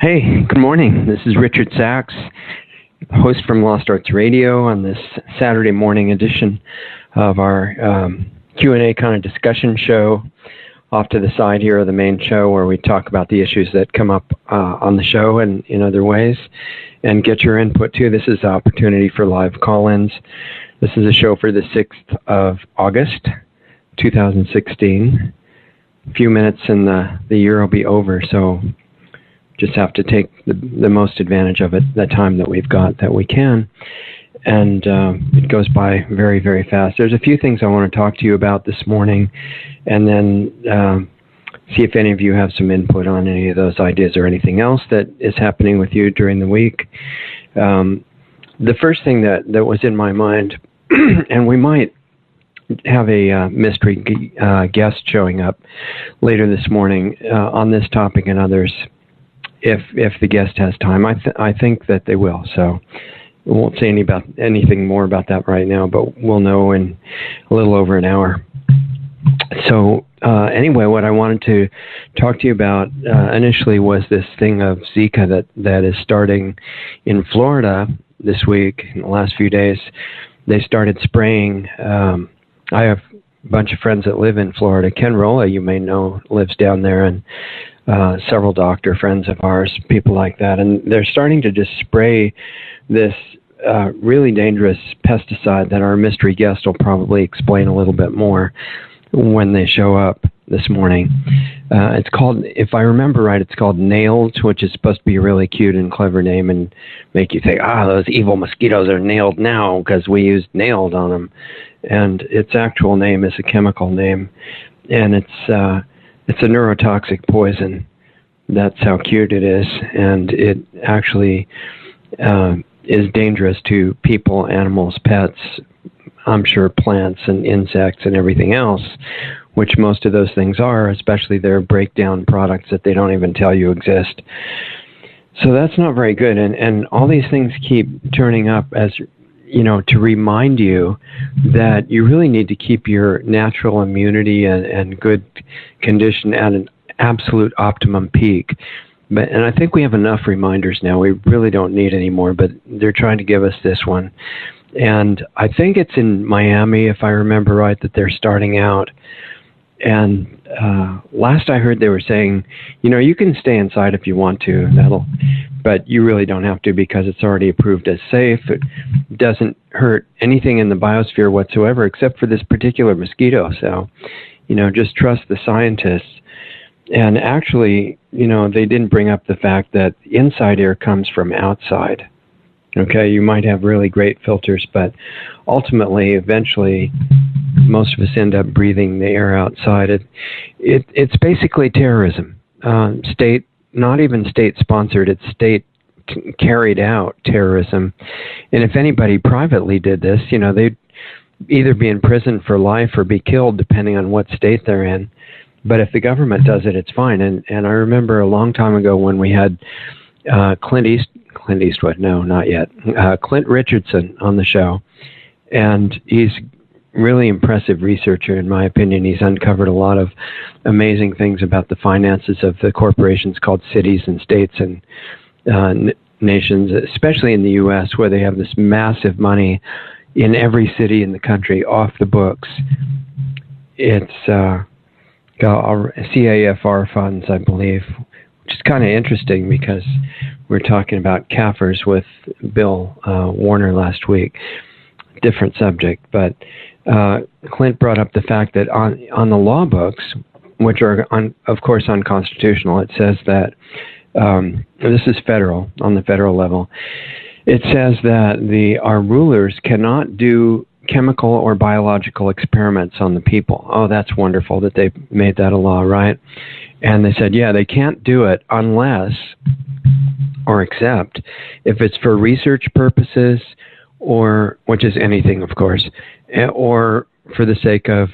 Hey, good morning. This is Richard Sachs, host from Lost Arts Radio on this Saturday morning edition of our Q&A kind of discussion show off to the side here of the main show, where we talk about the issues that come up on the show and in other ways and get your input too. This is an opportunity for live call-ins. This is a show for the 6th of August, 2016. A few minutes and the year will be over, so just have to take the most advantage of it, the time that we've got that we can. And it goes by very, very fast. There's a few things I want to talk to you about this morning, and then see if any of you have some input on any of those ideas or anything else that is happening with you during the week. The first thing that was in my mind, and we might have a mystery guest showing up later this morning on this topic and others, if the guest has time. I think that they will, so we won't say anything more about that right now, but we'll know in a little over an hour. So anyway, what I wanted to talk to you about initially was this thing of Zika that is starting in Florida this week. In the last few days, they started spraying. I have a bunch of friends that live in Florida. Ken Rolla, you may know, lives down there, and several doctor friends of ours, people like that. And they're starting to just spray this really dangerous pesticide that our mystery guest will probably explain a little bit more when they show up this morning. It's called, if I remember right, it's called Nailed, which is supposed to be a really cute and clever name and make you think, those evil mosquitoes are nailed now because we used Nailed on them. And its actual name is a chemical name, and it's a neurotoxic poison. That's how cute it is, and it actually is dangerous to people, animals, pets, I'm sure plants and insects and everything else, which most of those things are, especially their breakdown products that they don't even tell you exist. So that's not very good, and all these things keep turning up as, to remind you that you really need to keep your natural immunity and good condition at an absolute optimum peak. And I think we have enough reminders now. We really don't need any more, but they're trying to give us this one. And I think it's in Miami, if I remember right, that they're starting out. And last I heard, they were saying, you can stay inside if you want to, but you really don't have to, because it's already approved as safe. It doesn't hurt anything in the biosphere whatsoever, except for this particular mosquito. So, just trust the scientists. And actually, they didn't bring up the fact that inside air comes from outside. Okay, you might have really great filters, but ultimately, eventually, most of us end up breathing the air outside. It's basically terrorism. State, not even state-sponsored, it's state-carried out terrorism. And if anybody privately did this, they'd either be in prison for life or be killed, depending on what state they're in. But if the government does it, it's fine. And I remember a long time ago when we had Clint Eastwood, no, not yet, Clint Richardson on the show. And he's really impressive researcher, in my opinion. He's uncovered a lot of amazing things about the finances of the corporations called cities and states and nations, especially in the U.S., where they have this massive money in every city in the country off the books. It's got CAFR funds, I believe, which is kind of interesting because we're talking about CAFRs with Bill Warner last week. Different subject, but Clint brought up the fact that on the law books, which are, of course, unconstitutional, it says that, this is federal, on the federal level, it says that our rulers cannot do chemical or biological experiments on the people. Oh, that's wonderful that they made that a law, right? And they said, they can't do it unless, or except, if it's for research purposes, or, which is anything, of course, or for the sake of,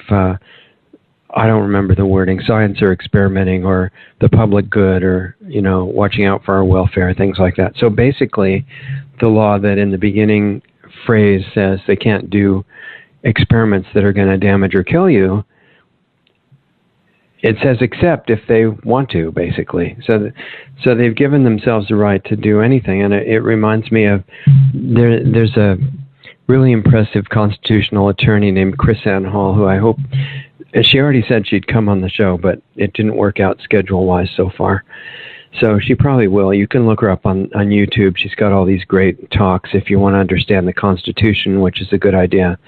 I don't remember the wording, science or experimenting or the public good or, watching out for our welfare, things like that. So basically, the law that in the beginning phrase says they can't do experiments that are going to damage or kill you it says accept if they want to, basically. So they've given themselves the right to do anything, and it reminds me of there's a really impressive constitutional attorney named Chris-Ann Hall, who I hope, she already said she'd come on the show, but it didn't work out schedule-wise so far. So she probably will. You can look her up on YouTube. She's got all these great talks if you want to understand the Constitution, which is a good idea,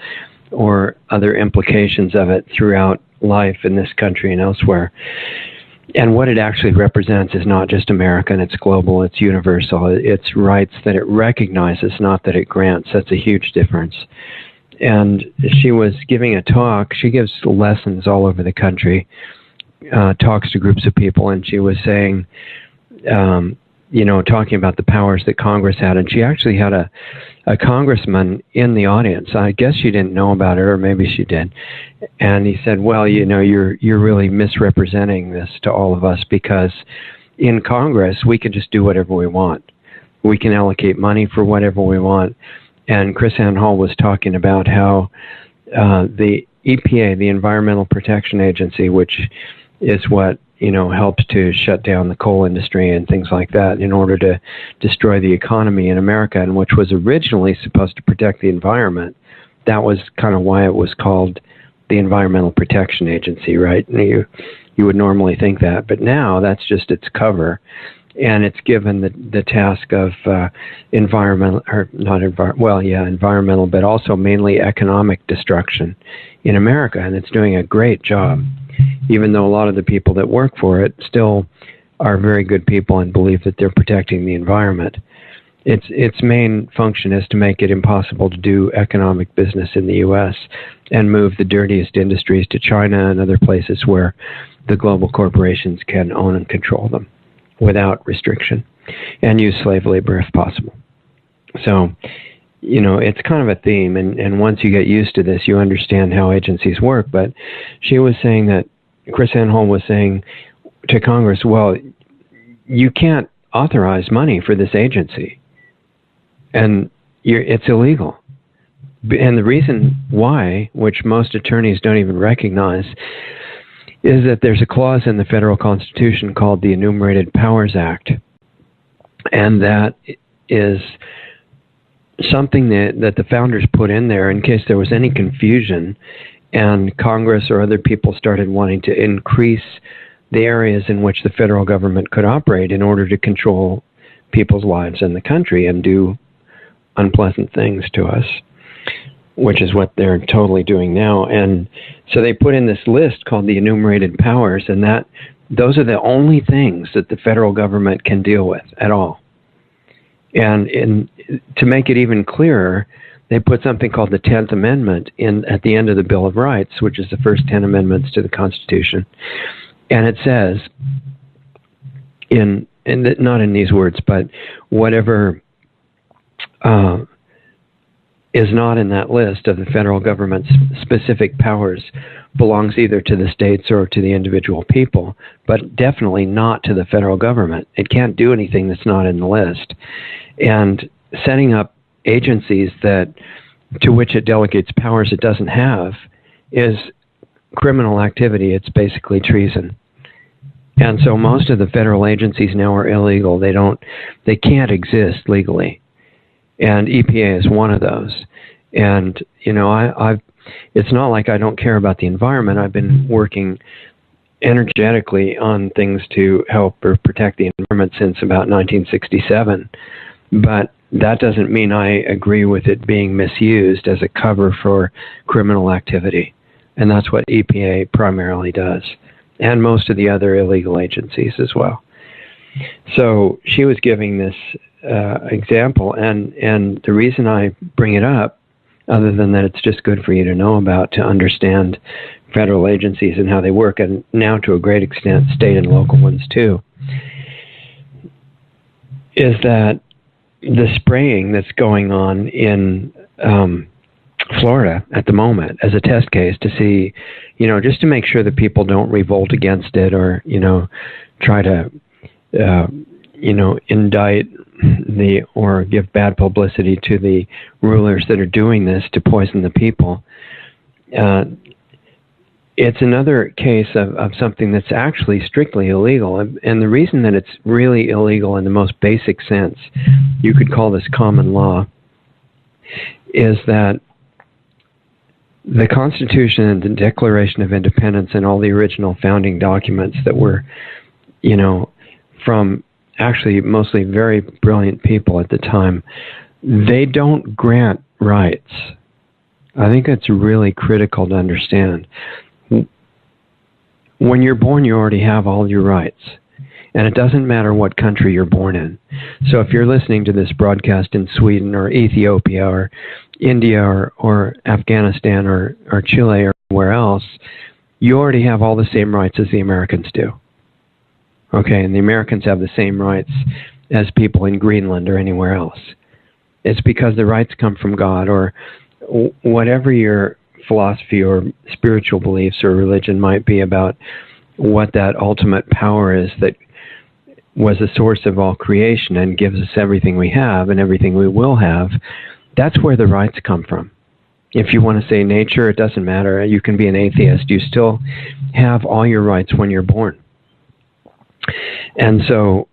or other implications of it throughout life in this country and elsewhere. And what it actually represents is not just American, it's global, it's universal. It's rights that it recognizes, not that it grants. That's a huge difference. And she was giving a talk. She gives lessons all over the country, talks to groups of people, and she was saying, talking about the powers that Congress had. And she actually had a congressman in the audience. I guess she didn't know about it, or maybe she did. And he said, well, you're really misrepresenting this to all of us, because in Congress, we can just do whatever we want. We can allocate money for whatever we want. And Chris-Ann Hall was talking about how the EPA, the Environmental Protection Agency, which is what helps to shut down the coal industry and things like that in order to destroy the economy in America, and which was originally supposed to protect the environment. That was kind of why it was called the Environmental Protection Agency, right? You would normally think that, but now that's just its cover, and it's given the task of environmental, but also mainly economic destruction in America, and it's doing a great job. Even though a lot of the people that work for it still are very good people and believe that they're protecting the environment. Its main function is to make it impossible to do economic business in the U.S. and move the dirtiest industries to China and other places where the global corporations can own and control them without restriction, and use slave labor if possible. So, it's kind of a theme, and once you get used to this, you understand how agencies work. But she was saying that, Chris-Ann Hall was saying to Congress, well, you can't authorize money for this agency, and it's illegal. And the reason why, which most attorneys don't even recognize, is that there's a clause in the federal Constitution called the Enumerated Powers Act, and that is something that the founders put in there in case there was any confusion and Congress or other people started wanting to increase the areas in which the federal government could operate in order to control people's lives in the country and do unpleasant things to us, which is what they're totally doing now. And so they put in this list called the Enumerated Powers, and those are the only things that the federal government can deal with at all. And to make it even clearer, they put something called the 10th Amendment at the end of the Bill of Rights, which is the first 10 amendments to the Constitution. And it says, not in these words, but whatever is not in that list of the federal government's specific powers belongs either to the states or to the individual people, but definitely not to the federal government. It can't do anything that's not in the list. And setting up agencies to which it delegates powers it doesn't have is criminal activity. It's basically treason. And so most of the federal agencies now are illegal. They can't exist legally. And EPA is one of those. And, it's not like I don't care about the environment. I've been working energetically on things to help or protect the environment since about 1967. But that doesn't mean I agree with it being misused as a cover for criminal activity. And that's what EPA primarily does, and most of the other illegal agencies as well. So she was giving this example, and the reason I bring it up, other than that it's just good for you to know about, to understand federal agencies and how they work, and now to a great extent state and local ones too, is that the spraying that's going on in Florida at the moment as a test case to see, just to make sure that people don't revolt against it or, try to, indict or give bad publicity to the rulers that are doing this to poison the people. it's another case of something that's actually strictly illegal. And the reason that it's really illegal in the most basic sense, you could call this common law, is that the Constitution and the Declaration of Independence and all the original founding documents that were, from actually mostly very brilliant people at the time, they don't grant rights. I think that's really critical to understand. When you're born, you already have all your rights. And it doesn't matter what country you're born in. So if you're listening to this broadcast in Sweden or Ethiopia or India or Afghanistan or Chile or anywhere else, you already have all the same rights as the Americans do. Okay, and the Americans have the same rights as people in Greenland or anywhere else. It's because the rights come from God, or whatever your philosophy or spiritual beliefs or religion might be about what that ultimate power is that was the source of all creation and gives us everything we have and everything we will have. That's where the rights come from. If you want to say nature, it doesn't matter. You can be an atheist. You still have all your rights when you're born. And so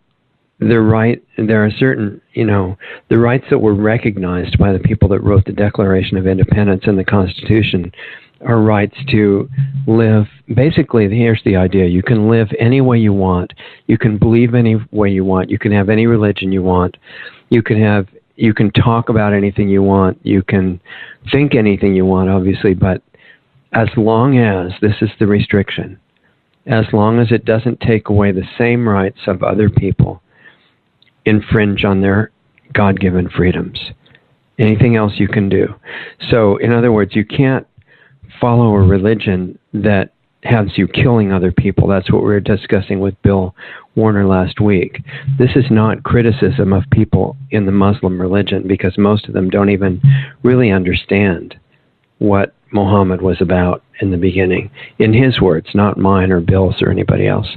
there are certain, the rights that were recognized by the people that wrote the Declaration of Independence and the Constitution are rights to live. Basically, here's the idea. You can live any way you want. You can believe any way you want. You can have any religion you want. You can talk about anything you want. You can think anything you want, obviously, but as long as, this is the restriction, as long as it doesn't take away the same rights of other people, infringe on their God-given freedoms. Anything else you can do. So, in other words, you can't follow a religion that has you killing other people. That's what we were discussing with Bill Warner last week. This is not criticism of people in the Muslim religion, because most of them don't even really understand what Muhammad was about in the beginning. In his words, not mine or Bill's or anybody else.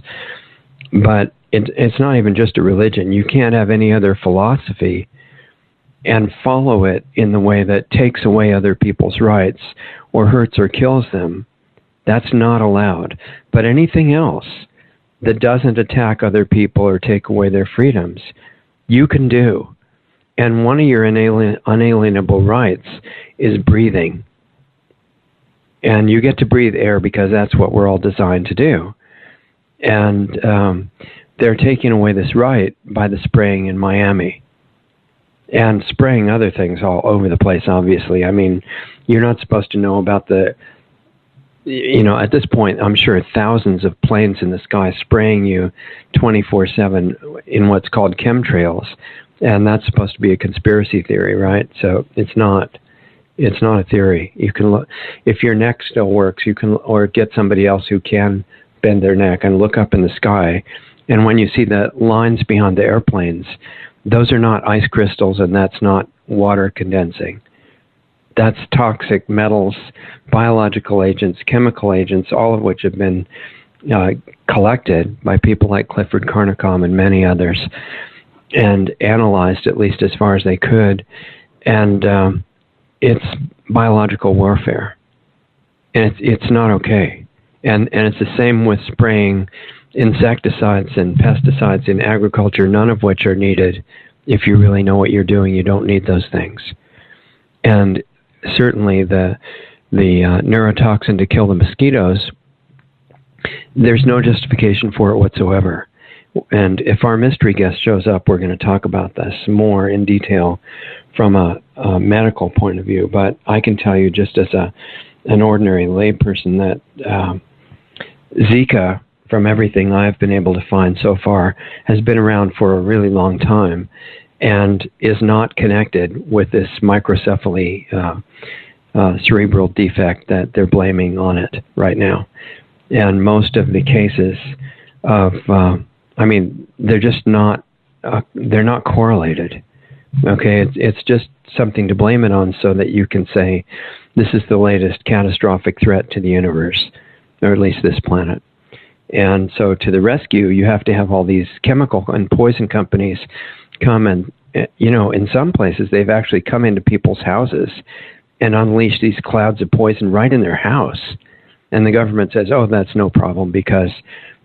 But it's not even just a religion. You can't have any other philosophy and follow it in the way that takes away other people's rights or hurts or kills them. That's not allowed. But anything else that doesn't attack other people or take away their freedoms, you can do. And one of your unalienable rights is breathing. And you get to breathe air because that's what we're all designed to do. And they're taking away this right by the spraying in Miami. And spraying other things all over the place, obviously. I mean, you're not supposed to know about at this point, I'm sure thousands of planes in the sky spraying you 24/7 in what's called chemtrails. And that's supposed to be a conspiracy theory, right? So it's not a theory. You can look, if your neck still works, you can, or get somebody else who can bend their neck and look up in the sky. And when you see the lines behind the airplanes, those are not ice crystals, and that's not water condensing. That's toxic metals, biological agents, chemical agents, all of which have been collected by people like Clifford Carnicom and many others, and analyzed at least as far as they could. And it's biological warfare, and it's not okay. And it's the same with spraying insecticides and pesticides in agriculture, none of which are needed. If you really know what you're doing, you don't need those things. And certainly the neurotoxin to kill the mosquitoes, there's no justification for it whatsoever. And if our mystery guest shows up, we're going to talk about this more in detail from a medical point of view. But I can tell you, just as an ordinary layperson, that Zika, from everything I've been able to find so far, has been around for a really long time and is not connected with this microcephaly cerebral defect that they're blaming on it right now. And most of the cases of, they're just not, they're not correlated. Okay, it's just something to blame it on so that you can say, this is the latest catastrophic threat to the universe, or at least this planet. And so to the rescue, you have to have all these chemical and poison companies come and, in some places, they've actually come into people's houses and unleashed these clouds of poison right in their house. And the government says, oh, that's no problem because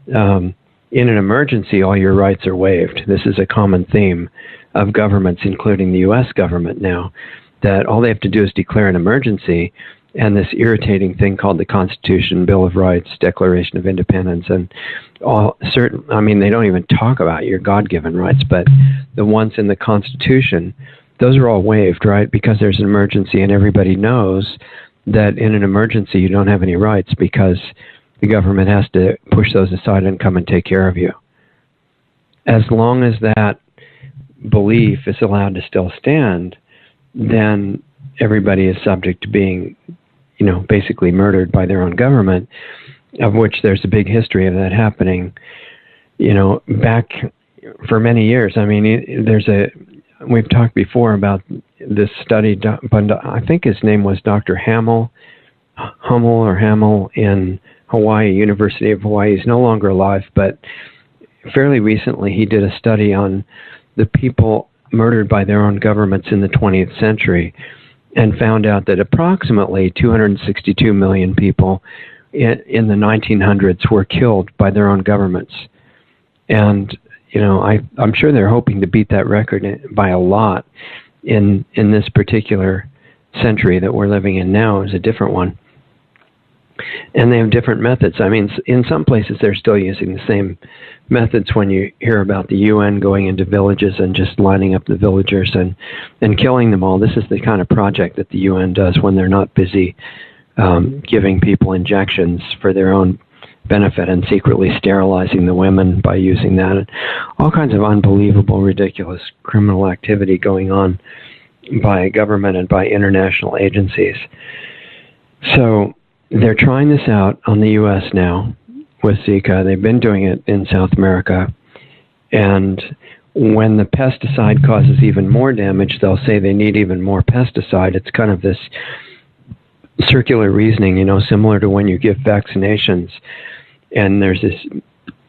in an emergency, all your rights are waived. This is a common theme of governments, including the U.S. government now, that all they have to do is declare an emergency, and this irritating thing called the Constitution, Bill of Rights, Declaration of Independence, and they don't even talk about your God-given rights, but the ones in the Constitution, those are all waived, right? Because there's an emergency, and everybody knows that in an emergency you don't have any rights because the government has to push those aside and come and take care of you. As long as that belief is allowed to still stand, then everybody is subject to being, basically murdered by their own government, of which there's a big history of that happening, back for many years. I mean, we've talked before about this study, but I think his name was Dr. Hamill in Hawaii, University of Hawaii. He's no longer alive, but fairly recently he did a study on the people murdered by their own governments in the 20th century and found out that approximately 262 million people in the 1900s were killed by their own governments. And, I'm sure they're hoping to beat that record by a lot in this particular century that we're living in now. Is a different one. And they have different methods. I mean, in some places they're still using the same methods when you hear about the UN going into villages and just lining up the villagers and killing them all. This is the kind of project that the UN does when they're not busy giving people injections for their own benefit and secretly sterilizing the women by using that. And all kinds of unbelievable, ridiculous criminal activity going on by government and by international agencies. So they're trying this out on the U.S. now with Zika. They've been doing it in South America. And when the pesticide causes even more damage, they'll say they need even more pesticide. It's kind of this circular reasoning, similar to when you give vaccinations and there's this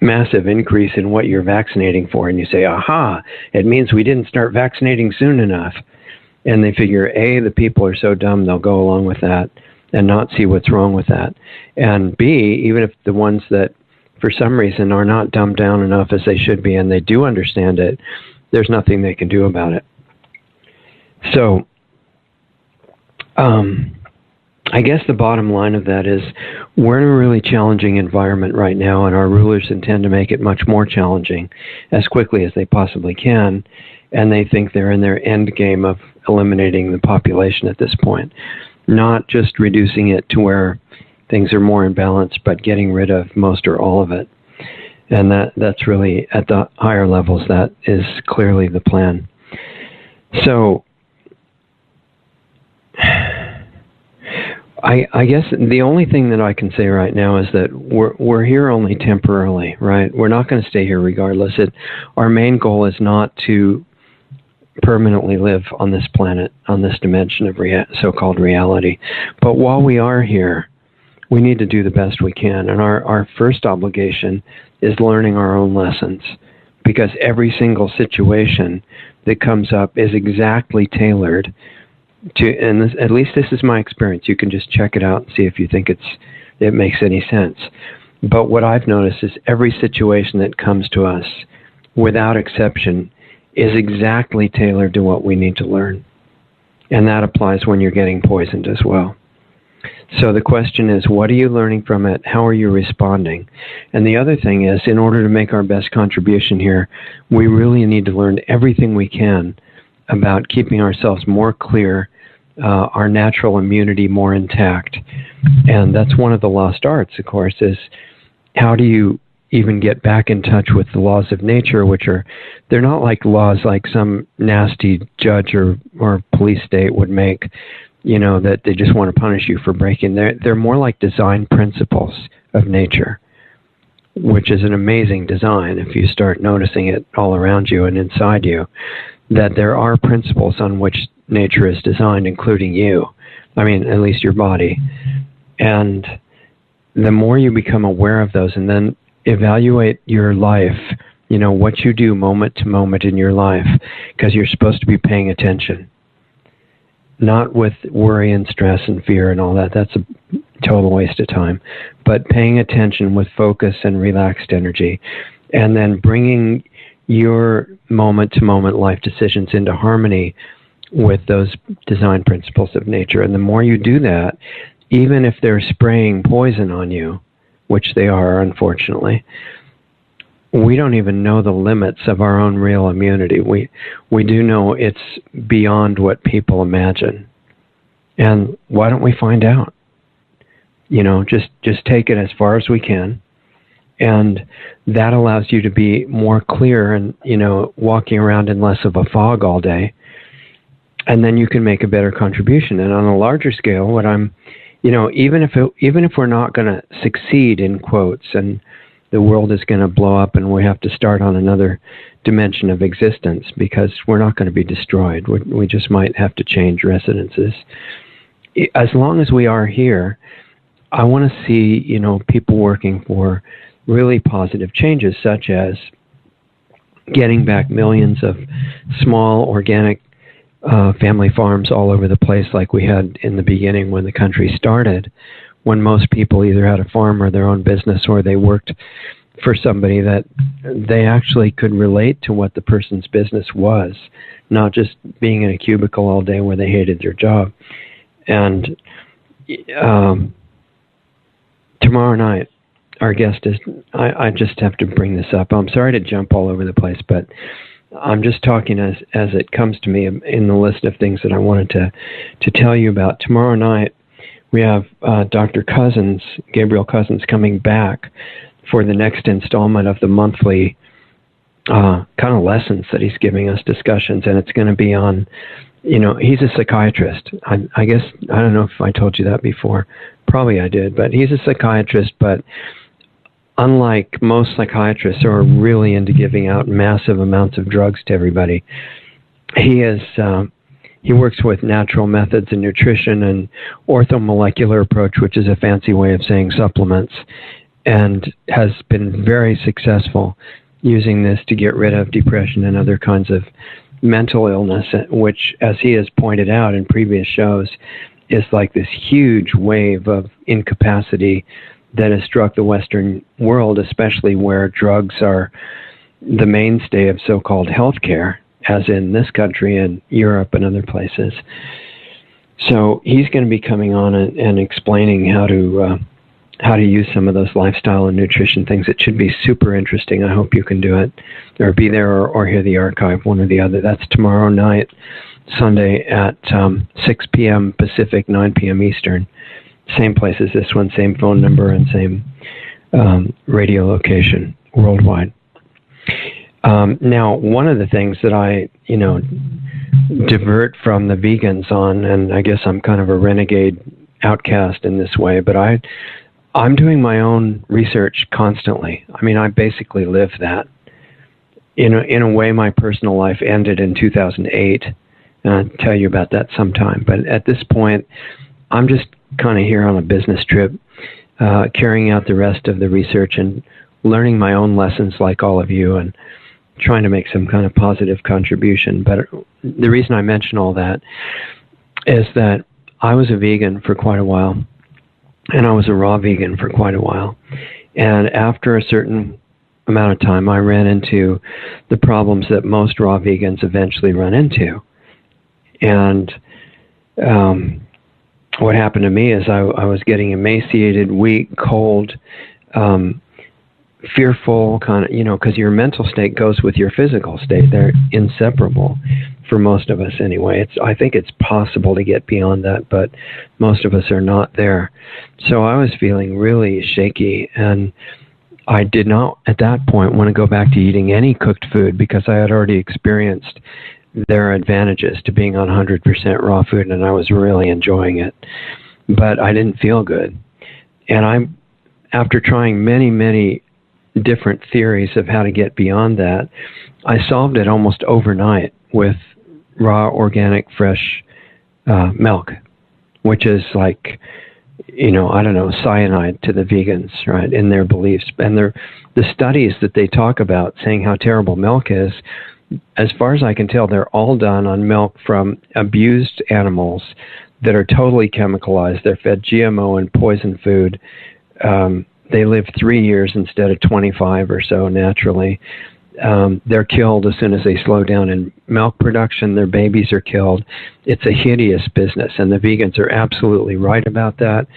massive increase in what you're vaccinating for. And you say, aha, it means we didn't start vaccinating soon enough. And they figure, A, the people are so dumb, they'll go along with that and not see what's wrong with that. And B, even if the ones that for some reason are not dumbed down enough as they should be and they do understand it, there's nothing they can do about it. So I guess the bottom line of that is we're in a really challenging environment right now, and our rulers intend to make it much more challenging as quickly as they possibly can, and they think they're in their end game of eliminating the population at this point. Not just reducing it to where things are more in balance, but getting rid of most or all of it. And that's really, at the higher levels, that is clearly the plan. So I guess the only thing that I can say right now is that we're here only temporarily, right? We're not going to stay here regardless. Our main goal is not to permanently live on this planet, on this dimension of so-called reality. But while we are here, we need to do the best we can. And our first obligation is learning our own lessons, because every single situation that comes up is exactly tailored to, and this, at least this is my experience. You can just check it out and see if you think it makes any sense. But what I've noticed is every situation that comes to us, without exception, is exactly tailored to what we need to learn. And that applies when you're getting poisoned as well. So the question is, what are you learning from it? How are you responding? And the other thing is, in order to make our best contribution here, we really need to learn everything we can about keeping ourselves more clear, our natural immunity more intact. And that's one of the lost arts, of course, is how do you even get back in touch with the laws of nature, which they're not like laws like some nasty judge or police state would make, that they just want to punish you for breaking. They're more like design principles of nature, which is an amazing design if you start noticing it all around you and inside you, that there are principles on which nature is designed, including you. I mean, at least your body. And the more you become aware of those and then evaluate your life, what you do moment to moment in your life, because you're supposed to be paying attention, not with worry and stress and fear and all that. That's total waste of time. But paying attention with focus and relaxed energy, and then bringing your moment-to-moment life decisions into harmony with those design principles of nature. And the more you do that, even if they're spraying poison on you, which they are, unfortunately, we don't even know the limits of our own real immunity. We do know it's beyond what people imagine. And why don't we find out? Just take it as far as we can. And that allows you to be more clear and, walking around in less of a fog all day. And then you can make a better contribution. And on a larger scale, what I'm, even if we're not going to succeed, in quotes, and the world is going to blow up and we have to start on another dimension of existence because we're not going to be destroyed. We just might have to change residences. As long as we are here, I want to see, people working for really positive changes, such as getting back millions of small organic family farms all over the place like we had in the beginning when the country started, when most people either had a farm or their own business, or they worked for somebody that they actually could relate to what the person's business was, not just being in a cubicle all day where they hated their job. And tomorrow night, our guest is, I just have to bring this up. I'm sorry to jump all over the place, but I'm just talking as it comes to me in the list of things that I wanted to tell you about. Tomorrow night, we have Dr. Cousins, Gabriel Cousins, coming back for the next installment of the monthly kind of lessons that he's giving us, discussions, and it's going to be on, he's a psychiatrist. I guess, I don't know if I told you that before. Probably I did, but he's a psychiatrist, but unlike most psychiatrists who are really into giving out massive amounts of drugs to everybody, he works with natural methods in nutrition and orthomolecular approach, which is a fancy way of saying supplements, and has been very successful using this to get rid of depression and other kinds of mental illness, which, as he has pointed out in previous shows, is like this huge wave of incapacity that has struck the Western world, especially where drugs are the mainstay of so-called healthcare, as in this country and Europe and other places. So he's going to be coming on and explaining how to use some of those lifestyle and nutrition things. It should be super interesting. I hope you can do it, or be there, or hear the archive, one or the other. That's tomorrow night, Sunday at 6 p.m. Pacific, 9 p.m. Eastern. Same place as this one, same phone number, and same radio location worldwide. Now, one of the things that I, divert from the vegans on, and I guess I'm kind of a renegade outcast in this way, but I'm doing my own research constantly. I mean, I basically live that. In a way, my personal life ended in 2008, and I'll tell you about that sometime. But at this point, I'm just kind of here on a business trip, carrying out the rest of the research and learning my own lessons like all of you, and trying to make some kind of positive contribution. But the reason I mention all that is that I was a vegan for quite a while, and I was a raw vegan for quite a while. And after a certain amount of time, I ran into the problems that most raw vegans eventually run into. And what happened to me is I was getting emaciated, weak, cold, fearful, kind of, because your mental state goes with your physical state. They're inseparable for most of us anyway. I think it's possible to get beyond that, but most of us are not there. So I was feeling really shaky, and I did not, at that point, want to go back to eating any cooked food because I had already experienced their advantages to being on 100% raw food, and I was really enjoying it. But I didn't feel good. And after trying many, many different theories of how to get beyond that, I solved it almost overnight with raw, organic, fresh milk, which is like, I don't know, cyanide to the vegans, right, in their beliefs. And the studies that they talk about saying how terrible milk is, as far as I can tell, they're all done on milk from abused animals that are totally chemicalized. They're fed GMO and poison food. They live 3 years instead of 25 or so naturally. They're killed as soon as they slow down in milk production. Their babies are killed. It's a hideous business, and the vegans are absolutely right about that.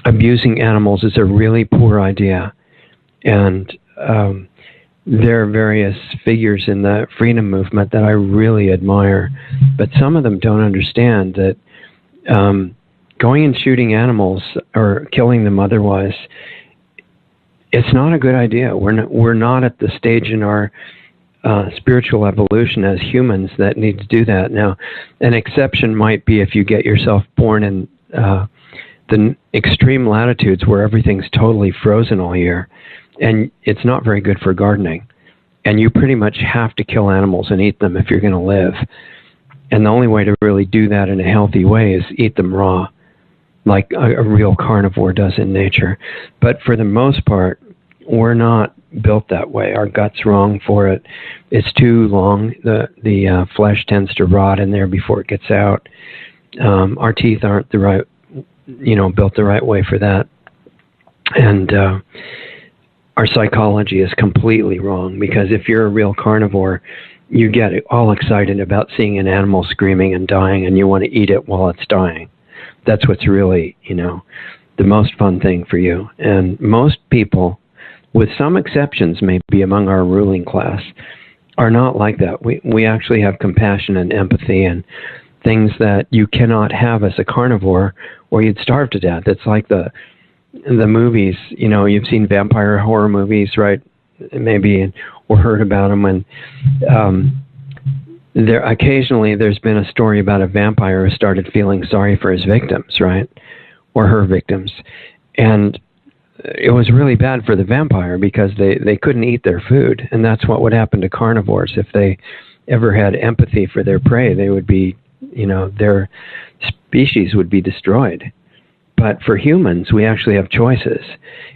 Abusing animals is a really poor idea. And there are various figures in the freedom movement that I really admire, but some of them don't understand that going and shooting animals or killing them otherwise, it's not a good idea. We're not at the stage in our spiritual evolution as humans that need to do that. Now, an exception might be if you get yourself born in the extreme latitudes where everything's totally frozen all year, and it's not very good for gardening. And you pretty much have to kill animals and eat them if you're going to live. And the only way to really do that in a healthy way is eat them raw, like a real carnivore does in nature. But for the most part, we're not built that way. Our gut's wrong for it. It's too long. The flesh tends to rot in there before it gets out. Our teeth aren't the right, built the right way for that. And our psychology is completely wrong, because if you're a real carnivore, you get all excited about seeing an animal screaming and dying, and you want to eat it while it's dying. That's what's really, the most fun thing for you. And most people, with some exceptions maybe among our ruling class, are not like that. We actually have compassion and empathy and things that you cannot have as a carnivore, or you'd starve to death. It's like the movies, you've seen vampire horror movies, right? Maybe, or heard about them. And occasionally there's been a story about a vampire who started feeling sorry for his victims, right? Or her victims. And it was really bad for the vampire because they couldn't eat their food. And that's what would happen to carnivores. If they ever had empathy for their prey, they would be, their species would be destroyed. But for humans, we actually have choices.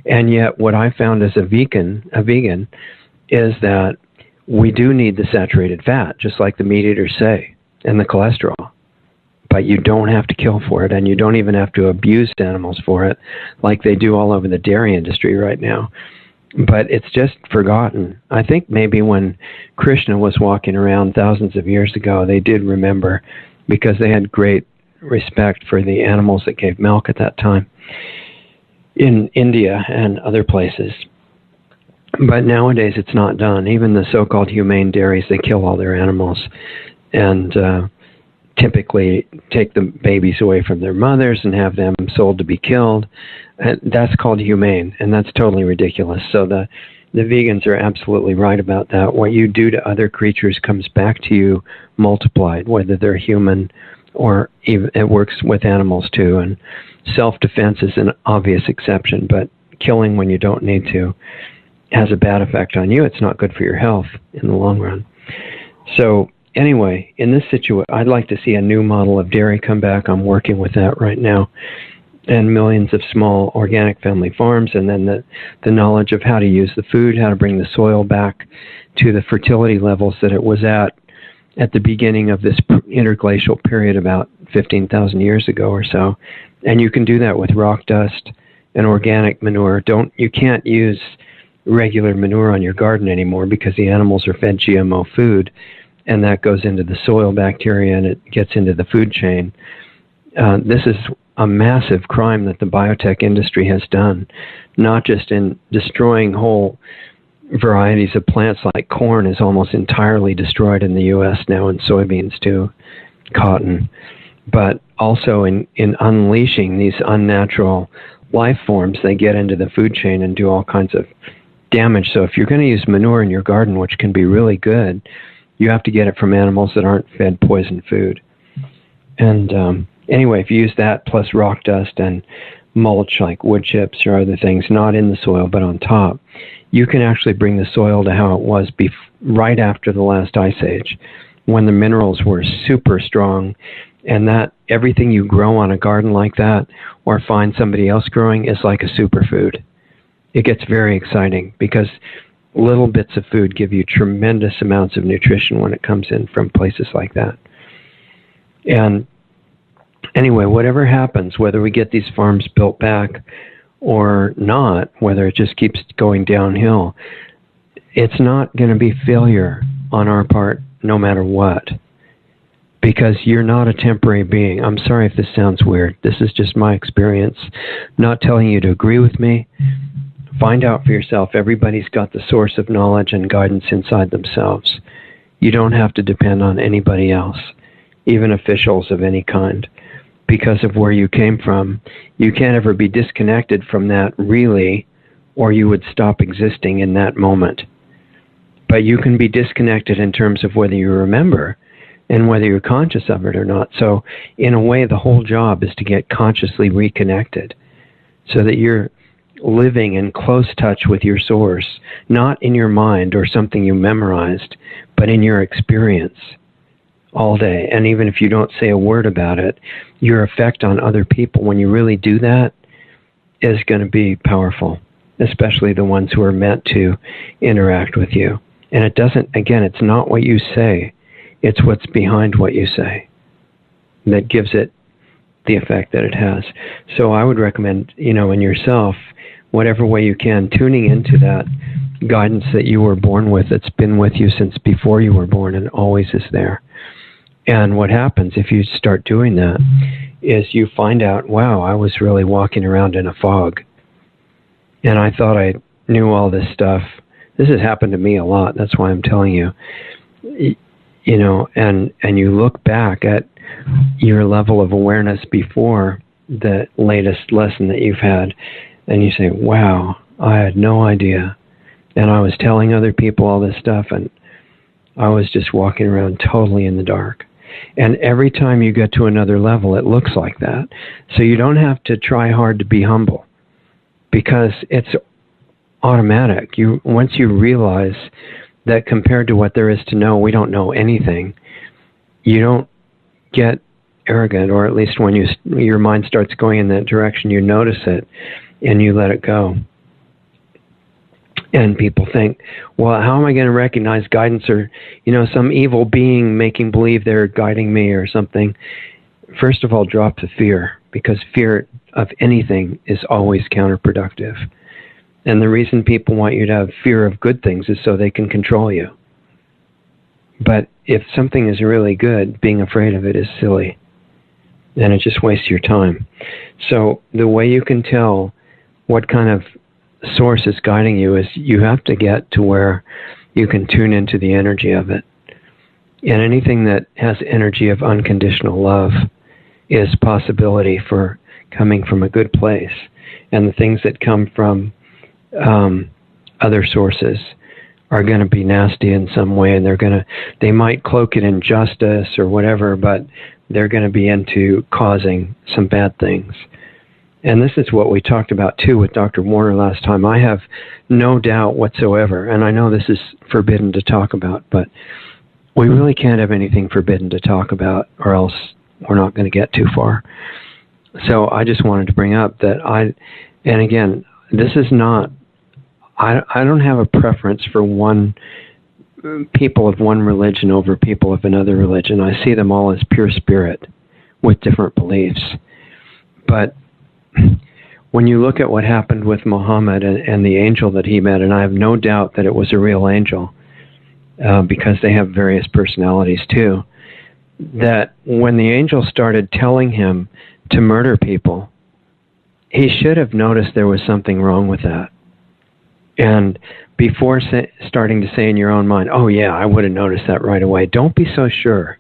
And yet what I found as a vegan is that we do need the saturated fat, just like the meat eaters say, and the cholesterol. But you don't have to kill for it, and you don't even have to abuse animals for it, like they do all over the dairy industry right now. But it's just forgotten. I think maybe when Krishna was walking around thousands of years ago, they did remember, because they had great respect for the animals that gave milk at that time in India and other places. But nowadays it's not done. Even the so-called humane dairies, they kill all their animals and typically take the babies away from their mothers and have them sold to be killed. That's called humane, and that's totally ridiculous. So the vegans are absolutely right about that. What you do to other creatures comes back to you multiplied, whether they're human or even, it works with animals too. And self-defense is an obvious exception, but killing when you don't need to has a bad effect on you. It's not good for your health in the long run. So anyway, in this situation, I'd like to see a new model of dairy come back. I'm working with that right now. And millions of small organic family farms, and then the knowledge of how to use the food, how to bring the soil back to the fertility levels that it was at the beginning of this interglacial period about 15,000 years ago or so. And you can do that with rock dust and organic manure. You can't use regular manure on your garden anymore because the animals are fed GMO food, and that goes into the soil bacteria and it gets into the food chain. This is a massive crime that the biotech industry has done, not just in destroying whole varieties of plants like corn is almost entirely destroyed in the U.S. now, and soybeans too, cotton, but also in unleashing these unnatural life forms. They get into the food chain and do all kinds of damage. So if you're going to use manure in your garden, which can be really good, you have to get it from animals that aren't fed poison food. And anyway, if you use that plus rock dust and mulch like wood chips or other things, not in the soil but on top, you can actually bring the soil to how it was right after the last ice age, when the minerals were super strong, and that everything you grow on a garden like that or find somebody else growing is like a superfood. It gets very exciting because little bits of food give you tremendous amounts of nutrition when it comes in from places like that. And anyway, whatever happens, whether we get these farms built back or not, whether it just keeps going downhill, it's not going to be failure on our part no matter what. Because you're not a temporary being. I'm sorry if this sounds weird. This is just my experience. Not telling you to agree with me. Find out for yourself. Everybody's got the source of knowledge and guidance inside themselves. You don't have to depend on anybody else, even officials of any kind. Because of where you came from, you can't ever be disconnected from that really, or you would stop existing in that moment. But you can be disconnected in terms of whether you remember and whether you're conscious of it or not. So in a way, the whole job is to get consciously reconnected so that you're living in close touch with your source, not in your mind or something you memorized, but in your experience all day. And even if you don't say a word about it, your effect on other people, when you really do that, is going to be powerful, especially the ones who are meant to interact with you. And it doesn't, again, it's not what you say. It's what's behind what you say that gives it the effect that it has. So I would recommend, in yourself, whatever way you can, tuning into that guidance that you were born with, that's been with you since before you were born and always is there. And what happens if you start doing that is you find out, wow, I was really walking around in a fog. And I thought I knew all this stuff. This has happened to me a lot. That's why I'm telling you. And you look back at your level of awareness before the latest lesson that you've had, and you say, wow, I had no idea. And I was telling other people all this stuff, and I was just walking around totally in the dark. And every time you get to another level, it looks like that. So you don't have to try hard to be humble, because it's automatic. Once you realize that compared to what there is to know, we don't know anything, you don't get arrogant, or at least when your mind starts going in that direction, you notice it and you let it go. And people think, well, how am I going to recognize guidance, or some evil being making believe they're guiding me or something? First of all, drop the fear, because fear of anything is always counterproductive. And the reason people want you to have fear of good things is so they can control you. But if something is really good, being afraid of it is silly. And it just wastes your time. So the way you can tell what kind of source is guiding you is you have to get to where you can tune into the energy of it. And anything that has energy of unconditional love is possibility for coming from a good place. And the things that come from other sources are going to be nasty in some way, and they might cloak it in justice or whatever, but they're going to be into causing some bad things. And this is what we talked about too with Dr. Warner last time. I have no doubt whatsoever, and I know this is forbidden to talk about, but we really can't have anything forbidden to talk about, or else we're not going to get too far. So I just wanted to bring up that and again, this is not, I don't have a preference for people of one religion over people of another religion. I see them all as pure spirit with different beliefs. But when you look at what happened with Muhammad and the angel that he met, and I have no doubt that it was a real angel, because they have various personalities too, that when the angel started telling him to murder people, he should have noticed there was something wrong with that. And before starting to say in your own mind, oh yeah, I would have noticed that right away, don't be so sure.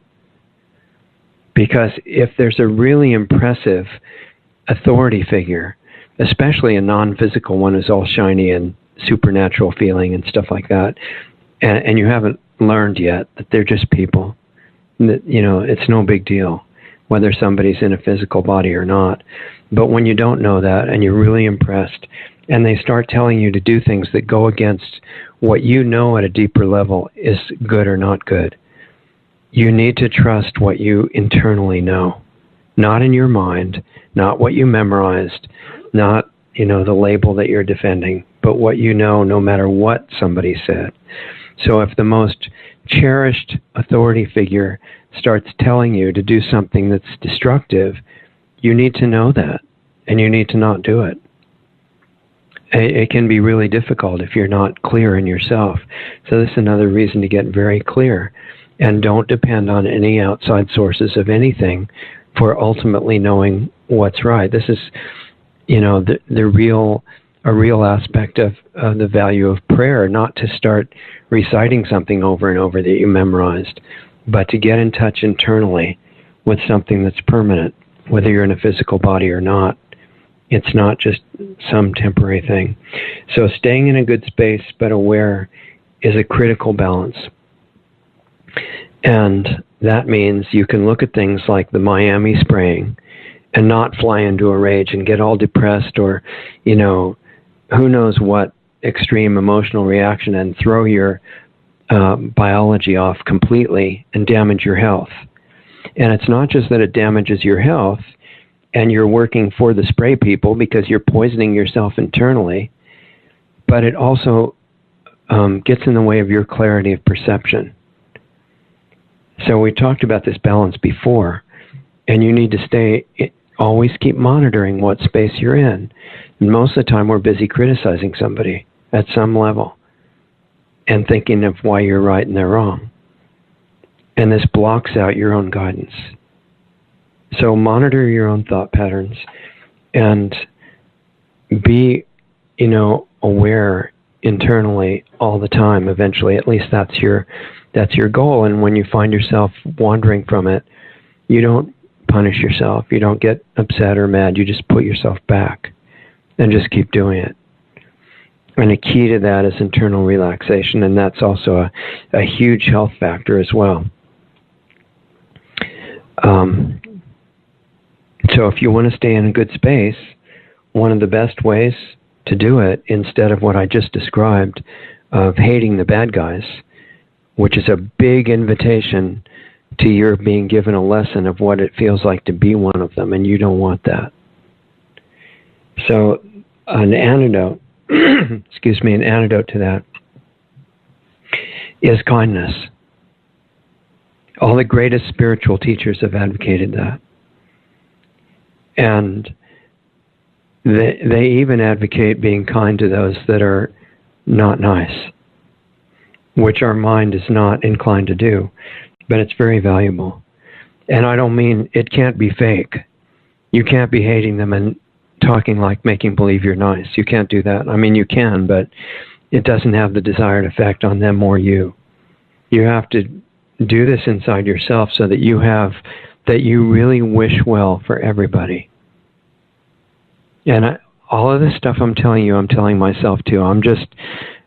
Because if there's a really impressive authority figure, especially a non-physical one who's all shiny and supernatural feeling and stuff like that, and you haven't learned yet that they're just people, it's no big deal whether somebody's in a physical body or not. But when you don't know that and you're really impressed, and they start telling you to do things that go against what you know at a deeper level is good or not good, you need to trust what you internally know. Not in your mind, not what you memorized, not, the label that you're defending, but what you know no matter what somebody said. So if the most cherished authority figure starts telling you to do something that's destructive, you need to know that, and you need to not do it. It can be really difficult if you're not clear in yourself. So this is another reason to get very clear, and don't depend on any outside sources of anything for ultimately knowing what's right. This is, a real aspect of the value of prayer, not to start reciting something over and over that you memorized, but to get in touch internally with something that's permanent, whether you're in a physical body or not. It's not just some temporary thing. So staying in a good space but aware is a critical balance. And that means you can look at things like the Miami spraying and not fly into a rage and get all depressed or, who knows what extreme emotional reaction and throw your biology off completely and damage your health. And it's not just that it damages your health and you're working for the spray people because you're poisoning yourself internally, but it also gets in the way of your clarity of perception. So we talked about this balance before, and you need to always keep monitoring what space you're in. And most of the time we're busy criticizing somebody at some level and thinking of why you're right and they're wrong. And this blocks out your own guidance. So monitor your own thought patterns and be, aware internally all the time. Eventually, at least that's your goal. And when you find yourself wandering from it, you don't punish yourself. You don't get upset or mad. You just put yourself back and just keep doing it. And a key to that is internal relaxation, and that's also a huge health factor as well. So if you want to stay in a good space, one of the best ways to do it, instead of what I just described of hating the bad guys, which is a big invitation to your being given a lesson of what it feels like to be one of them, and you don't want that. So an antidote, an antidote to that is kindness. All the greatest spiritual teachers have advocated that. And they even advocate being kind to those that are not nice, which our mind is not inclined to do, but it's very valuable. And I don't mean it can't be fake. You can't be hating them and talking like making believe you're nice. You can't do that. I mean, you can, but it doesn't have the desired effect on them or you. You have to do this inside yourself so that you really wish well for everybody. And all of this stuff I'm telling you, I'm telling myself too. I'm just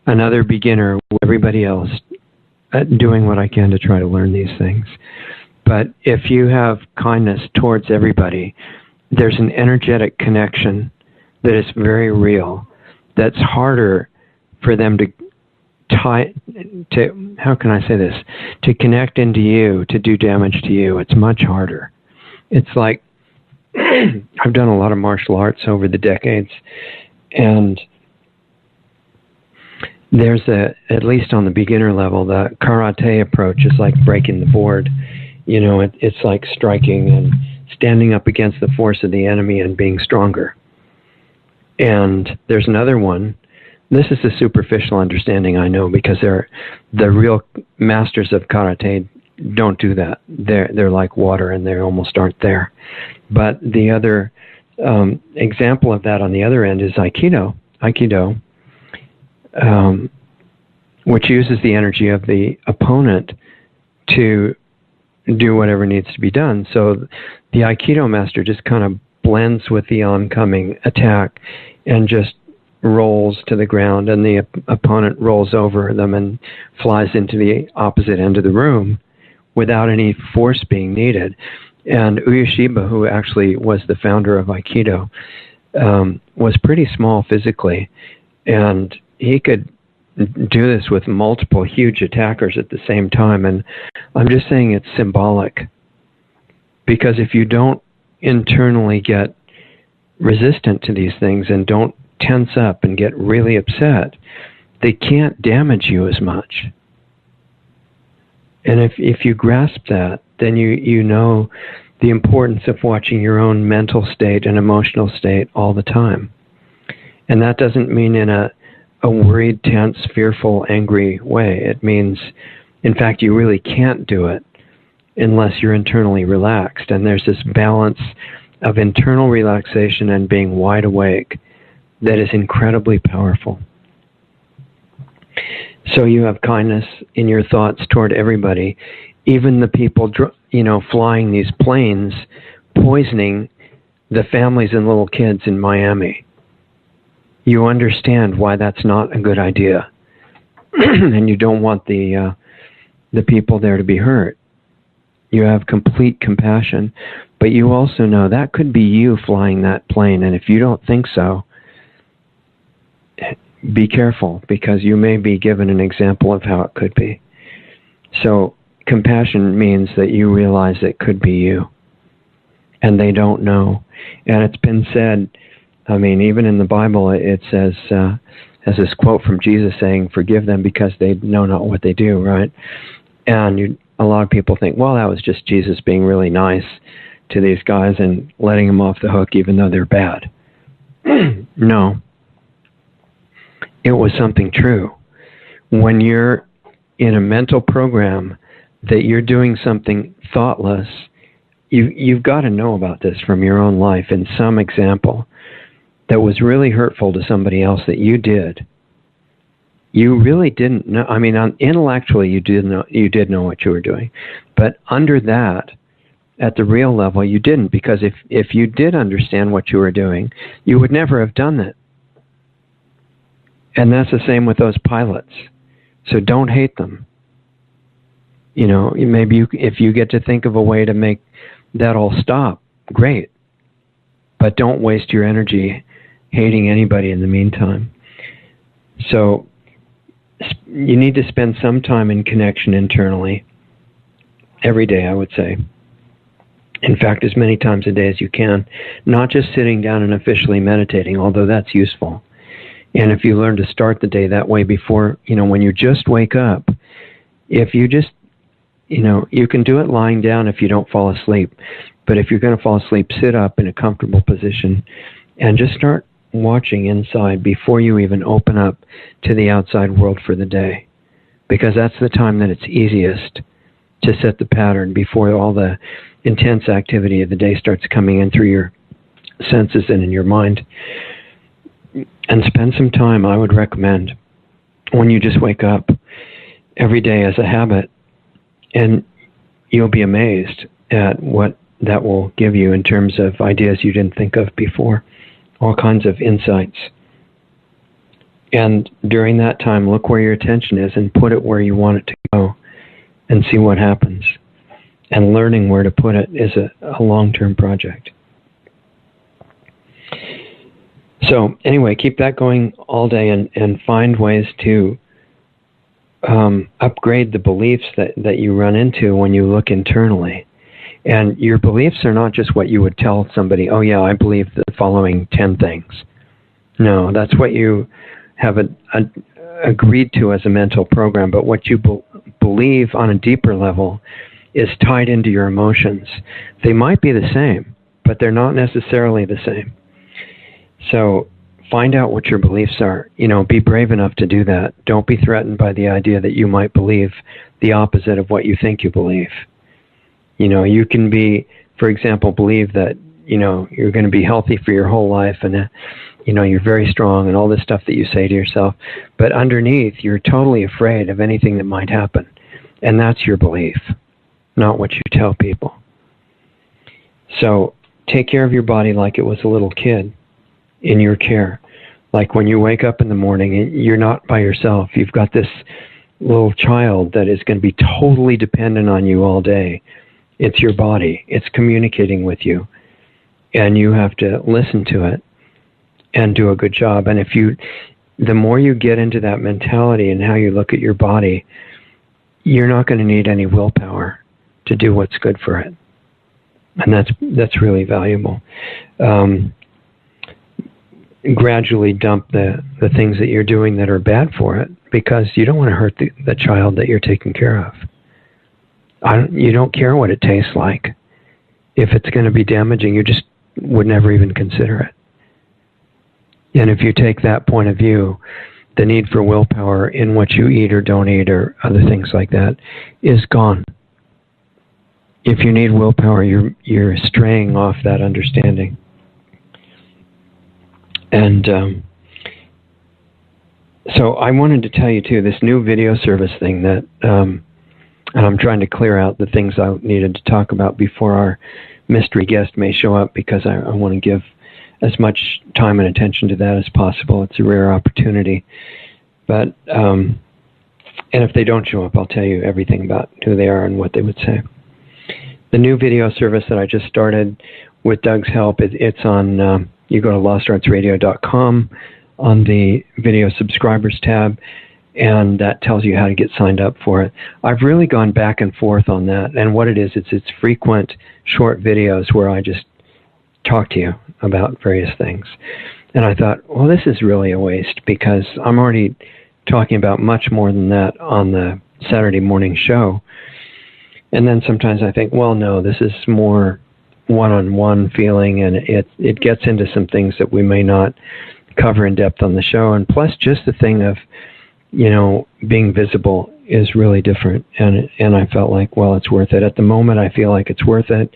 another beginner with everybody else doing what I can to try to learn these things. But if you have kindness towards everybody, there's an energetic connection that is very real, that's harder for them to how can I say this, to connect into you, to do damage to you. It's much harder. It's like, I've done a lot of martial arts over the decades, and there's at least on the beginner level, the karate approach is like breaking the board. It's like striking and standing up against the force of the enemy and being stronger. And there's another one. This is a superficial understanding, I know, because the real masters of karate don't do that. They're like water, and they almost aren't there. But the other example of that on the other end is Aikido. Aikido, which uses the energy of the opponent to do whatever needs to be done. So the Aikido master just kind of blends with the oncoming attack and just rolls to the ground, and the opponent rolls over them and flies into the opposite end of the room without any force being needed. And Uyeshiba, who actually was the founder of Aikido, was pretty small physically, and he could do this with multiple huge attackers at the same time. And I'm just saying it's symbolic, because if you don't internally get resistant to these things and don't tense up and get really upset, they can't damage you as much. And if you grasp that, then you know the importance of watching your own mental state and emotional state all the time. And that doesn't mean in a worried, tense, fearful, angry way. It means, in fact, you really can't do it unless you're internally relaxed. And there's this balance of internal relaxation and being wide awake that is incredibly powerful. So you have kindness in your thoughts toward everybody, even the people, flying these planes, poisoning the families and little kids in Miami. You understand why that's not a good idea, and you don't want the people there to be hurt. You have complete compassion, but you also know that could be you flying that plane, and if you don't think so, be careful, because you may be given an example of how it could be. So compassion means that you realize it could be you, and they don't know. And it's been said, I mean, even in the Bible, it says, has this quote from Jesus saying, "Forgive them because they know not what they do," right? And a lot of people think, well, that was just Jesus being really nice to these guys and letting them off the hook even though they're bad. No. It was something true. When you're in a mental program that you're doing something thoughtless, you've got to know about this from your own life in some example that was really hurtful to somebody else that you did. You really didn't know. I mean, intellectually, you did know what you were doing, but under that, at the real level, you didn't, because if you did understand what you were doing, you would never have done that. And that's the same with those pilots. So don't hate them. Maybe if you get to think of a way to make that all stop, great. But don't waste your energy hating anybody in the meantime. So you need to spend some time in connection internally. Every day, I would say. In fact, as many times a day as you can. Not just sitting down and officially meditating, although that's useful. And if you learn to start the day that way before, when you just wake up, if you just, you can do it lying down if you don't fall asleep. But if you're going to fall asleep, sit up in a comfortable position and just start watching inside before you even open up to the outside world for the day. Because that's the time that it's easiest to set the pattern before all the intense activity of the day starts coming in through your senses and in your mind. And spend some time, I would recommend, when you just wake up every day as a habit, and you'll be amazed at what that will give you in terms of ideas you didn't think of before, all kinds of insights. And during that time, look where your attention is and put it where you want it to go and see what happens. And learning where to put it is a long-term project. So anyway, keep that going all day and find ways to upgrade the beliefs that you run into when you look internally. And your beliefs are not just what you would tell somebody, oh yeah, I believe the following 10 things. No, that's what you have agreed to as a mental program. But what you believe on a deeper level is tied into your emotions. They might be the same, but they're not necessarily the same. So find out what your beliefs are. Be brave enough to do that. Don't be threatened by the idea that you might believe the opposite of what you think you believe. You can be, for example, believe that, you're going to be healthy for your whole life and, you're very strong and all this stuff that you say to yourself. But underneath, you're totally afraid of anything that might happen. And that's your belief, not what you tell people. So take care of your body like it was a little kid in your care. Like when you wake up in the morning, you're not by yourself. You've got this little child that is going to be totally dependent on you all day. It's your body. It's communicating with you. And you have to listen to it and do a good job. And the more you get into that mentality and how you look at your body, you're not going to need any willpower to do what's good for it. And that's really valuable. Gradually dump the things that you're doing that are bad for it, because you don't want to hurt the child that you're taking care of. You don't care what it tastes like. if it's going to be damaging, you just would never even consider it. And if you take that point of view, the need for willpower in what you eat or don't eat or other things like that is gone. If you need willpower, you're straying off that understanding. And so I wanted to tell you too, this new video service thing that, and I'm trying to clear out the things I needed to talk about before our mystery guest may show up, because I want to give as much time and attention to that as possible. It's a rare opportunity. But, and if they don't show up, I'll tell you everything about who they are and what they would say. The new video service that I just started with Doug's help, it's on, you go to lostartsradio.com on the video subscribers tab, and that tells you how to get signed up for it. I've really gone back and forth on that, and what it is, it's frequent short videos where I just talk to you about various things. And I thought, well, this is really a waste, because I'm already talking about much more than that on the Saturday morning show. And then sometimes I think, well, no, this is more one-on-one feeling, and it gets into some things that we may not cover in depth on the show. And plus, just the thing of, you know, being visible is really different. And I felt like, well, it's worth it. At the moment, I feel like it's worth it.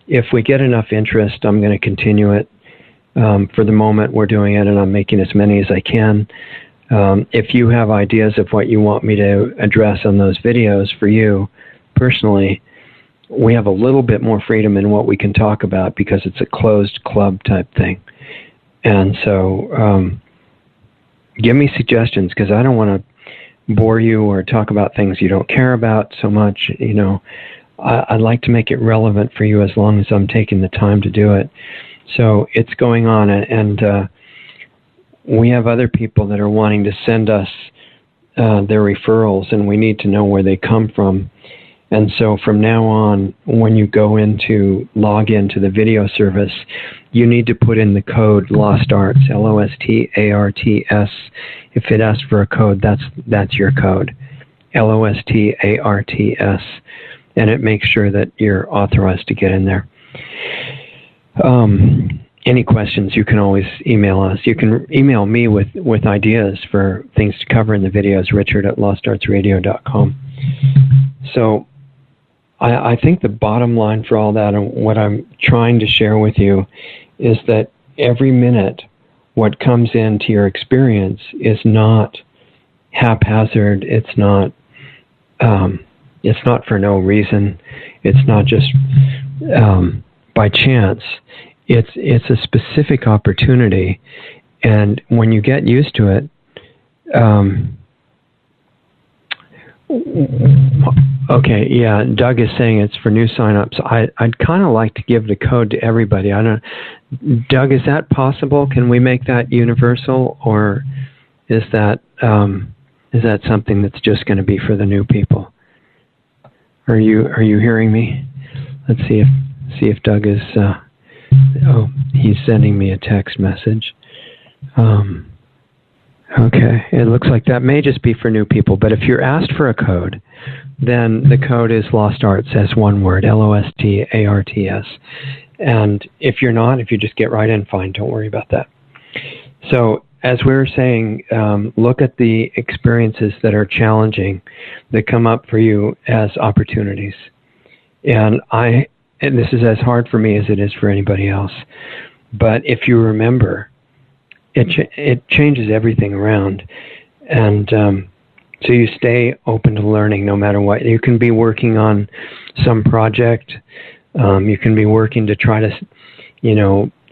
If we get enough interest, I'm going to continue it. For the moment, we're doing it, and I'm making as many as I can. If you have ideas of what you want me to address on those videos for you personally, we have a little bit more freedom in what we can talk about, because it's a closed club type thing. And so give me suggestions, because I don't want to bore you or talk about things you don't care about so much. You know, I'd like to make it relevant for you as long as I'm taking the time to do it. So it's going on, and we have other people that are wanting to send us their referrals, and we need to know where they come from. And so from now on, when you go log into the video service, you need to put in the code LOSTARTS, LOSTARTS. If it asks for a code, that's your code, LOSTARTS, and it makes sure that you're authorized to get in there. Any questions, you can always email us. You can email me with ideas for things to cover in the videos, richard@lostartsradio.com. So I think the bottom line for all that, and what I'm trying to share with you, is that every minute what comes into your experience is not haphazard. It's not for no reason. It's not just by chance. It's a specific opportunity, and when you get used to it, okay, yeah, Doug is saying it's for new signups. I'd kind of like to give the code to everybody. I don't, Doug, is that possible? Can we make that universal, or is that something that's just going to be for the new people? Are you hearing me? Let's see if Doug is. Oh, he's sending me a text message. Okay, it looks like that may just be for new people, but if you're asked for a code, then the code is LOSTARTS as one word, LOSTARTS. And if you're not, if you just get right in, fine, don't worry about that. So as we were saying, look at the experiences that are challenging, that come up for you as opportunities. And this is as hard for me as it is for anybody else. But if you remember, it changes everything around. And so you stay open to learning no matter what. You can be working on some project. You can be working to try to,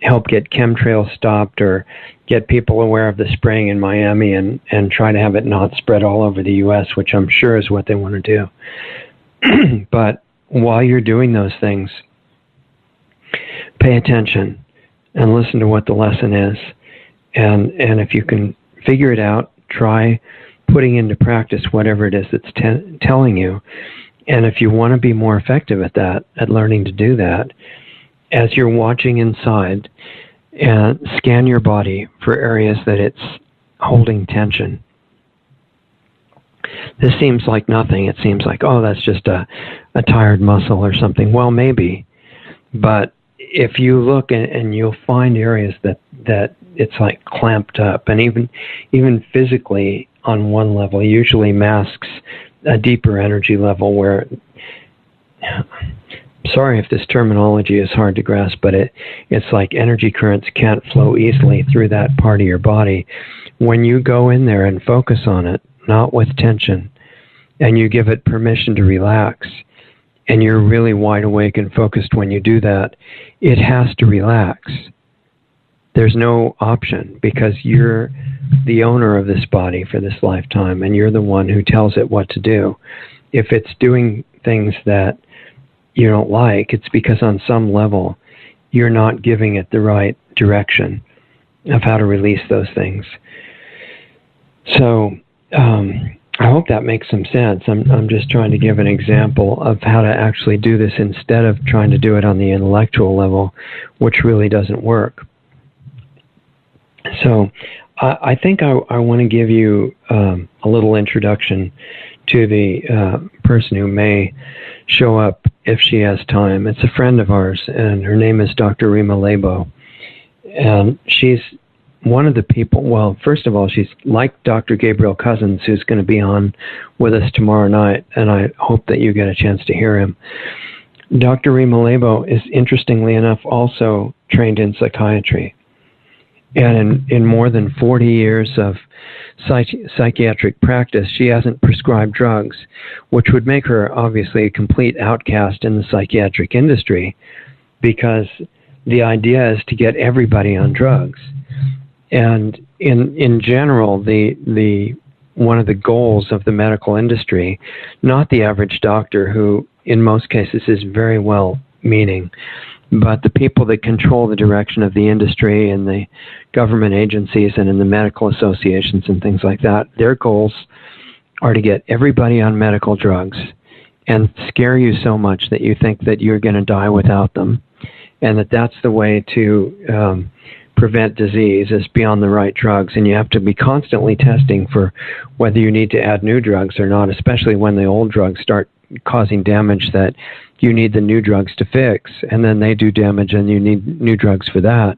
help get chemtrails stopped, or get people aware of the spraying in Miami, and try to have it not spread all over the U.S., which I'm sure is what they want to do. But while you're doing those things, pay attention and listen to what the lesson is. And if you can figure it out, try putting into practice whatever it is that's telling you. And if you want to be more effective at that, at learning to do that, as you're watching inside, and scan your body for areas that it's holding tension. This seems like nothing. It seems like, oh, that's just a tired muscle or something. Well, maybe. But if you look and you'll find areas that it's like clamped up, and even physically on one level usually masks a deeper energy level where, sorry if this terminology is hard to grasp, but it's like energy currents can't flow easily through that part of your body. When you go in there and focus on it, not with tension, and you give it permission to relax, and you're really wide awake and focused when you do that, it has to relax. There's no option, because you're the owner of this body for this lifetime, and you're the one who tells it what to do. If it's doing things that you don't like, it's because on some level you're not giving it the right direction of how to release those things. So I hope that makes some sense. I'm just trying to give an example of how to actually do this instead of trying to do it on the intellectual level, which really doesn't work. So I think I want to give you a little introduction to the person who may show up if she has time. It's a friend of ours, and her name is Dr. Rima Lebo. And she's one of the people, well, first of all, she's like Dr. Gabriel Cousins, who's going to be on with us tomorrow night, and I hope that you get a chance to hear him. Dr. Rima Lebo is, interestingly enough, also trained in psychiatry. And in more than 40 years of psychiatric practice, she hasn't prescribed drugs, which would make her obviously a complete outcast in the psychiatric industry, because the idea is to get everybody on drugs. And in general, the one of the goals of the medical industry, not the average doctor who in most cases is very well-meaning, but the people that control the direction of the industry and the government agencies and in the medical associations and things like that, their goals are to get everybody on medical drugs and scare you so much that you think that you're going to die without them, and that's the way to prevent disease is be on the right drugs. And you have to be constantly testing for whether you need to add new drugs or not, especially when the old drugs start causing damage that you need the new drugs to fix, and then they do damage and you need new drugs for that.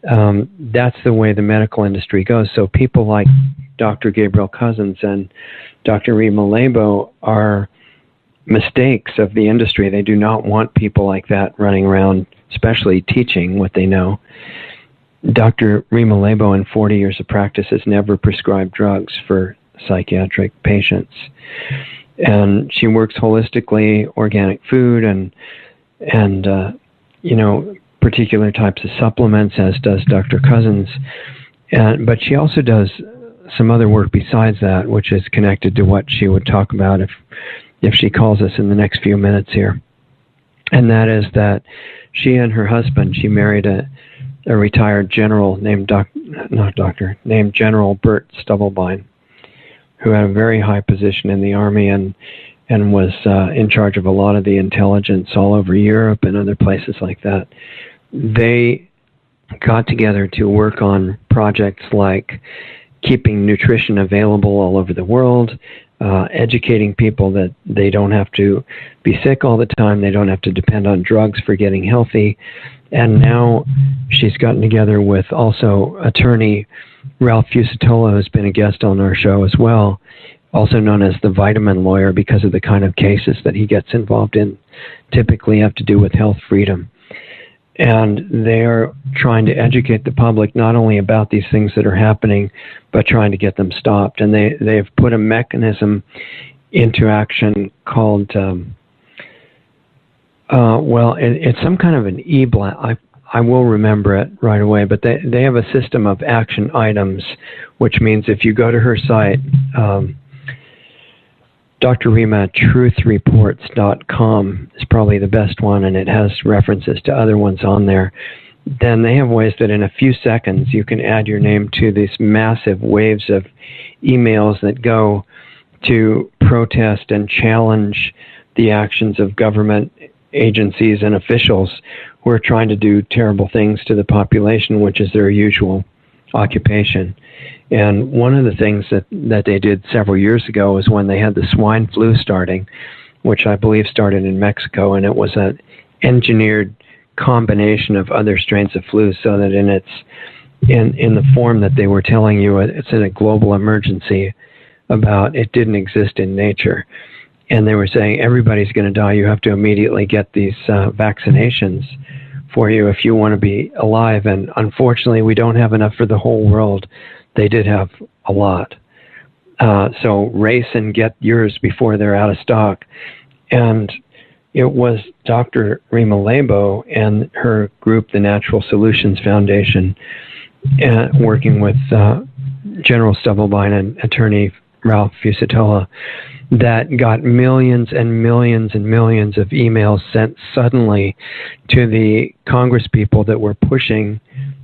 That's the way the medical industry goes. So people like Dr. Gabriel Cousins and Dr. Rima Lebo are mistakes of the industry. They do not want people like that running around, especially teaching what they know. Dr. Rima Lebo, in 40 years of practice, has never prescribed drugs for psychiatric patients. And she works holistically, organic food, and particular types of supplements, as does Dr. Cousins. But she also does some other work besides that, which is connected to what she would talk about if she calls us in the next few minutes here. And that is that she and her husband, she married a retired general named General Bert Stubblebine, who had a very high position in the Army and was in charge of a lot of the intelligence all over Europe and other places like that. They got together to work on projects like keeping nutrition available all over the world, educating people that they don't have to be sick all the time, they don't have to depend on drugs for getting healthy. And now she's gotten together with also attorney Ralph Fusatola, who's been a guest on our show as well, also known as the vitamin lawyer because of the kind of cases that he gets involved in, typically have to do with health freedom. And they are trying to educate the public not only about these things that are happening, but trying to get them stopped. And they've put a mechanism into action called, it's some kind of an e-blast. I will remember it right away, but they have a system of action items, which means if you go to her site, Dr. Rima, truthreports.com is probably the best one, and it has references to other ones on there. Then they have ways that in a few seconds you can add your name to these massive waves of emails that go to protest and challenge the actions of government agencies and officials who are trying to do terrible things to the population, which is their usual occupation. And one of the things that they did several years ago was when they had the swine flu starting, which I believe started in Mexico, and it was an engineered combination of other strains of flu, so that in the form that they were telling you it's in a global emergency about, it didn't exist in nature. And they were saying everybody's going to die. You have to immediately get these vaccinations for you if you want to be alive. And unfortunately, we don't have enough for the whole world. They did have a lot. So race and get yours before they're out of stock. And it was Dr. Rima Lebo and her group, the Natural Solutions Foundation, working with General Stubblebine and attorney Ralph Fusatola, that got millions and millions and millions of emails sent suddenly to the Congress people that were pushing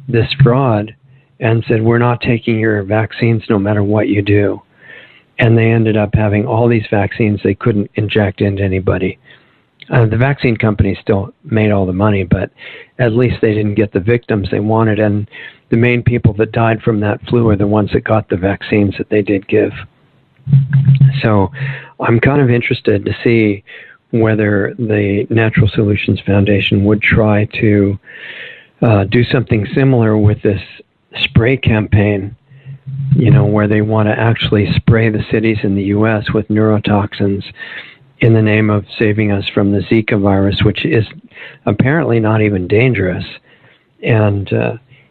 this fraud and said, we're not taking your vaccines no matter what you do. And they ended up having all these vaccines they couldn't inject into anybody. The vaccine companies still made all the money, but at least they didn't get the victims they wanted. And the main people that died from that flu are the ones that got the vaccines that they did give. So I'm kind of interested to see whether the Natural Solutions Foundation would try to do something similar with this spray campaign, where they want to actually spray the cities in the U.S. with neurotoxins in the name of saving us from the Zika virus, which is apparently not even dangerous. And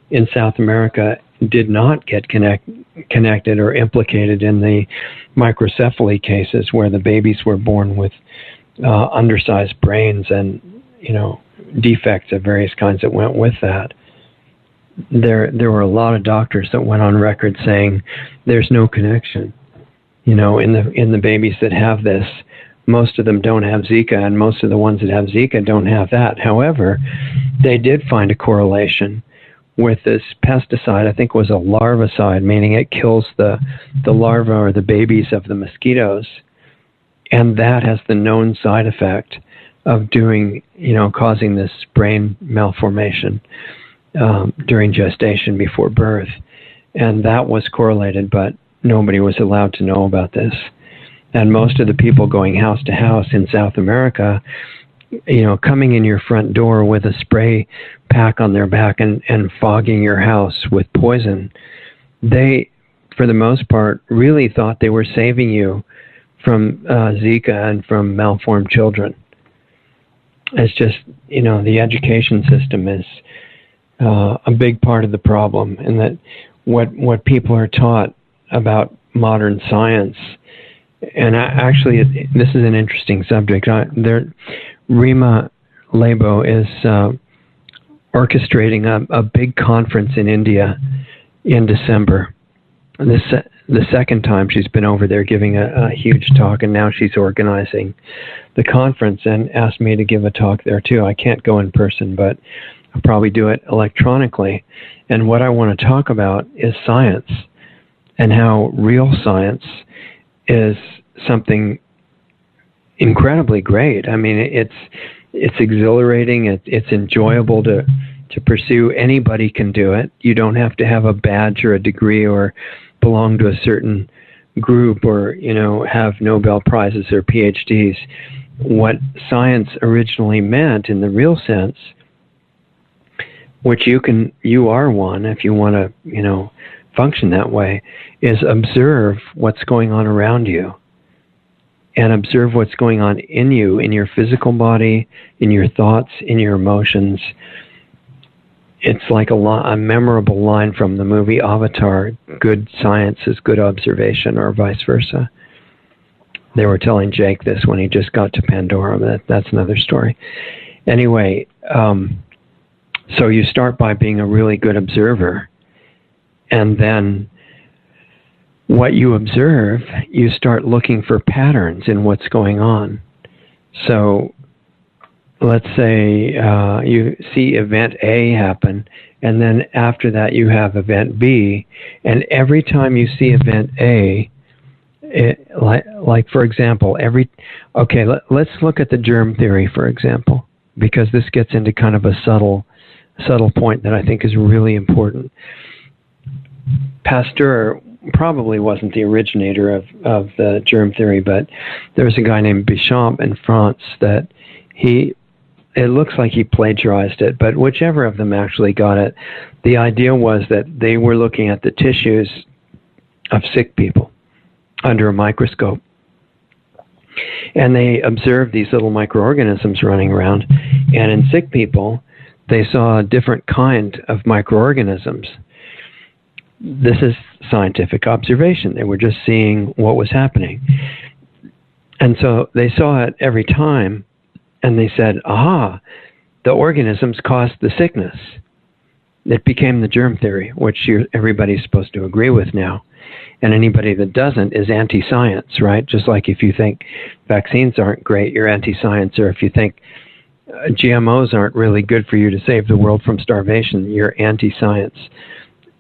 in South America, did not get connected or implicated in the microcephaly cases where the babies were born with undersized brains and, defects of various kinds that went with that. There were a lot of doctors that went on record saying there's no connection. In the babies that have this, most of them don't have Zika, and most of the ones that have Zika don't have that. However, they did find a correlation with this pesticide. I think it was a larvicide, meaning it kills the larvae or the babies of the mosquitoes. And that has the known side effect of causing this brain malformation during gestation before birth. And that was correlated, but nobody was allowed to know about this. And most of the people going house to house in South America, coming in your front door with a spray pack on their back and fogging your house with poison, they, for the most part, really thought they were saving you from Zika and from malformed children. It's just, the education system is a big part of the problem, and that what people are taught about modern science. And actually, this is an interesting subject. Rima Lebo is orchestrating a big conference in India in December. The second time she's been over there giving a huge talk, and now she's organizing the conference and asked me to give a talk there too. I can't go in person, but I'll probably do it electronically. And what I want to talk about is science, and how real science is something incredibly great. I mean, it's exhilarating. It's enjoyable to pursue. Anybody can do it. You don't have to have a badge or a degree or belong to a certain group or have Nobel Prizes or PhDs. What science originally meant in the real sense, which you are one if you want to function that way, is observe what's going on around you. And observe what's going on in you, in your physical body, in your thoughts, in your emotions. It's like a memorable line from the movie Avatar, good science is good observation, or vice versa. They were telling Jake this when he just got to Pandora. That's another story. Anyway, so you start by being a really good observer, and then what you observe, you start looking for patterns in what's going on. So let's say you see event A happen, and then after that you have event B, and every time you see event A, like for example, let's look at the germ theory, for example, because this gets into kind of a subtle point that I think is really important. Pasteur probably wasn't the originator of the germ theory, but there was a guy named Béchamp in France that he it looks like he plagiarized it, but whichever of them actually got it, the idea was that they were looking at the tissues of sick people under a microscope. And they observed these little microorganisms running around. And in sick people, they saw a different kind of microorganisms. This is scientific observation. They were just seeing what was happening. And so they saw it every time, and they said, aha, the organisms caused the sickness. It became the germ theory, which everybody's supposed to agree with now. And anybody that doesn't is anti-science, right? Just like if you think vaccines aren't great, you're anti-science. Or if you think GMOs aren't really good for you to save the world from starvation, you're anti-science.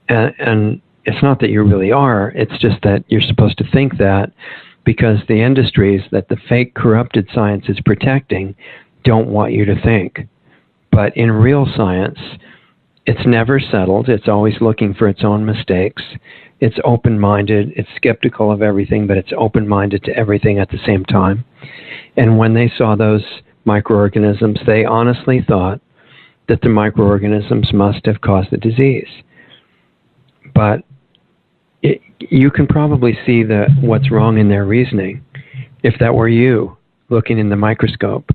And it's not that you really are, it's just that you're supposed to think that, because the industries that the fake, corrupted science is protecting don't want you to think. But in real science, it's never settled. It's always looking for its own mistakes. It's open-minded. It's skeptical of everything, but it's open-minded to everything at the same time. And when they saw those microorganisms, they honestly thought that the microorganisms must have caused the disease. But you can probably see what's wrong in their reasoning. If that were you looking in the microscope,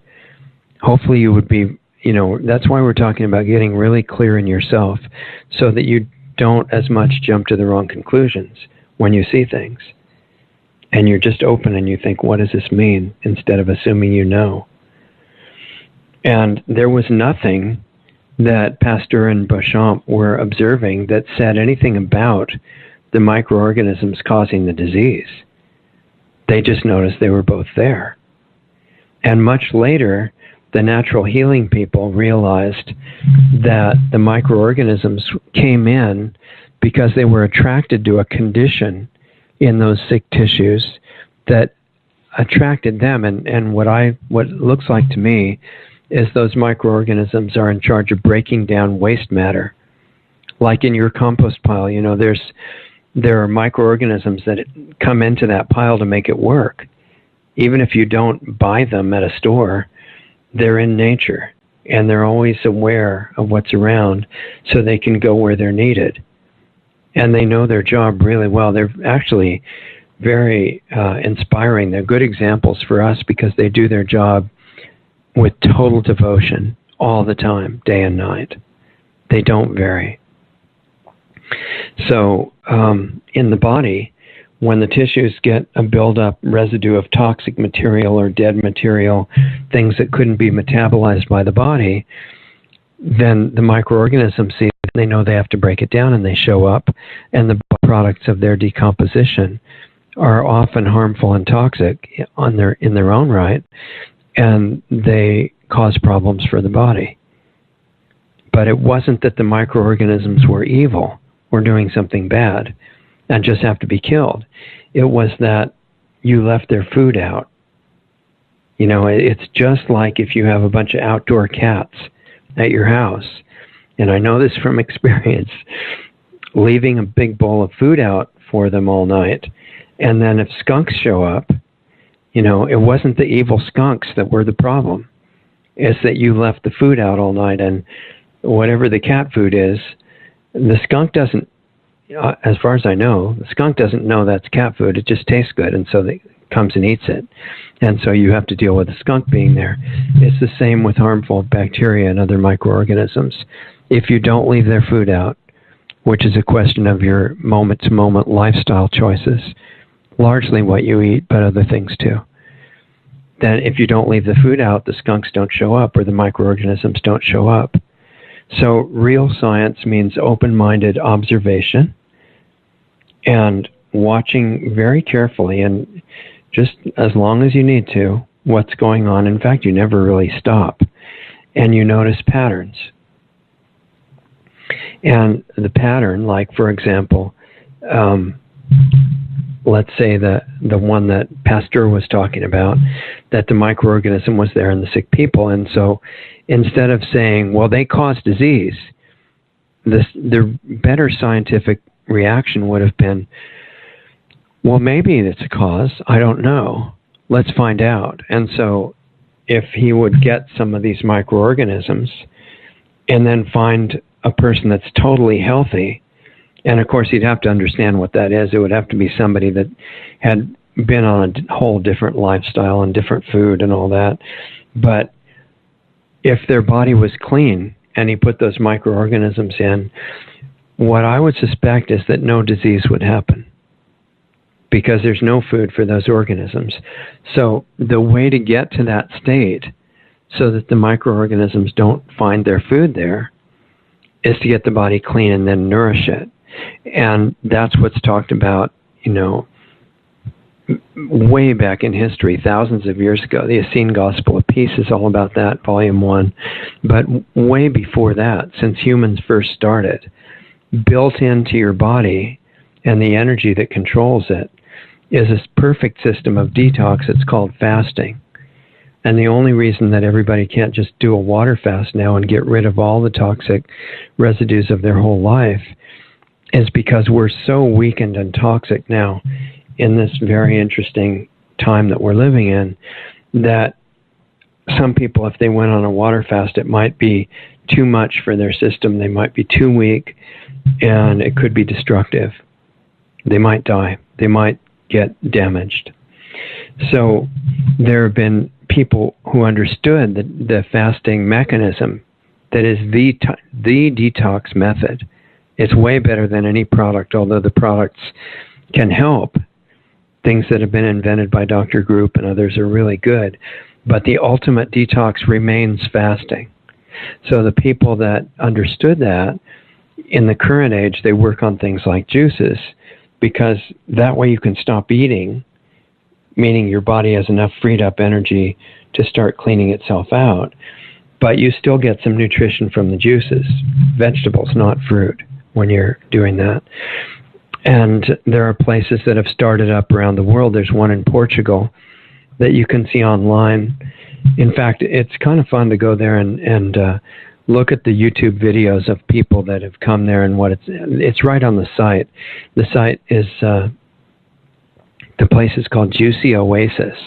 hopefully you would be, that's why we're talking about getting really clear in yourself so that you don't as much jump to the wrong conclusions when you see things. And you're just open and you think, what does this mean? Instead of assuming you know. And there was nothing that Pasteur and Beauchamp were observing that said anything about the microorganisms causing the disease. They just noticed they were both there. And much later, the natural healing people realized that the microorganisms came in because they were attracted to a condition in those sick tissues that attracted them. And what it looks like to me is those microorganisms are in charge of breaking down waste matter. Like in your compost pile, there are microorganisms that come into that pile to make it work. Even if you don't buy them at a store, they're in nature, and they're always aware of what's around so they can go where they're needed. And they know their job really well. They're actually very inspiring. They're good examples for us because they do their job with total devotion all the time, day and night. They don't vary. So in the body, when the tissues get a buildup residue of toxic material or dead material, things that couldn't be metabolized by the body, then the microorganisms see it, they know they have to break it down, and they show up, and the products of their decomposition are often harmful and toxic in their own right, and they cause problems for the body. But it wasn't that the microorganisms were evil or doing something bad and just have to be killed. It was that you left their food out. It's just like if you have a bunch of outdoor cats at your house, and I know this from experience, leaving a big bowl of food out for them all night, and then if skunks show up, it wasn't the evil skunks that were the problem. It's that you left the food out all night, and whatever the cat food is, the skunk doesn't, as far as I know, the skunk doesn't know that's cat food. It just tastes good, and so it comes and eats it. And so you have to deal with the skunk being there. It's the same with harmful bacteria and other microorganisms. If you don't leave their food out, which is a question of your moment-to-moment lifestyle choices, largely what you eat, but other things too, then if you don't leave the food out, the skunks don't show up, or the microorganisms don't show up. So real science means open-minded observation and watching very carefully, and just as long as you need to, what's going on. In fact, you never really stop, and you notice patterns. And the pattern, like for example, let's say the one that Pasteur was talking about, that the microorganism was there in the sick people. And so instead of saying, well, they cause disease, the better scientific reaction would have been, well, maybe it's a cause. I don't know. Let's find out. And so if he would get some of these microorganisms and then find a person that's totally healthy. And of course, he'd have to understand what that is. It would have to be somebody that had been on a whole different lifestyle and different food and all that. But if their body was clean and he put those microorganisms in, what I would suspect is that no disease would happen, because there's no food for those organisms. So the way to get to that state so that the microorganisms don't find their food there is to get the body clean and then nourish it. And that's what's talked about, way back in history, thousands of years ago. The Essene Gospel of Peace is all about that, Volume 1. But way before that, since humans first started, built into your body and the energy that controls it is a perfect system of detox. It's called fasting. And the only reason that everybody can't just do a water fast now and get rid of all the toxic residues of their whole life is because we're so weakened and toxic now in this very interesting time that we're living in, that some people, if they went on a water fast, it might be too much for their system. They might be too weak, and it could be destructive. They might die. They might get damaged. So there have been people who understood the fasting mechanism that is the detox method. It's way better than any product, although the products can help. Things that have been invented by Dr. Group and others are really good. But the ultimate detox remains fasting. So the people that understood that, in the current age, they work on things like juices, because that way you can stop eating, meaning your body has enough freed up energy to start cleaning itself out. But you still get some nutrition from the juices, vegetables, not fruit, when you're doing that. And there are places that have started up around the world. There's one in Portugal that you can see online. In fact, it's kind of fun to go there and look at the YouTube videos of people that have come there and what it's right on the site. The site is, the place is called Juicy Oasis,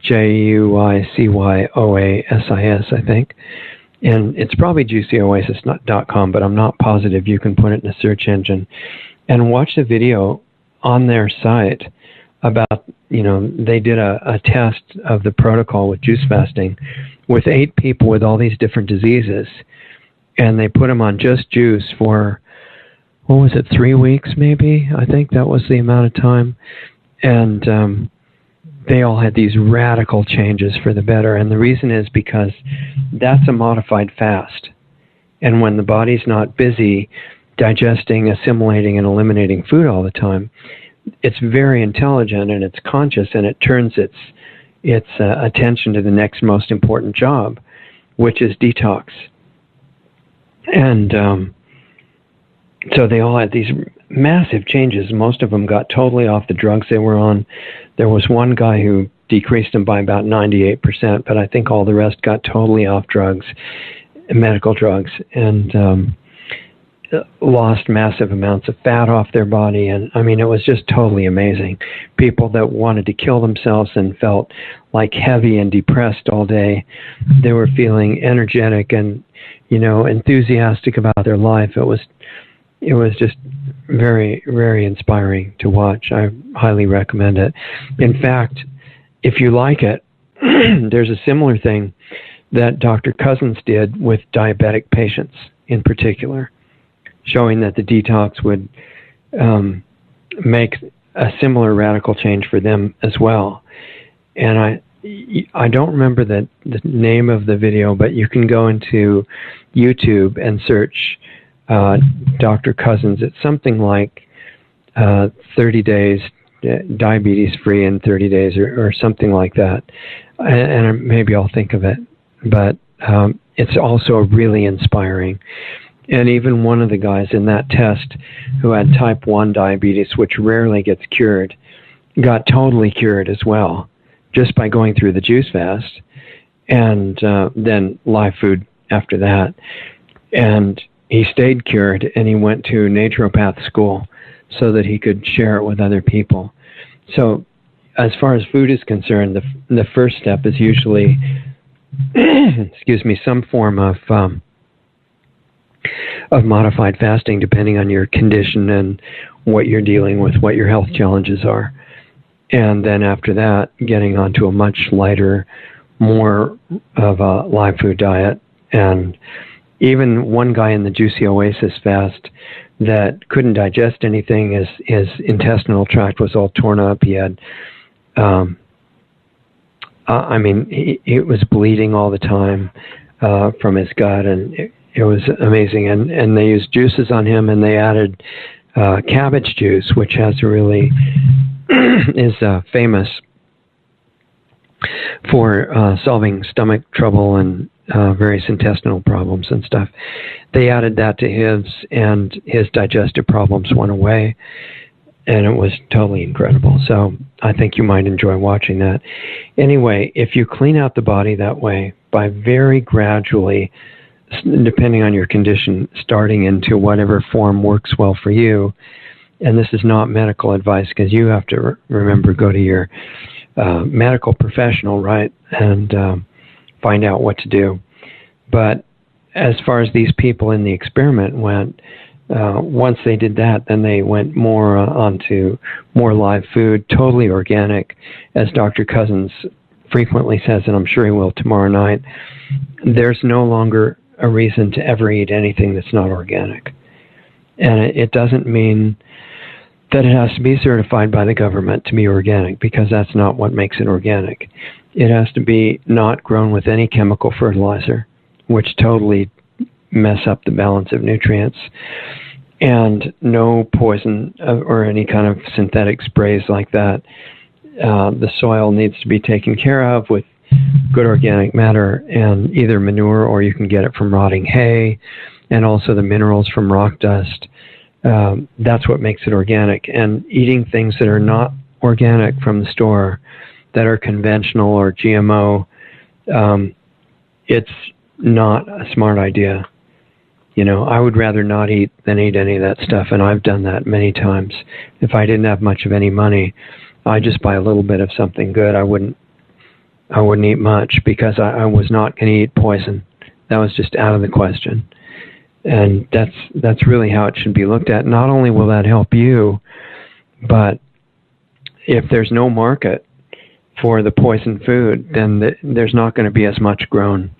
JUICYOASIS, I think. And it's probably juicyoasis.com, but I'm not positive. You can put it in a search engine and watch the video on their site about, they did a test of the protocol with juice fasting with 8 people with all these different diseases. And they put them on just juice for, 3 weeks maybe? I think that was the amount of time. And they all had these radical changes for the better. And the reason is because that's a modified fast. And when the body's not busy digesting, assimilating, and eliminating food all the time, it's very intelligent and it's conscious, and it turns its attention to the next most important job, which is detox. And so they all had these massive changes. Most of them got totally off the drugs they were on. There was one guy who decreased them by about 98%, but I think all the rest got totally off drugs, medical drugs, and lost massive amounts of fat off their body. And I mean, it was just totally amazing. People that wanted to kill themselves and felt like heavy and depressed all day, they were feeling energetic and, enthusiastic about their life. It was just very, very inspiring to watch. I highly recommend it. In fact, if you like it, there's a similar thing that Dr. Cousins did with diabetic patients in particular, showing that the detox would make a similar radical change for them as well. And I don't remember the name of the video, but you can go into YouTube and search Dr. Cousins. It's something like 30 days, diabetes free in 30 days or something like that. And maybe I'll think of it. But it's also really inspiring. And even one of the guys in that test who had type 1 diabetes, which rarely gets cured, got totally cured as well, just by going through the juice fast and then live food after that. And he stayed cured, and he went to naturopath school so that he could share it with other people. So as far as food is concerned, the first step is usually, excuse me, some form of modified fasting, depending on your condition and what you're dealing with, what your health challenges are. And then after that, getting onto a much lighter, more of a live food diet. And even one guy in the Juicy Oasis fast that couldn't digest anything, his intestinal tract was all torn up. He had, he was bleeding all the time from his gut, and it was amazing. And they used juices on him, and they added cabbage juice, which has a really is famous for solving stomach trouble and various intestinal problems and stuff. They added that to his, and his digestive problems went away, and it was totally incredible. So I think you might enjoy watching that. Anyway, if you clean out the body that way by very gradually, depending on your condition, starting into whatever form works well for you, and this is not medical advice because you have to remember, go to your medical professional, right, and find out what to do. But as far as these people in the experiment went, once they did that, then they went more onto more live food, totally organic, as Dr. Cousins frequently says, and I'm sure he will tomorrow night. There's no longer a reason to ever eat anything that's not organic. And it doesn't mean that it has to be certified by the government to be organic, because that's not what makes it organic. It has to be not grown with any chemical fertilizer, which totally mess up the balance of nutrients, and no poison or any kind of synthetic sprays like that. The soil needs to be taken care of with good organic matter and either manure, or you can get it from rotting hay, and also the minerals from rock dust. That's what makes it organic. And eating things that are not organic from the store, that are conventional or GMO, it's not a smart idea. You know, I would rather not eat than eat any of that stuff, and I've done that many times. If I didn't have much of any money, I'd just buy a little bit of something good. I wouldn't eat much, because I was not going to eat poison. That was just out of the question. And that's really how it should be looked at. Not only will that help you, but if there's no market for the poison food, then there's not going to be as much grown.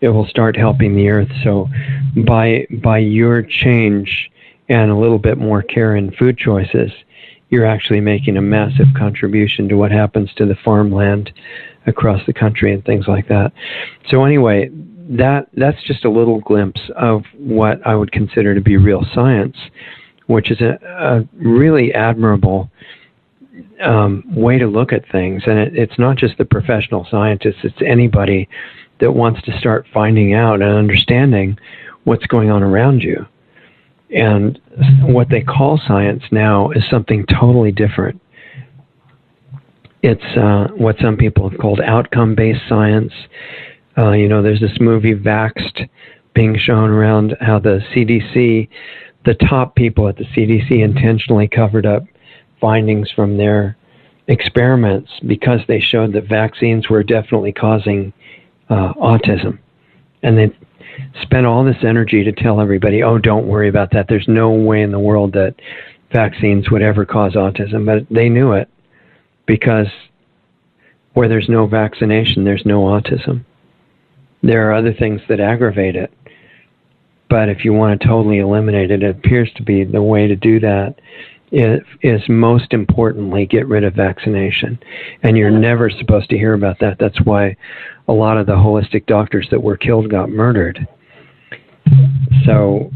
It will start helping the earth. So by your change and a little bit more care in food choices, you're actually making a massive contribution to what happens to the farmland across the country and things like that. So anyway, that's just a little glimpse of what I would consider to be real science, which is a really admirable way to look at things. And it's not just the professional scientists, it's anybody that wants to start finding out and understanding what's going on around you. And what they call science now is something totally different. It's what some people have called outcome-based science. There's this movie Vaxxed being shown around how the CDC, the top people at the CDC intentionally covered up findings from their experiments because they showed that vaccines were definitely causing autism. And they spent all this energy to tell everybody, oh, don't worry about that. There's no way in the world that vaccines would ever cause autism. But they knew it, because where there's no vaccination, there's no autism. There are other things that aggravate it. But if you want to totally eliminate it, it appears to be the way to do that is most importantly get rid of vaccination. And you're never supposed to hear about that. That's why a lot of the holistic doctors that were killed got murdered. So,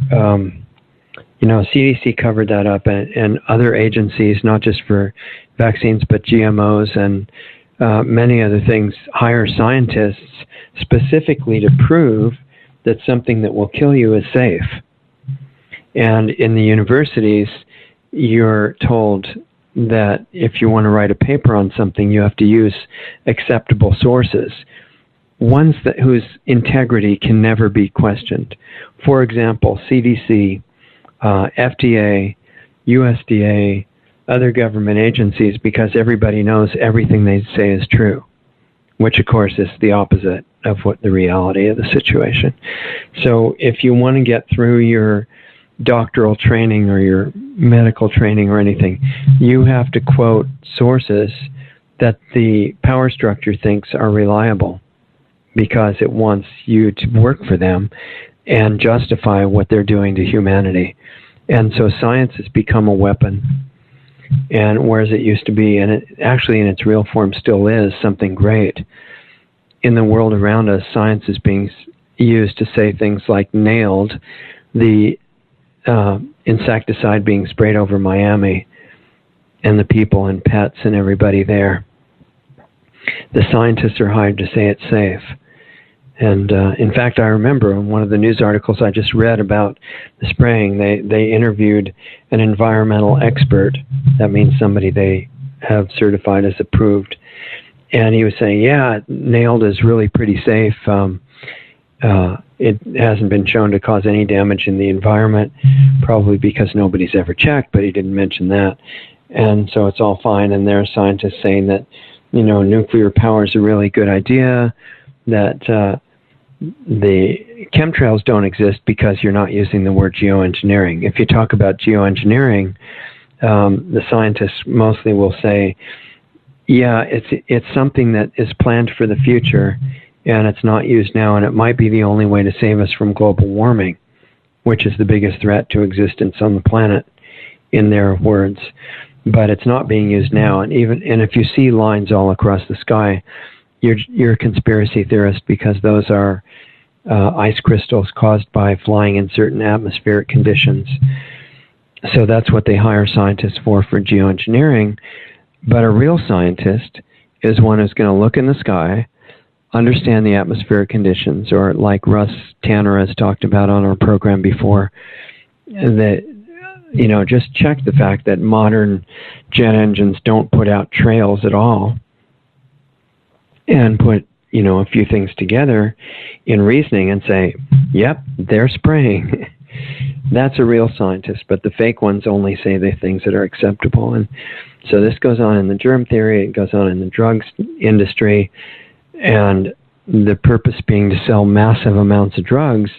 CDC covered that up, and other agencies, not just for vaccines, but GMOs and many other things, hire scientists specifically to prove that something that will kill you is safe. And in the universities, you're told that if you want to write a paper on something, you have to use acceptable sources, ones whose integrity can never be questioned. For example, CDC, FDA, USDA, other government agencies because everybody knows everything they say is true, which of course is the opposite of what the reality of the situation. So if you want to get through your doctoral training or your medical training or anything, you have to quote sources that the power structure thinks are reliable because it wants you to work for them and justify what they're doing to humanity. And so science has become a weapon, and whereas it used to be, and it actually in its real form still is, something great, in the world around us, science is being used to say things like nailed, the insecticide being sprayed over Miami and the people and pets and everybody there. The scientists are hired to say it's safe. And in fact, I remember in one of the news articles I just read about the spraying, they interviewed an environmental expert. That means somebody they have certified as approved. And he was saying, yeah, nailed is really pretty safe. It hasn't been shown to cause any damage in the environment, probably because nobody's ever checked, but he didn't mention that. And so it's all fine. And there are scientists saying that, nuclear power is a really good idea, that the chemtrails don't exist because you're not using the word geoengineering. If you talk about geoengineering, the scientists mostly will say, yeah, it's something that is planned for the future, and it's not used now, and it might be the only way to save us from global warming, which is the biggest threat to existence on the planet, in their words. But it's not being used now, and if you see lines all across the sky, you're a conspiracy theorist, because those are ice crystals caused by flying in certain atmospheric conditions. So that's what they hire scientists for geoengineering. But a real scientist is one who's going to look in the sky, understand the atmospheric conditions, or like Russ Tanner has talked about on our program before, that just check the fact that modern jet engines don't put out trails at all, and put a few things together in reasoning and say, yep, they're spraying. That's a real scientist, but the fake ones only say the things that are acceptable. And so this goes on in the germ theory, it goes on in the drugs industry, and the purpose being to sell massive amounts of drugs.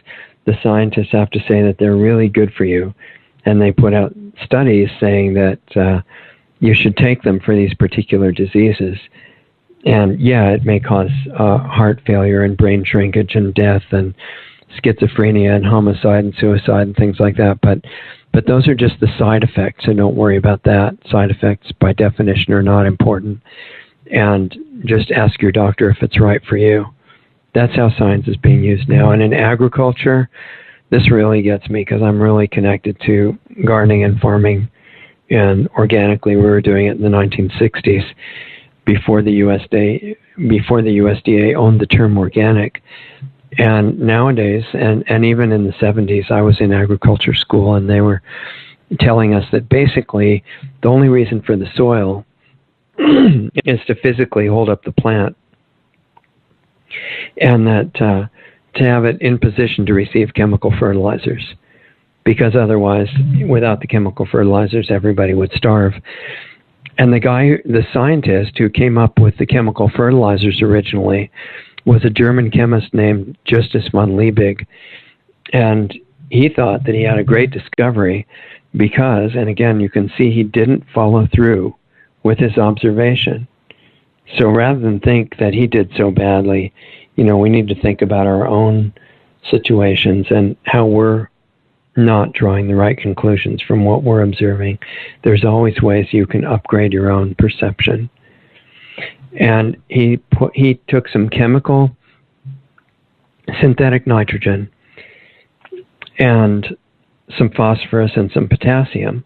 The scientists have to say that they're really good for you, and they put out studies saying that you should take them for these particular diseases. And yeah, it may cause heart failure and brain shrinkage and death and schizophrenia and homicide and suicide and things like that. But those are just the side effects, so don't worry about that. Side effects, by definition, are not important. And just ask your doctor if it's right for you. That's how science is being used now. And in agriculture, this really gets me, because I'm really connected to gardening and farming. And organically, we were doing it in the 1960s. Before the USDA owned the term organic. And nowadays, and even in the 70s, I was in agriculture school, and they were telling us that basically the only reason for the soil is to physically hold up the plant, and that to have it in position to receive chemical fertilizers, because otherwise, without the chemical fertilizers, everybody would starve. And the scientist who came up with the chemical fertilizers originally was a German chemist named Justus von Liebig. And he thought that he had a great discovery because, and again, you can see he didn't follow through with his observation. So rather than think that he did so badly, we need to think about our own situations and how we're not drawing the right conclusions from what we're observing. There's always ways you can upgrade your own perception. And he took some chemical synthetic nitrogen and some phosphorus and some potassium,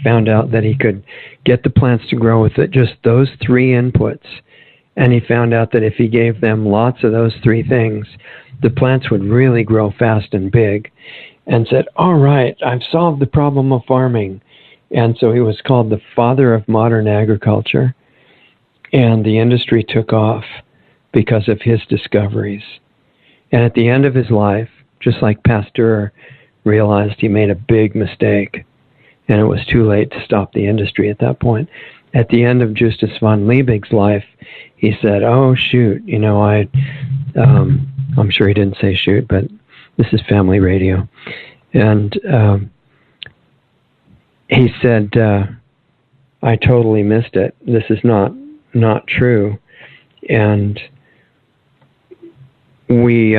found out that he could get the plants to grow with just those three inputs. And he found out that if he gave them lots of those three things, the plants would really grow fast and big. And said, all right, I've solved the problem of farming. And so he was called the father of modern agriculture. And the industry took off because of his discoveries. And at the end of his life, just like Pasteur realized he made a big mistake, and it was too late to stop the industry at that point. At the end of Justus von Liebig's life, he said, "Oh shoot, I'm sure he didn't say shoot, but this is family radio," and he said, "I totally missed it. This is not true," and we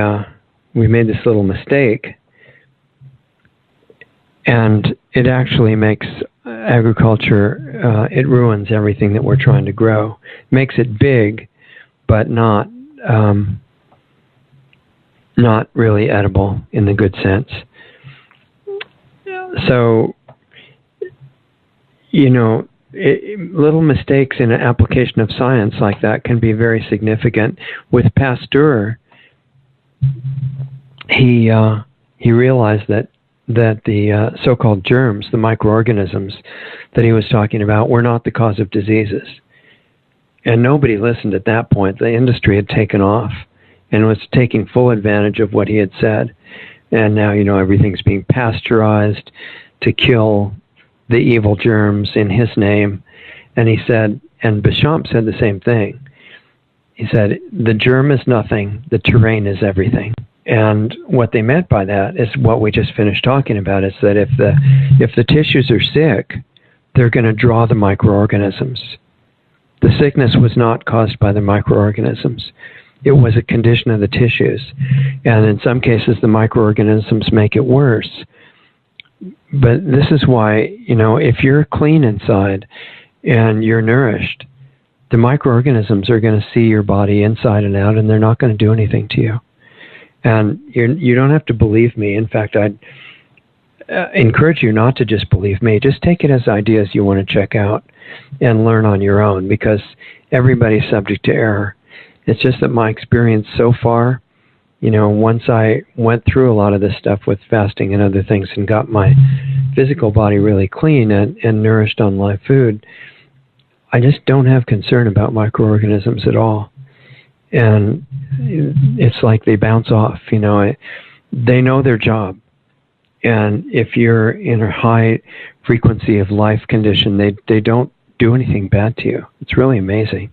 made this little mistake, and it actually makes agriculture, it ruins everything that we're trying to grow. Makes it big, but not really edible in the good sense. So, little mistakes in an application of science like that can be very significant. With Pasteur, he realized that the so-called germs, the microorganisms that he was talking about, were not the cause of diseases. And nobody listened at that point. The industry had taken off and was taking full advantage of what he had said. And now, everything's being pasteurized to kill the evil germs in his name. And he said, and Béchamp said the same thing. He said, the germ is nothing, the terrain is everything. And what they meant by that is what we just finished talking about, is that if the tissues are sick, they're going to draw the microorganisms. The sickness was not caused by the microorganisms. It was a condition of the tissues. And in some cases, the microorganisms make it worse. But this is why, if you're clean inside and you're nourished, the microorganisms are going to see your body inside and out, and they're not going to do anything to you. And you don't have to believe me. In fact, I'd encourage you not to just believe me. Just take it as ideas you want to check out and learn on your own, because everybody's subject to error. It's just that my experience so far, once I went through a lot of this stuff with fasting and other things and got my physical body really clean and nourished on live food, I just don't have concern about microorganisms at all. And it's like they bounce off, they know their job. And if you're in a high frequency of life condition, they don't do anything bad to you. It's really amazing.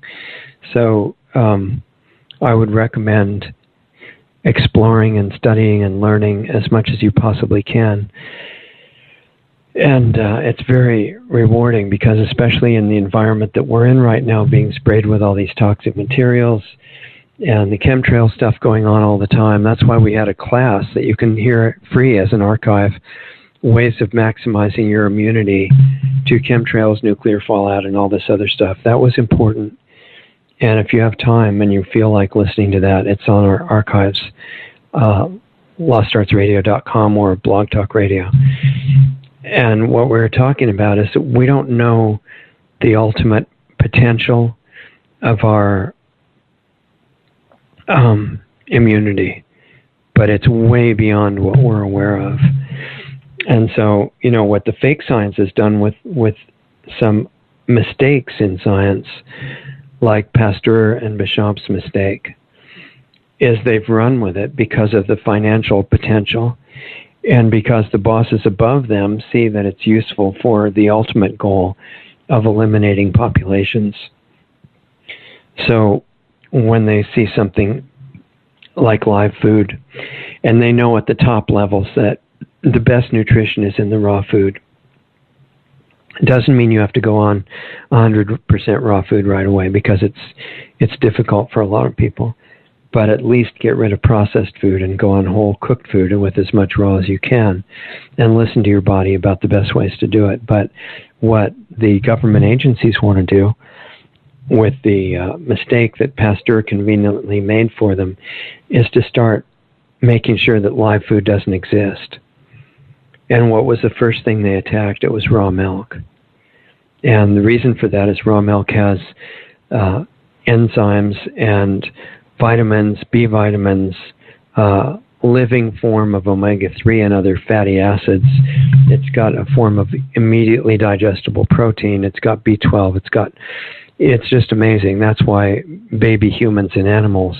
So I would recommend exploring and studying and learning as much as you possibly can. And it's very rewarding, because especially in the environment that we're in right now, being sprayed with all these toxic materials and the chemtrail stuff going on all the time, that's why we had a class that you can hear free as an archive, ways of maximizing your immunity to chemtrails, nuclear fallout, and all this other stuff. That was important. And if you have time and you feel like listening to that, it's on our archives, lostartsradio.com or Blog Talk Radio. And what we're talking about is that we don't know the ultimate potential of our immunity, but it's way beyond what we're aware of. And so, what the fake science has done with some mistakes in science, like Pasteur and Béchamp's mistake, is they've run with it because of the financial potential, and because the bosses above them see that it's useful for the ultimate goal of eliminating populations. So when they see something like live food, and they know at the top levels that the best nutrition is in the raw food, it doesn't mean you have to go on 100% raw food right away, because it's difficult for a lot of people. But at least get rid of processed food and go on whole cooked food and with as much raw as you can, and listen to your body about the best ways to do it. But what the government agencies want to do, with the mistake that Pasteur conveniently made for them, is to start making sure that live food doesn't exist. And what was the first thing they attacked? It was raw milk. And the reason for that is raw milk has enzymes and vitamins, B vitamins, living form of omega-3 and other fatty acids. It's got a form of immediately digestible protein. It's got B12. It's just amazing. That's why baby humans and animals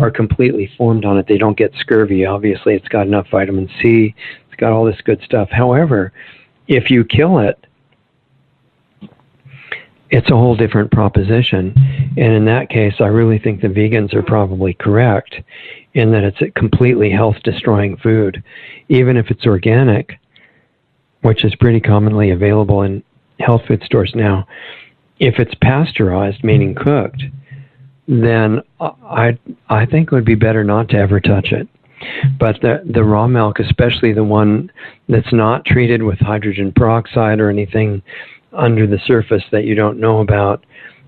are completely formed on it. They don't get scurvy. Obviously, it's got enough vitamin C. It's got all this good stuff. However, if you kill it, it's a whole different proposition. And in that case, I really think the vegans are probably correct in that it's a completely health-destroying food. Even if it's organic, which is pretty commonly available in health food stores now, if it's pasteurized, meaning cooked, then I think it would be better not to ever touch it. But the raw milk, especially the one that's not treated with hydrogen peroxide or anything under the surface that you don't know about,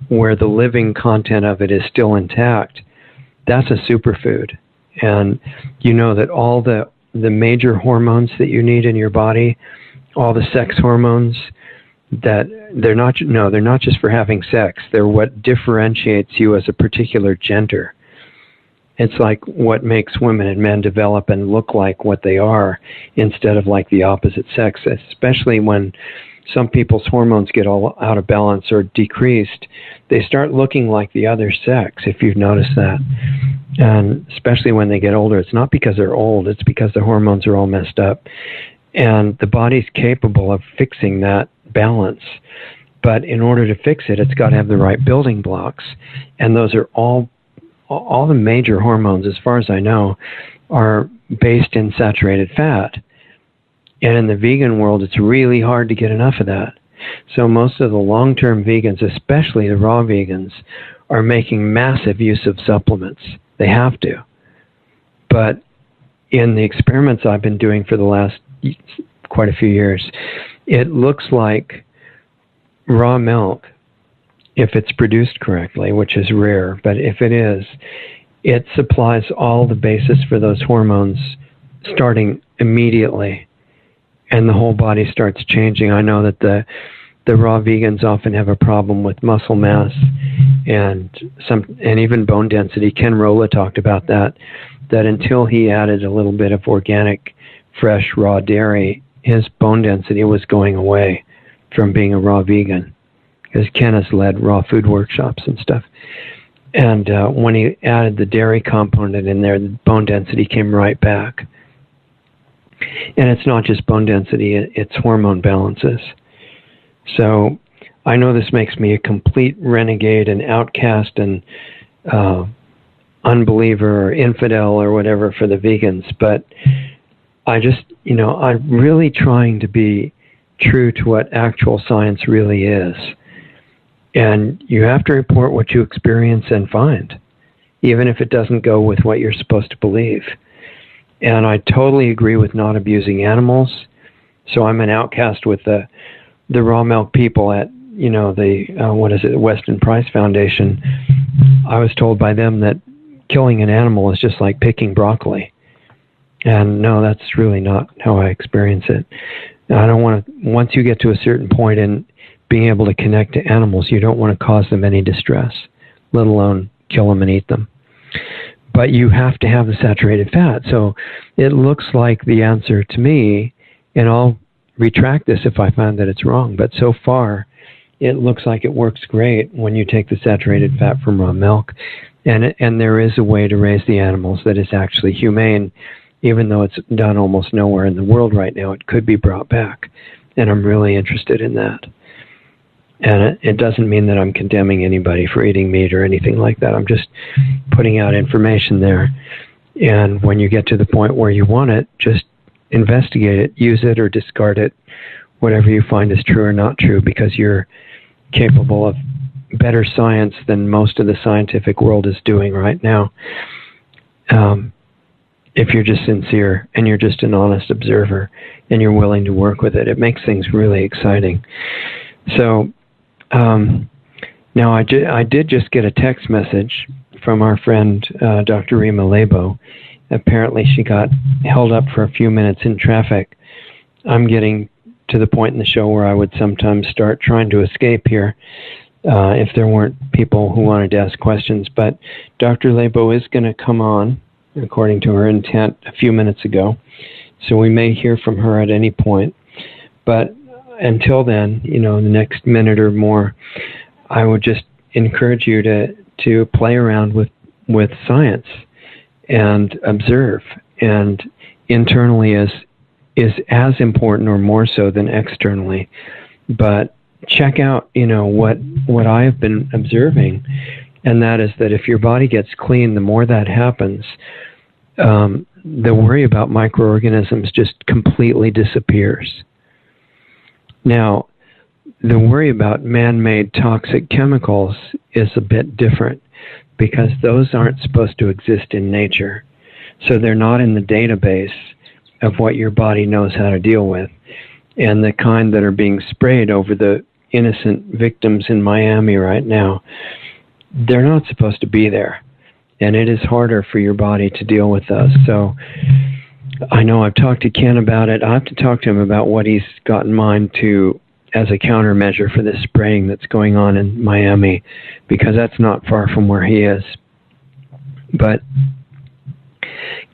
where the living content of it is still intact, that's a superfood. And you know that all the major hormones that you need in your body, all the sex hormones, that they're not just for having sex. They're what differentiates you as a particular gender. It's like what makes women and men develop and look like what they are instead of like the opposite sex, especially when some people's hormones get all out of balance or decreased. They start looking like the other sex, if you've noticed that. And especially when they get older, it's not because they're old, it's because the hormones are all messed up. And the body's capable of fixing that balance. But in order to fix it, it's got to have the right building blocks. And those are all the major hormones, as far as I know, are based in saturated fat. And in the vegan world, it's really hard to get enough of that. So most of the long-term vegans, especially the raw vegans, are making massive use of supplements. They have to. But in the experiments I've been doing for the last quite a few years, it looks like raw milk, if it's produced correctly, which is rare, but if it is, it supplies all the basis for those hormones starting immediately, and the whole body starts changing. I know that the raw vegans often have a problem with muscle mass and even bone density. Ken Rolla talked about that until he added a little bit of organic, fresh, raw dairy, his bone density was going away from being a raw vegan, because Ken has led raw food workshops and stuff. And when he added the dairy component in there, the bone density came right back. And it's not just bone density, it's hormone balances. So I know this makes me a complete renegade and outcast and unbeliever or infidel or whatever for the vegans, but I just, I'm really trying to be true to what actual science really is. And you have to report what you experience and find, even if it doesn't go with what you're supposed to believe. And I totally agree with not abusing animals. So I'm an outcast with the raw milk people at, the Weston Price Foundation. I was told by them that killing an animal is just like picking broccoli. And no, that's really not how I experience it. I don't want to, once you get to a certain point in being able to connect to animals, you don't want to cause them any distress, let alone kill them and eat them. But you have to have the saturated fat. So it looks like the answer to me, and I'll retract this if I find that it's wrong, but so far it looks like it works great when you take the saturated fat from raw milk. And there is a way to raise the animals that is actually humane. Even though it's done almost nowhere in the world right now, it could be brought back. And I'm really interested in that. And it doesn't mean that I'm condemning anybody for eating meat or anything like that. I'm just putting out information there. And when you get to the point where you want it, just investigate it, use it or discard it, whatever you find is true or not true, because you're capable of better science than most of the scientific world is doing right now. If you're just sincere and you're just an honest observer and you're willing to work with it, it makes things really exciting. So now I did just get a text message from our friend Dr. Rima Lebo. Apparently she got held up for a few minutes in traffic. I'm getting to the point in the show where I would sometimes start trying to escape here if there weren't people who wanted to ask questions. But Dr. Lebo is going to come on, according to her intent, a few minutes ago. So we may hear from her at any point. But until then, in the next minute or more, I would just encourage you to play around with science and observe. And internally, as is as important or more so than externally. But check out, what I have been observing, and that is that if your body gets clean, the more that happens, the worry about microorganisms just completely disappears. Now, the worry about man-made toxic chemicals is a bit different because those aren't supposed to exist in nature. So they're not in the database of what your body knows how to deal with. And the kind that are being sprayed over the innocent victims in Miami right now, they're not supposed to be there. And it is harder for your body to deal with those. So I know I've talked to Ken about it. I have to talk to him about what he's got in mind as a countermeasure for this spraying that's going on in Miami, because that's not far from where he is. But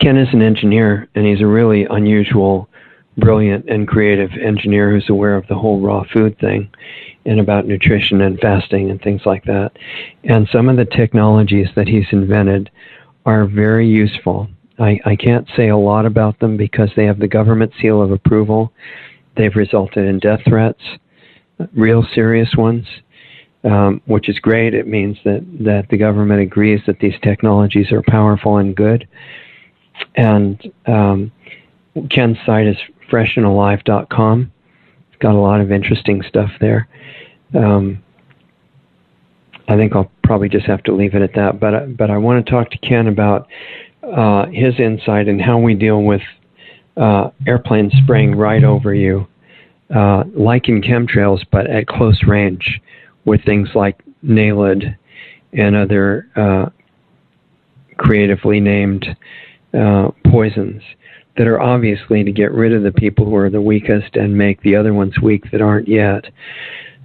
Ken is an engineer, and he's a really unusual, brilliant, and creative engineer who's aware of the whole raw food thing and about nutrition and fasting and things like that. And some of the technologies that he's invented are very useful. I can't say a lot about them because they have the government seal of approval. They've resulted in death threats, real serious ones, which is great. It means that the government agrees that these technologies are powerful and good. And Ken's site is freshandalive.com. It's got a lot of interesting stuff there. I think I'll probably just have to leave it at that. But I want to talk to Ken about his insight and how we deal with airplanes spraying right over you, like in chemtrails, but at close range with things like NALED and other creatively named poisons that are obviously to get rid of the people who are the weakest and make the other ones weak that aren't yet.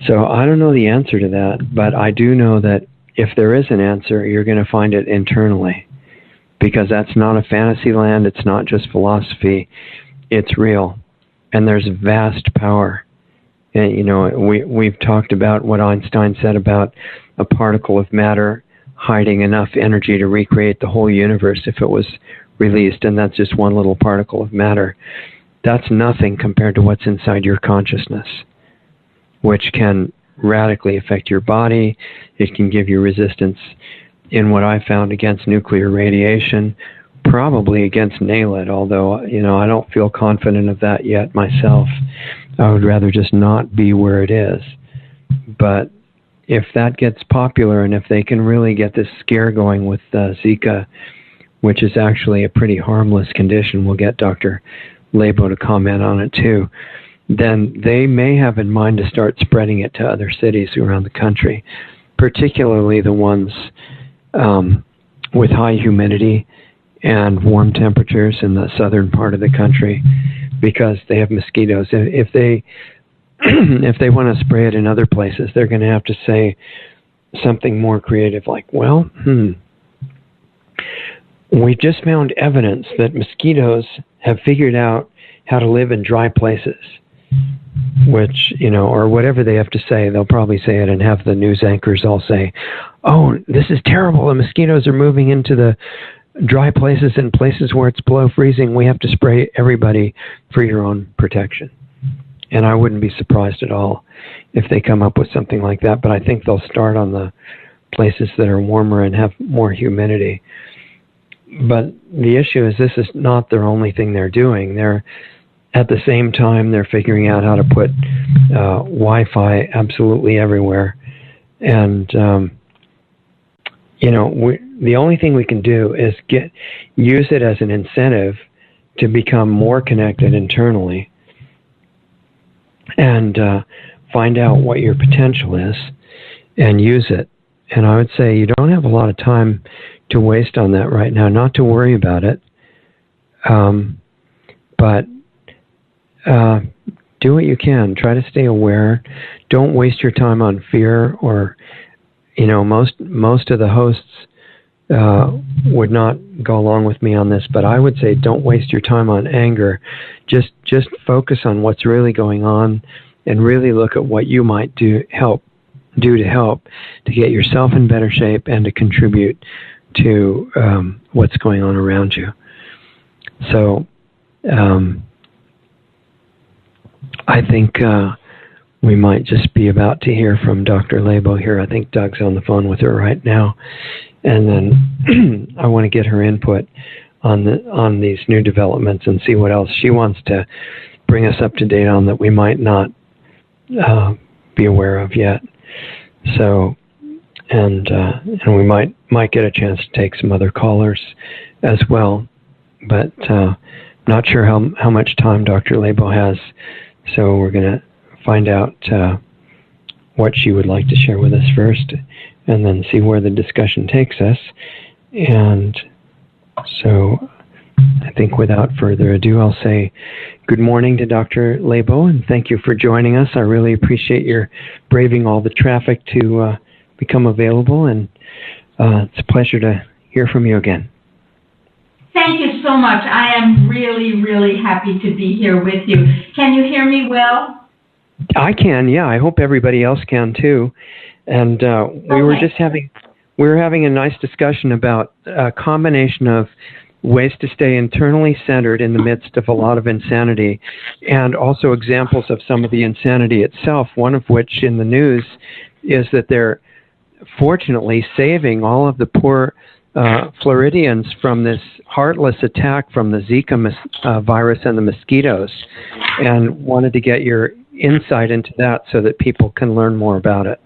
So I don't know the answer to that, but I do know that if there is an answer, you're going to find it internally, because that's not a fantasy land. It's not just philosophy. It's real. And there's vast power. And, we've talked about what Einstein said about a particle of matter hiding enough energy to recreate the whole universe if it was released, and that's just one little particle of matter. That's nothing compared to what's inside your consciousness, which can radically affect your body. It can give you resistance in what I found against nuclear radiation, probably against NALED, although, I don't feel confident of that yet myself. I would rather just not be where it is. But if that gets popular, and if they can really get this scare going with Zika, which is actually a pretty harmless condition, we'll get Dr. Labo to comment on it too, then they may have in mind to start spreading it to other cities around the country, particularly the ones with high humidity and warm temperatures in the southern part of the country, because they have mosquitoes. If they want to spray it in other places, they're going to have to say something more creative like, we just found evidence that mosquitoes have figured out how to live in dry places, which, or whatever they have to say. They'll probably say it and have the news anchors all say, oh, this is terrible. The mosquitoes are moving into the dry places and places where it's below freezing. We have to spray everybody for your own protection. And I wouldn't be surprised at all if they come up with something like that. But I think they'll start on the places that are warmer and have more humidity. But the issue is this is not their only thing they're doing. At the same time, they're figuring out how to put Wi-Fi absolutely everywhere. And, the only thing we can do is use it as an incentive to become more connected internally and find out what your potential is and use it. And I would say you don't have a lot of time to waste on that right now, not to worry about it. But do what you can. Try to stay aware. Don't waste your time on fear or, most of the hosts would not go along with me on this, but I would say don't waste your time on anger. Just focus on what's really going on and really look at what you might do to help to get yourself in better shape and to contribute to what's going on around you. So think we might just be about to hear from Dr. Labo here. I think Doug's on the phone with her right now. And then I want to get her input on these new developments and see what else she wants to bring us up to date on that we might not be aware of yet. So, and we might get a chance to take some other callers as well, but not sure how much time Dr. Labo has. So we're going to find out what she would like to share with us first, and then see where the discussion takes us. And so I think without further ado, I'll say good morning to Dr. Labo, and thank you for joining us. I really appreciate your braving all the traffic to become available, and it's a pleasure to hear from you again. Thank you so much. I am really, really happy to be here with you. Can you hear me well? I can, yeah. I hope everybody else can too. And we were having a nice discussion about a combination of ways to stay internally centered in the midst of a lot of insanity, and also examples of some of the insanity itself, one of which in the news is that they're fortunately saving all of the poor Floridians from this heartless attack from the Zika virus and the mosquitoes, and wanted to get your insight into that so that people can learn more about it.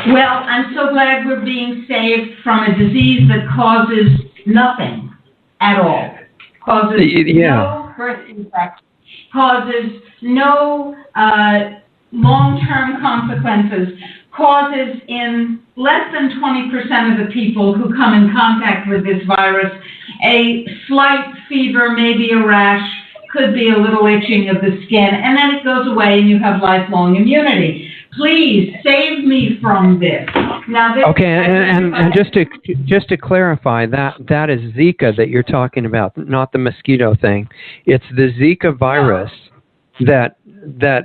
Well, I'm so glad we're being saved from a disease that causes nothing at all. Causes no birth defects, causes no long-term consequences, causes in less than 20% of the people who come in contact with this virus a slight fever, maybe a rash, could be a little itching of the skin, and then it goes away and you have lifelong immunity. Please save me from this. Now, this okay, and just to clarify, that is Zika that you're talking about, not the mosquito thing. It's the Zika virus that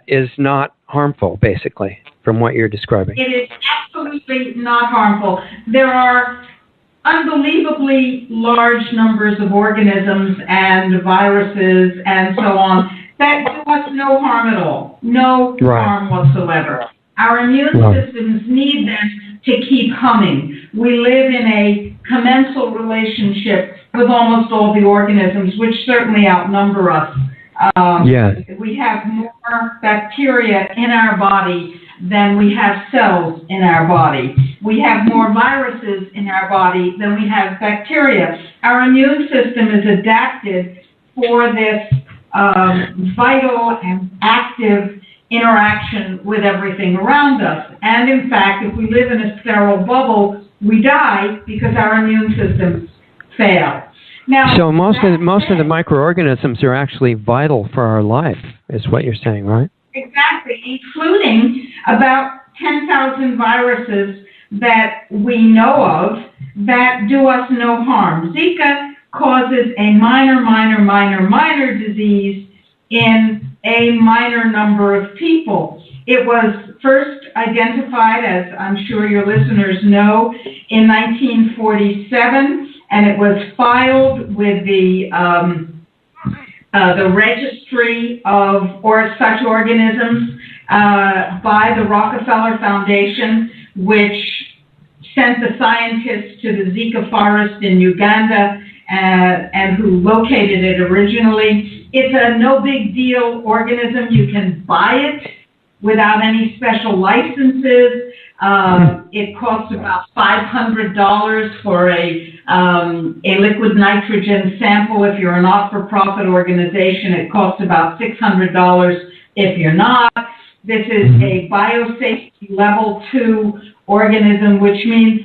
is not harmful, basically, from what you're describing. It is absolutely not harmful. There are unbelievably large numbers of organisms and viruses and so on that do us no harm at all, no harm whatsoever. Our immune systems need them to keep humming. We live in a commensal relationship with almost all the organisms, which certainly outnumber us. We have more bacteria in our body than we have cells in our body. We have more viruses in our body than we have bacteria. Our immune system is adapted for this vital and active interaction with everything around us. And in fact, if we live in a sterile bubble, we die because our immune systems fail. Now, so most of the microorganisms are actually vital for our life, is what you're saying, right? Exactly, including about 10,000 viruses that we know of that do us no harm. Zika causes a minor disease in a minor number of people. It was first identified, as I'm sure your listeners know, in 1947, and it was filed with the registry of such organisms by the Rockefeller Foundation, which sent the scientists to the Zika forest in Uganda and who located it originally. It's a no big deal organism. You can buy it without any special licenses. It costs about $500 for a liquid nitrogen sample. If you're a not-for-profit organization, it costs about $600 if you're not. This is a biosafety level 2 organism, which means,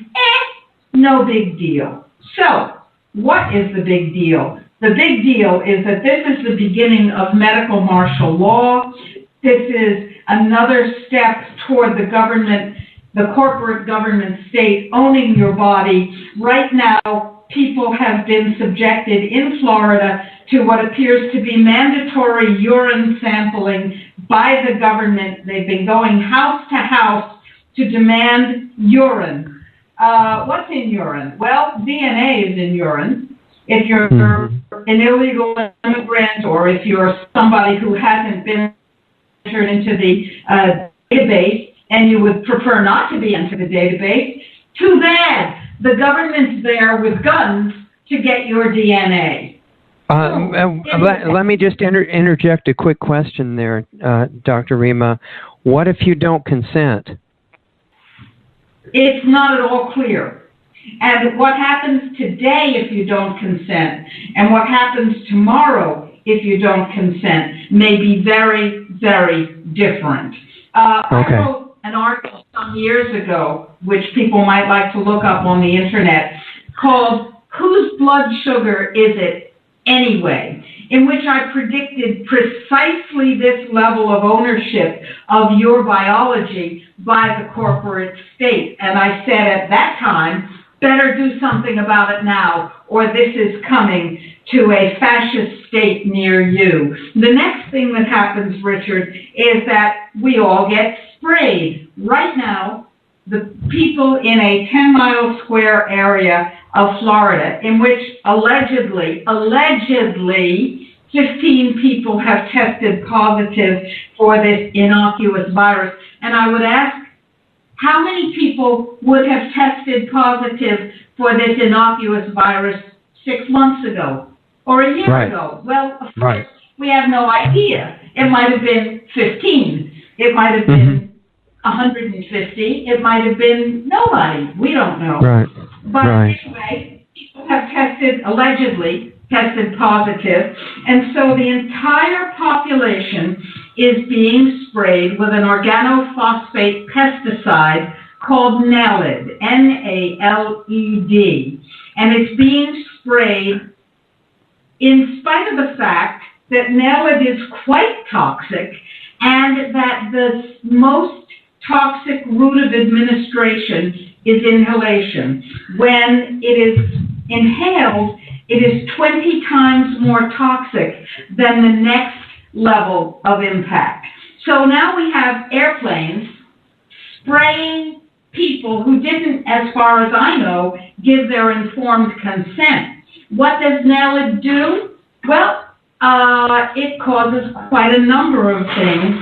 no big deal. So, what is the big deal? The big deal is that this is the beginning of medical martial law. This is another step toward the government, the corporate government state owning your body. Right now, people have been subjected in Florida to what appears to be mandatory urine sampling by the government. They've been going house to house to demand urine. What's in urine? Well, DNA is in urine. If you're an illegal immigrant, or if you're somebody who hasn't been entered into the database and you would prefer not to be entered the database, too bad. The government's there with guns to get your DNA. Let me just interject a quick question there, Dr. Rima. What if you don't consent? It's not at all clear. And what happens today if you don't consent, and what happens tomorrow if you don't consent, may be very, very different. I wrote an article some years ago, which people might like to look up on the internet, called "Whose Blood Sugar Is It Anyway?", in which I predicted precisely this level of ownership of your biology by the corporate state. And I said at that time, better do something about it now, or this is coming to a fascist state near you. The next thing that happens, Richard, is that we all get sprayed. Right now, the people in a 10-mile square area of Florida, in which allegedly, 15 people have tested positive for this innocuous virus. And I would ask, how many people would have tested positive for this innocuous virus 6 months ago or a year ago? Well, of course, we have no idea. It might have been 15. It might have been 150. It might have been nobody. We don't know. But anyway, people have allegedly tested positive, and so the entire population is being sprayed with an organophosphate pesticide called NALED, N-A-L-E-D, and it's being sprayed in spite of the fact that NALED is quite toxic, and that the most toxic route of administration is inhalation. When it is inhaled, it is 20 times more toxic than the next level of impact. So now we have airplanes spraying people who didn't, as far as I know, give their informed consent. What does NALED do? Well, it causes quite a number of things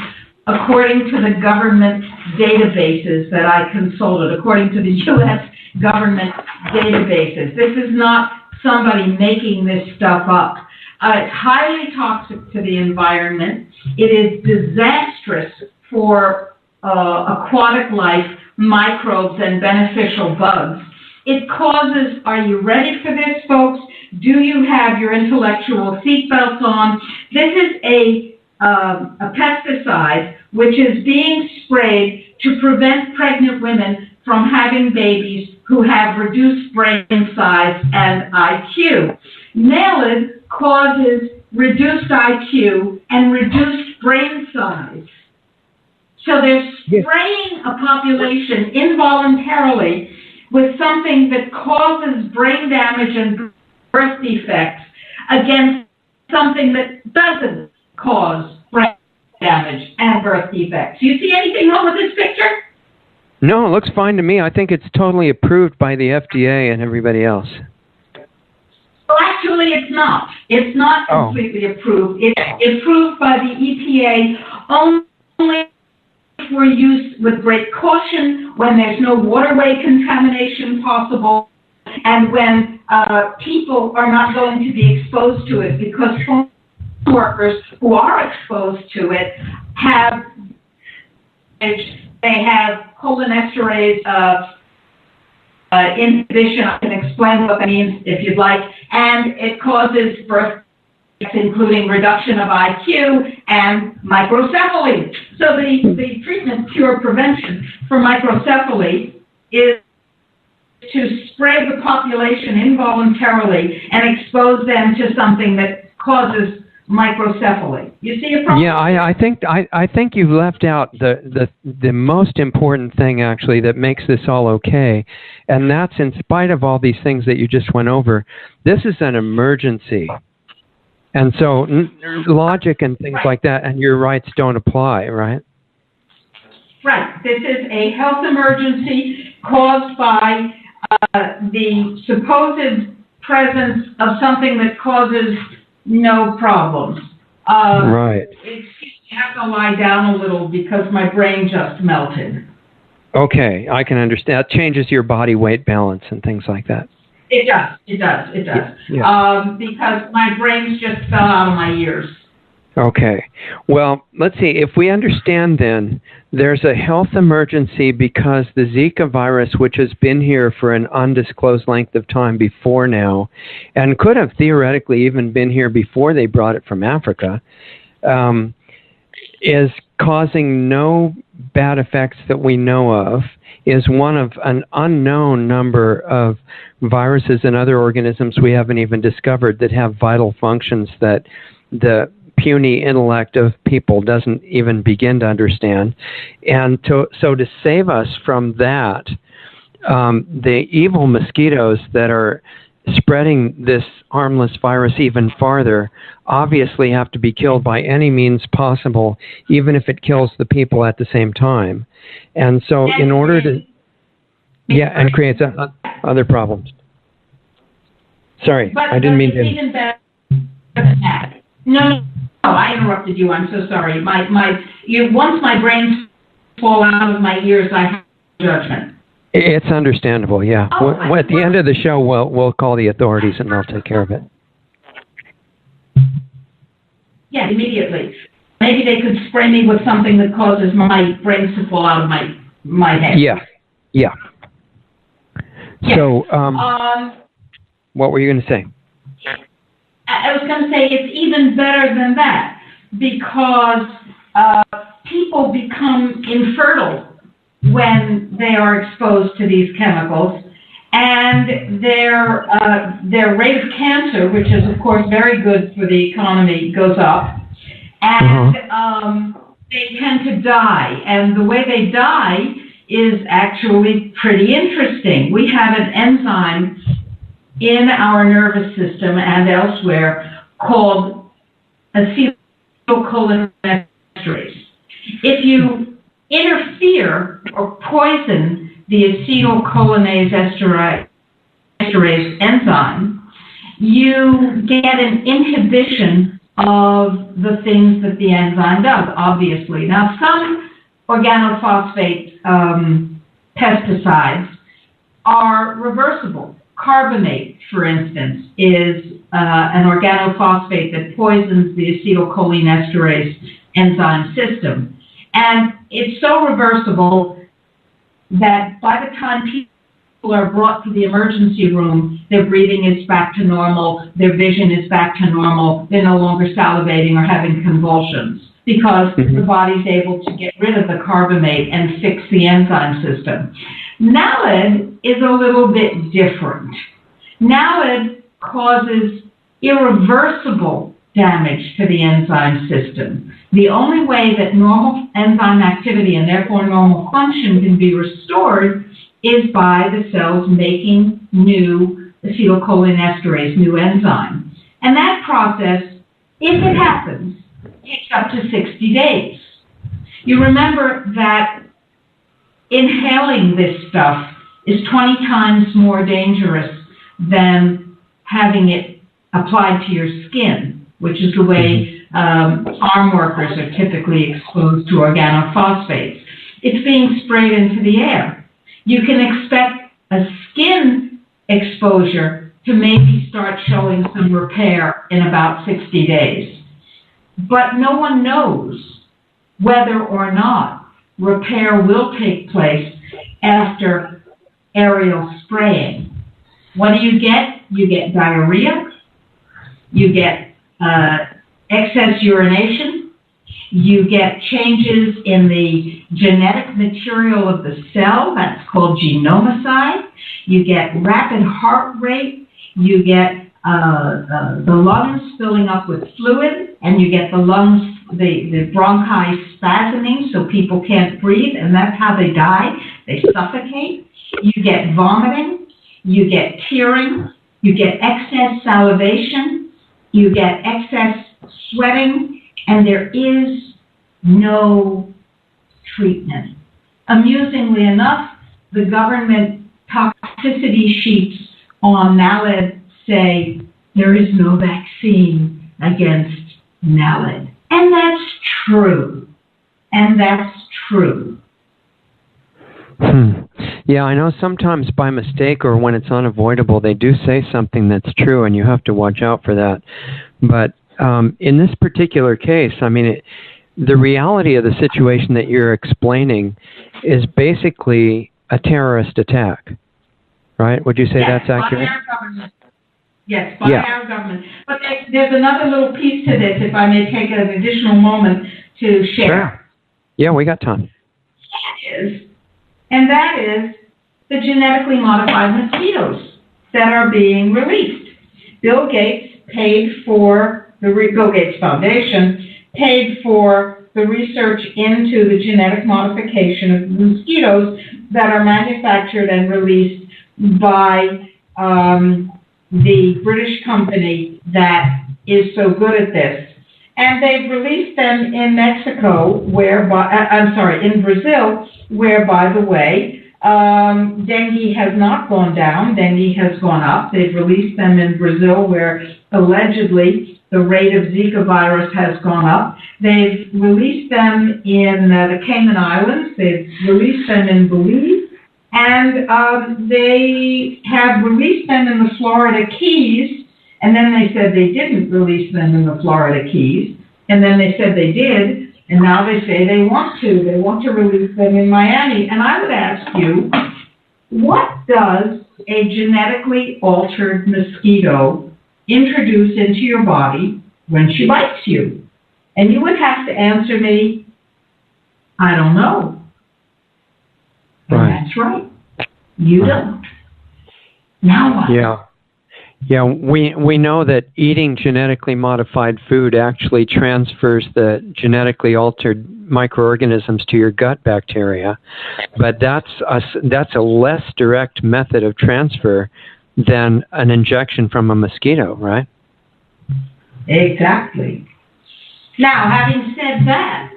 according to the government databases that I consulted, according to the U.S. government databases. This is not somebody making this stuff up. It's highly toxic to the environment. It is disastrous for aquatic life, microbes, and beneficial bugs. It causes, are you ready for this, folks? Do you have your intellectual seatbelts on? This is a pesticide which is being sprayed to prevent pregnant women from having babies who have reduced brain size and IQ. NALED causes reduced IQ and reduced brain size. So they're spraying a population involuntarily with something that causes brain damage and birth defects against something that doesn't cause brain damage and birth defects. Do you see anything wrong with this picture? No, it looks fine to me. I think it's totally approved by the FDA and everybody else. Well, actually, it's not. It's not completely approved. It's approved by the EPA only for use with great caution when there's no waterway contamination possible and when people are not going to be exposed to it, because workers who are exposed to it have cholinesterase inhibition. I can explain what that means if you'd like. And it causes birth defects, including reduction of IQ and microcephaly. So the treatment, cure, prevention for microcephaly is to spray the population involuntarily and expose them to something that causes microcephaly. You see a problem? Yeah, I think you've left out the most important thing, actually, that makes this all okay, and that's, in spite of all these things that you just went over, this is an emergency, and so logic and things like that and your rights don't apply, right? Right. This is a health emergency caused by the supposed presence of something that causes no problems. Right. I have to lie down a little because my brain just melted. Okay, I can understand. That changes your body weight balance and things like that. It does. Yeah. Because my brains just fell out of my ears. Okay. Well, let's see. If we understand then, there's a health emergency because the Zika virus, which has been here for an undisclosed length of time before now, and could have theoretically even been here before they brought it from Africa, is causing no bad effects that we know of, is one of an unknown number of viruses and other organisms we haven't even discovered that have vital functions that the puny intellect of people doesn't even begin to understand. And so to save us from that, the evil mosquitoes that are spreading this harmless virus even farther obviously have to be killed by any means possible, even if it kills the people at the same time. And so in order to... Yeah, and creates other problems. Sorry, I didn't mean to... Even better than that. No, I interrupted you. I'm so sorry. Once my brains fall out of my ears, I have judgment. It's understandable, yeah. At the end of the show, we'll call the authorities and they'll take care of it. Yeah, immediately. Maybe they could spray me with something that causes my brains to fall out of my head. Yeah. So, what were you going to say? I was going to say it's even better than that because people become infertile when they are exposed to these chemicals, and their rate of cancer, which is of course very good for the economy, goes up, and they tend to die. And the way they die is actually pretty interesting. We have an enzyme in our nervous system and elsewhere called acetylcholinesterase. If you interfere or poison the acetylcholinesterase enzyme, you get an inhibition of the things that the enzyme does, obviously. Now, some organophosphate pesticides are reversible. Carbamate, for instance, is an organophosphate that poisons the acetylcholinesterase enzyme system. And it's so reversible that by the time people are brought to the emergency room, their breathing is back to normal, their vision is back to normal, they're no longer salivating or having convulsions because the body's able to get rid of the carbamate and fix the enzyme system. NALED is a little bit different. NALED causes irreversible damage to the enzyme system. The only way that normal enzyme activity and therefore normal function can be restored is by the cells making new acetylcholinesterase, new enzyme. And that process, if it happens, takes up to 60 days. You remember that inhaling this stuff is 20 times more dangerous than having it applied to your skin, which is the way farm workers are typically exposed to organophosphates. It's being sprayed into the air. You can expect a skin exposure to maybe start showing some repair in about 60 days. But no one knows whether or not repair will take place after aerial spraying. What do? You get diarrhea, you get excess urination, you get changes in the genetic material of the cell, that's called genomicide, you get rapid heart rate, you get the lungs filling up with fluid, and you get the lungs, the bronchi spasming so people can't breathe, and that's how they die. They suffocate. You get vomiting, you get tearing, you get excess salivation, you get excess sweating, and there is no treatment. Amusingly enough, the government toxicity sheets on NALED say there is no vaccine against NALED. And that's true. And that's true. Yeah, I know sometimes by mistake or when it's unavoidable, they do say something that's true, and you have to watch out for that. But in this particular case, I mean, the reality of the situation that you're explaining is basically a terrorist attack, right? Would you say that's accurate? By our government. Yes, by our government. But there's another little piece to this, if I may take an additional moment to share. Sure. Yeah, we got time. That is the genetically modified mosquitoes that are being released. Bill Gates paid for, the Bill Gates Foundation paid for the research into the genetic modification of mosquitoes that are manufactured and released by the British company that is so good at this. And they've released them in Mexico, in Brazil, where, by the way, dengue has not gone down, dengue has gone up. They've released them in Brazil, where allegedly the rate of Zika virus has gone up. They've released them in the Cayman Islands. They've released them in Belize. And they have released them in the Florida Keys. And then they said they didn't release them in the Florida Keys. And then they said they did. And now they say they want to. They want to release them in Miami. And I would ask you, what does a genetically altered mosquito introduce into your body when she bites you? And you would have to answer me, I don't know. Right. That's right. You don't. Now what? Yeah, we know that eating genetically modified food actually transfers the genetically altered microorganisms to your gut bacteria, but that's a less direct method of transfer than an injection from a mosquito, right? Exactly. Now, having said that,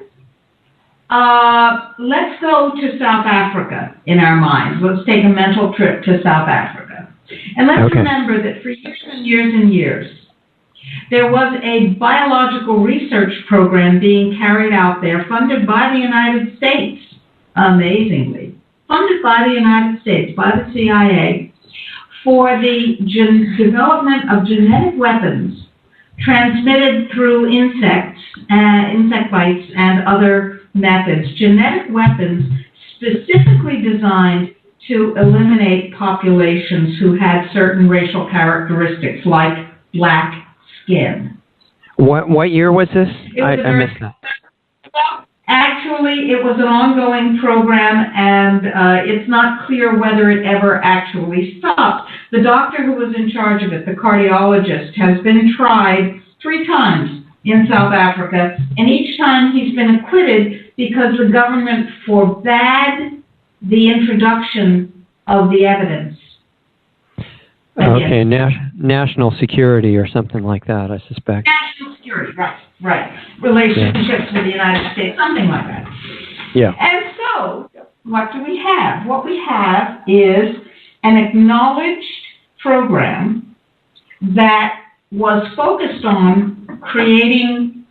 let's go to South Africa in our minds. Let's take a mental trip to South Africa. And let's remember that for years and years and years, there was a biological research program being carried out there funded by the United States, amazingly, funded by the United States, by the CIA, for the development of genetic weapons transmitted through insects, insect bites, and other methods. Genetic weapons specifically designed to eliminate populations who had certain racial characteristics, like black skin. What year was this? I missed that. Well, actually, it was an ongoing program, and it's not clear whether it ever actually stopped. The doctor who was in charge of it, the cardiologist, has been tried 3 times in South Africa, and each time he's been acquitted because the government forbade the introduction of the evidence. Okay, national security or something like that, I suspect. National security, right. Relationships with the United States, something like that. Yeah. And so, what do we have? What we have is an acknowledged program that was focused on creating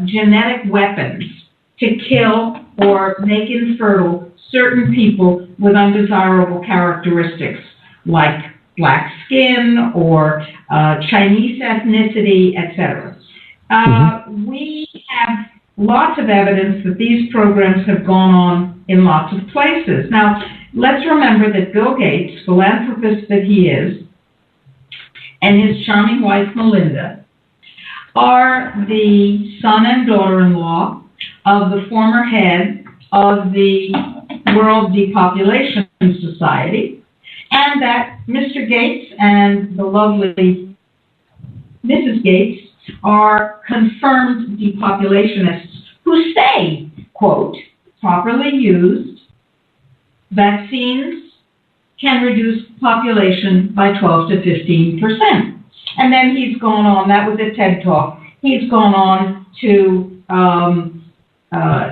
genetic weapons to kill or make infertile certain people with undesirable characteristics like black skin or Chinese ethnicity, etc. We have lots of evidence that these programs have gone on in lots of places. Now, let's remember that Bill Gates, philanthropist that he is, and his charming wife, Melinda, are the son and daughter-in-law of the former head of the World Depopulation Society, and that Mr. Gates and the lovely Mrs. Gates are confirmed depopulationists who say, quote, properly used, vaccines can reduce population by 12 to 15%. And then he's gone on, that was a TED Talk, he's gone on to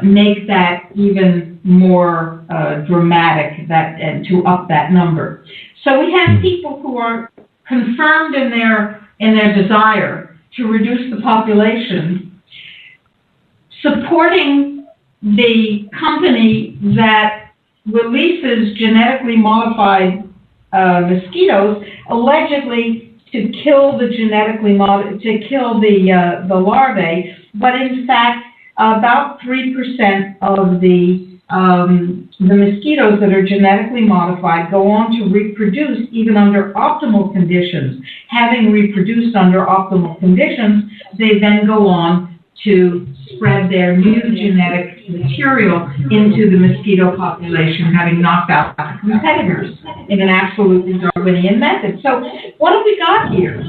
make that even more dramatic, and to up that number. So we have people who are confirmed in their desire to reduce the population, supporting the company that releases genetically modified mosquitoes, allegedly to kill the the larvae, but in fact, about 3% of the mosquitoes that are genetically modified go on to reproduce even under optimal conditions. Having reproduced under optimal conditions, they then go on to spread their new genetic material into the mosquito population, having knocked out the competitors in an absolutely Darwinian method. So what have we got here?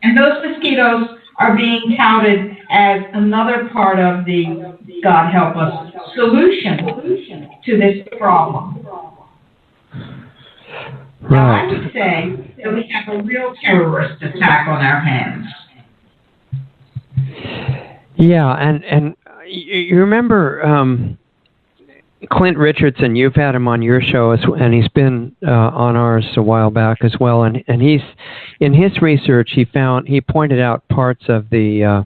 And those mosquitoes are being touted as another part of the, God help us, solution to this problem. Right. Now, I would say that we have a real terrorist attack on our hands. Yeah, and you remember Clint Richardson, you've had him on your show, and he's been on ours a while back as well, and he's, in his research, he pointed out parts of the,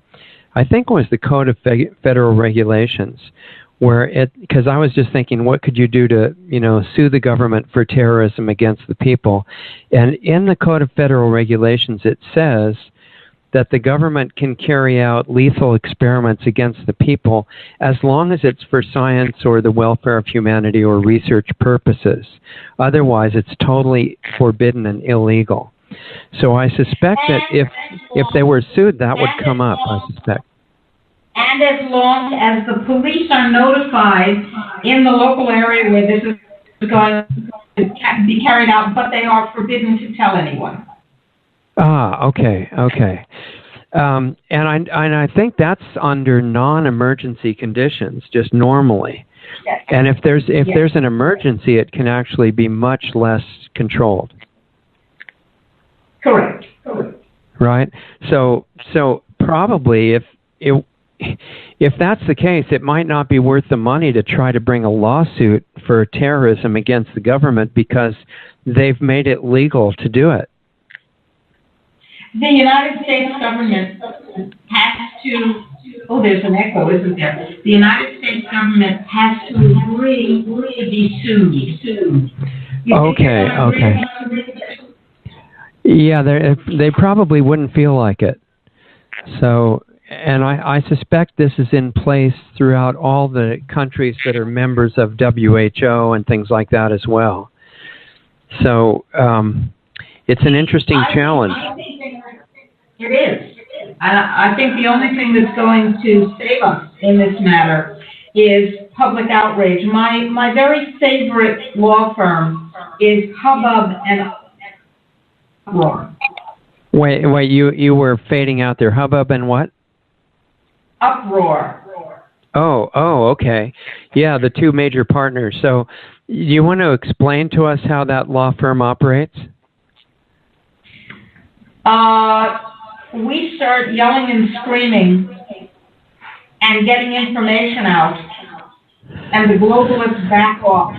I think it was the Code of Federal Regulations, where because I was just thinking, what could you do to, sue the government for terrorism against the people? And in the Code of Federal Regulations, it says that the government can carry out lethal experiments against the people as long as it's for science or the welfare of humanity or research purposes. Otherwise, it's totally forbidden and illegal. So I suspect that if they were sued, that would come up, I suspect. And as long as the police are notified in the local area where this is going to be carried out, but they are forbidden to tell anyone. Ah, okay. And I think that's under non-emergency conditions, just normally. Yes. And if there's an emergency, it can actually be much less controlled. Correct. Right. So probably if that's the case, it might not be worth the money to try to bring a lawsuit for terrorism against the government because they've made it legal to do it. The United States government has to, there's an echo, isn't there? The United States government has to agree to be sued. Okay. Yeah, they probably wouldn't feel like it. So, and I suspect this is in place throughout all the countries that are members of WHO and things like that as well. So, it's an interesting challenge. It is. I think the only thing that's going to save us in this matter is public outrage. My very favorite law firm is Hubbub and Uproar. Wait, you were fading out there. Hubbub and what? Uproar. Oh, okay. Yeah, the two major partners. So, you want to explain to us how that law firm operates? We start yelling and screaming and getting information out, and the globalists back off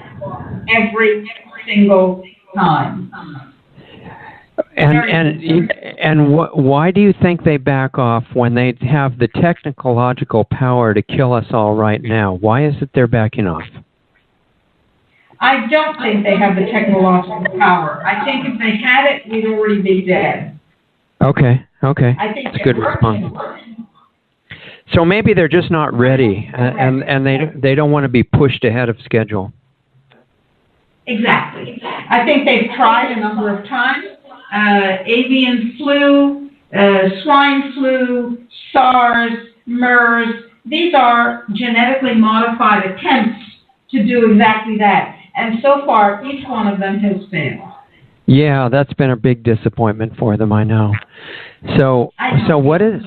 every single time. And why do you think they back off when they have the technological power to kill us all right now? Why is it they're backing off? I don't think they have the technological power. I think if they had it, we'd already be dead. Okay. I think that's a good response. So maybe they're just not ready, and they don't want to be pushed ahead of schedule. Exactly. I think they've tried a number of times. Avian flu, swine flu, SARS, MERS. These are genetically modified attempts to do exactly that. And so far, each one of them has failed. Yeah, that's been a big disappointment for them, I know. So what is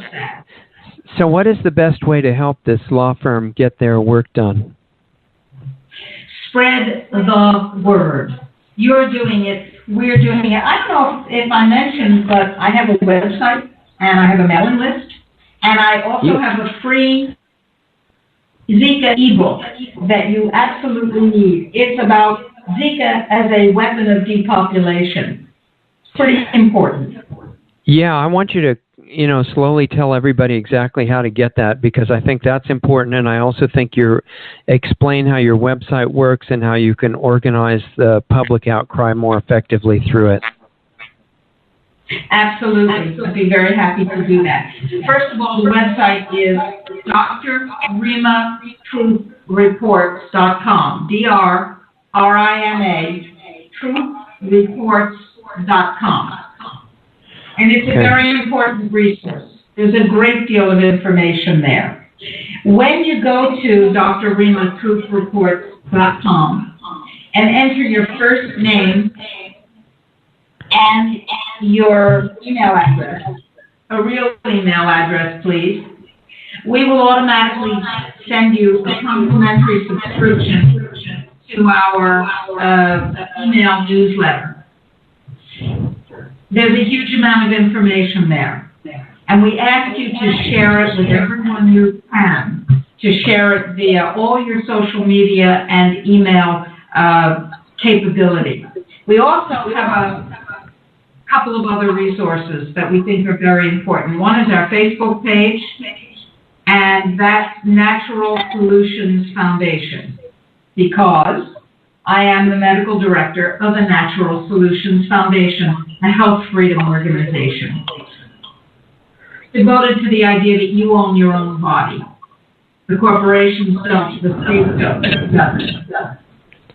the best way to help this law firm get their work done? Spread the word. You're doing it. We're doing it. I don't know if I mentioned, but I have a website, and I have a mailing list, and I also have a free Zika ebook that you absolutely need. It's about Zika as a weapon of depopulation. pretty important. Yeah, I want you to, slowly tell everybody exactly how to get that, because I think that's important, and I also think explain how your website works and how you can organize the public outcry more effectively through it. Absolutely. I'd be very happy to do that. First of all, the website is drrimatruthreports.com, DRRIMA, truthreports.com. And it's a very important resource. There's a great deal of information there. When you go to drrimatruthreports.com and enter your first name and your email address, a real email address, please, we will automatically send you a complimentary subscription to our email newsletter. There's a huge amount of information there, and we ask you to share it with everyone you can, to share it via all your social media and email capability. We also have a couple of other resources that we think are very important. One is our Facebook page, and that's Natural Solutions Foundation, because I am the medical director of the Natural Solutions Foundation, a health freedom organization devoted to the idea that you own your own body. The corporations don't, the state doesn't.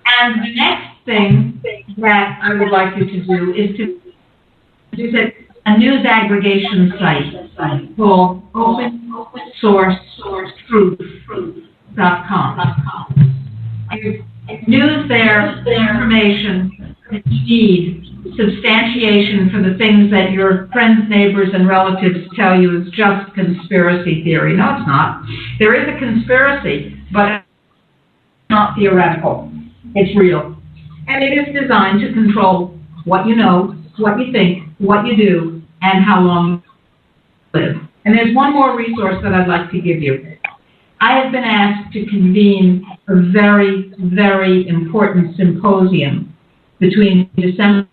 And the next thing that I would like you to do is to visit a news aggregation site called opensourcetruth.com. News there, information that you need, substantiation for the things that your friends, neighbors, and relatives tell you is just conspiracy theory. No, it's not. There is a conspiracy, but it's not theoretical. It's real. And it is designed to control what you know, what you think, what you do, and how long you live. And there's one more resource that I'd like to give you. I have been asked to convene a very, very important symposium between December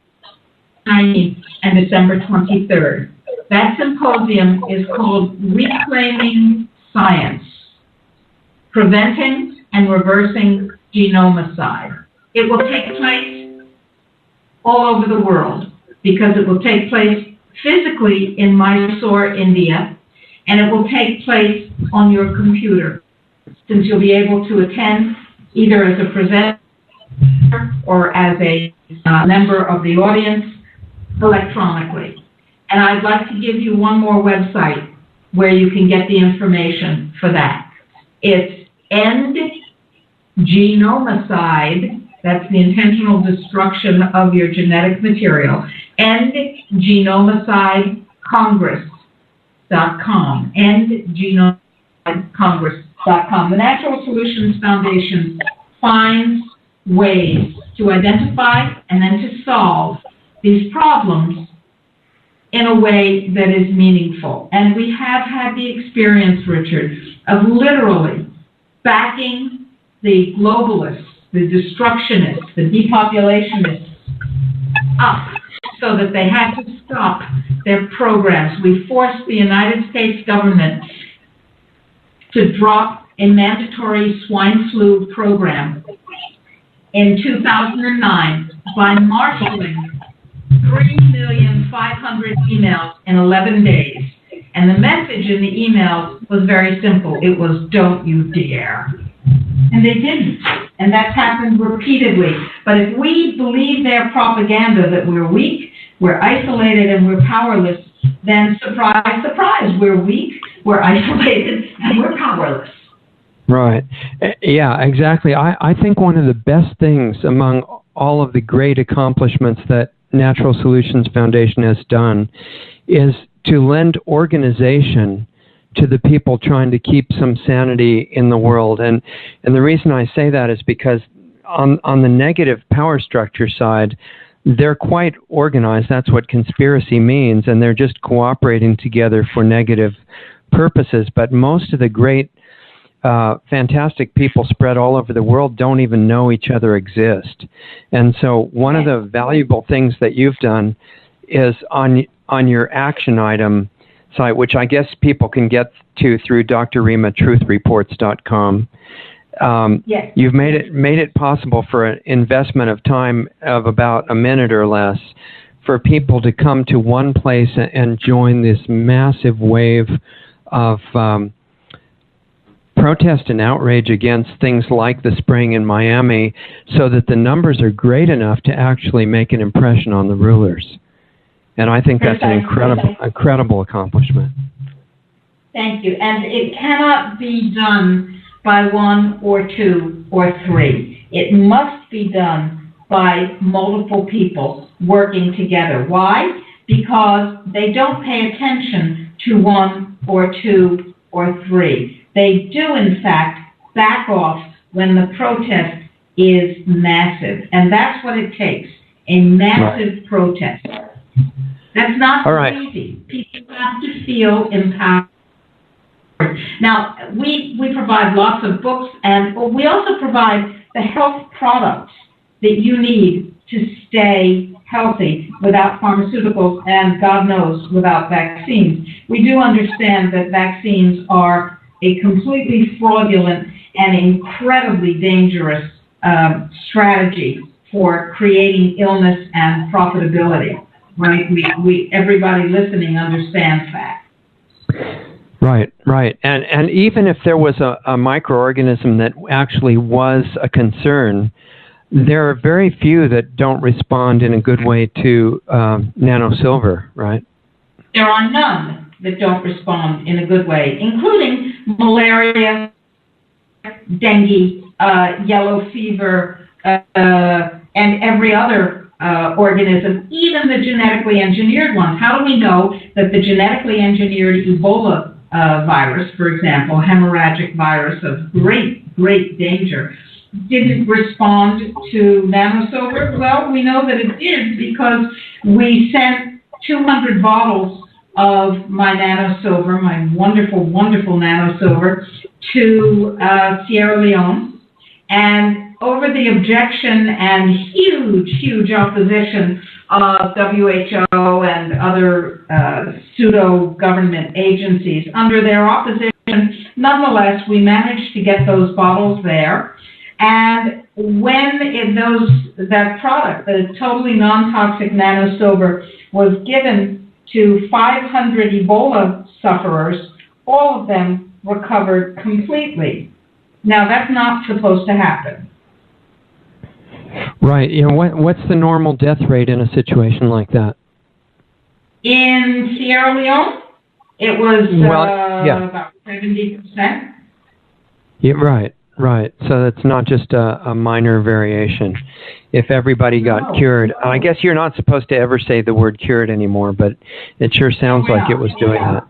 19th and December 23rd. That symposium is called Reclaiming Science, Preventing and Reversing Genomicide. It will take place all over the world, because it will take place physically in Mysore, India, and it will take place on your computer, since you'll be able to attend either as a presenter or as a member of the audience electronically. And I'd like to give you one more website where you can get the information for that. It's End Genomicide, that's the intentional destruction of your genetic material, EndGenomicideCongress.com, EndGenomicideCongress.com. The Natural Solutions Foundation finds ways to identify and then to solve these problems in a way that is meaningful. And we have had the experience, Richard, of literally backing the globalists, the destructionists, the depopulationists up so that they had to stop their programs. We forced the United States government to drop a mandatory swine flu program in 2009 by marshaling 3,500,000 emails in 11 days. And the message in the emails was very simple. It was, don't you dare. And they didn't. And that's happened repeatedly. But if we believe their propaganda that we're weak, we're isolated, and we're powerless, then surprise, surprise, we're weak, we're isolated, and we're powerless. Right. Yeah, exactly. I think one of the best things among all of the great accomplishments that Natural Solutions Foundation has done is to lend organization to the people trying to keep some sanity in the world. And the reason I say that is because on the negative power structure side, they're quite organized. That's what conspiracy means, and they're just cooperating together for negative purposes. But most of the great, fantastic people spread all over the world don't even know each other exist. And so one of the valuable things that you've done is on your action item site, which I guess people can get to through drrematruthreports.com. Yes. You've made it possible for an investment of time of about a minute or less for people to come to one place and join this massive wave of protest and outrage against things like the spraying in Miami, so that the numbers are great enough to actually make an impression on the rulers. And I think that's an incredible accomplishment. Thank you. And it cannot be done by one or two or three. It must be done by multiple people working together. Why? Because they don't pay attention to one or two or three. They do, in fact, back off when the protest is massive. And that's what it takes, a massive protest. That's not easy. People have to feel empowered. Now, we provide lots of books, and we also provide the health products that you need to stay healthy without pharmaceuticals and, God knows, without vaccines. We do understand that vaccines are a completely fraudulent and incredibly dangerous strategy for creating illness and profitability. Right? Everybody listening understands that. Right. And even if there was a microorganism that actually was a concern, there are very few that don't respond in a good way to nanosilver, right? There are none that don't respond in a good way, including malaria, dengue, yellow fever, and every other organism, even the genetically engineered ones. How do we know that the genetically engineered Ebola virus, for example, hemorrhagic virus of great danger, didn't respond to nanosilver? Well, we know that it did because we sent 200 bottles of my nanosilver, my wonderful nanosilver, to Sierra Leone, and over the objection and huge opposition of WHO and other pseudo-government agencies, under their opposition, nonetheless, we managed to get those bottles there. And when that product, the totally non-toxic nanosilver, was given to 500 Ebola sufferers, all of them recovered completely. Now, that's not supposed to happen. Right. What's the normal death rate in a situation like that? In Sierra Leone, it was about 70%. Yeah, right. So it's not just a minor variation. If everybody got cured, I guess you're not supposed to ever say the word cured anymore, but it sure sounds like it was doing that.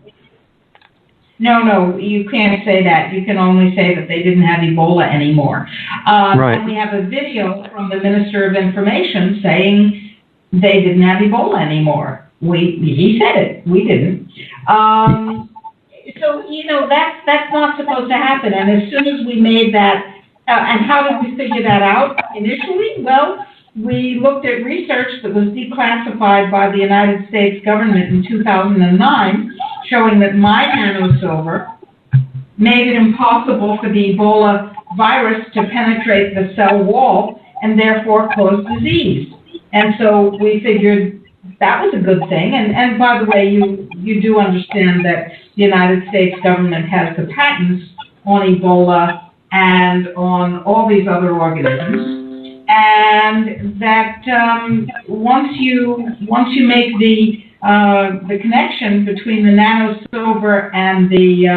No, you can't say that. You can only say that they didn't have Ebola anymore. Right. And we have a video from the Minister of Information saying they didn't have Ebola anymore. He said it. We didn't. So, that's not supposed to happen. And as soon as we made that, and how did we figure that out initially? Well, we looked at research that was declassified by the United States government in 2009, showing that my nanosilver made it impossible for the Ebola virus to penetrate the cell wall and therefore cause disease. And so we figured that was a good thing. And by the way, you do understand that the United States government has the patents on Ebola and on all these other organisms. And that once you make the connection between the nanosilver and the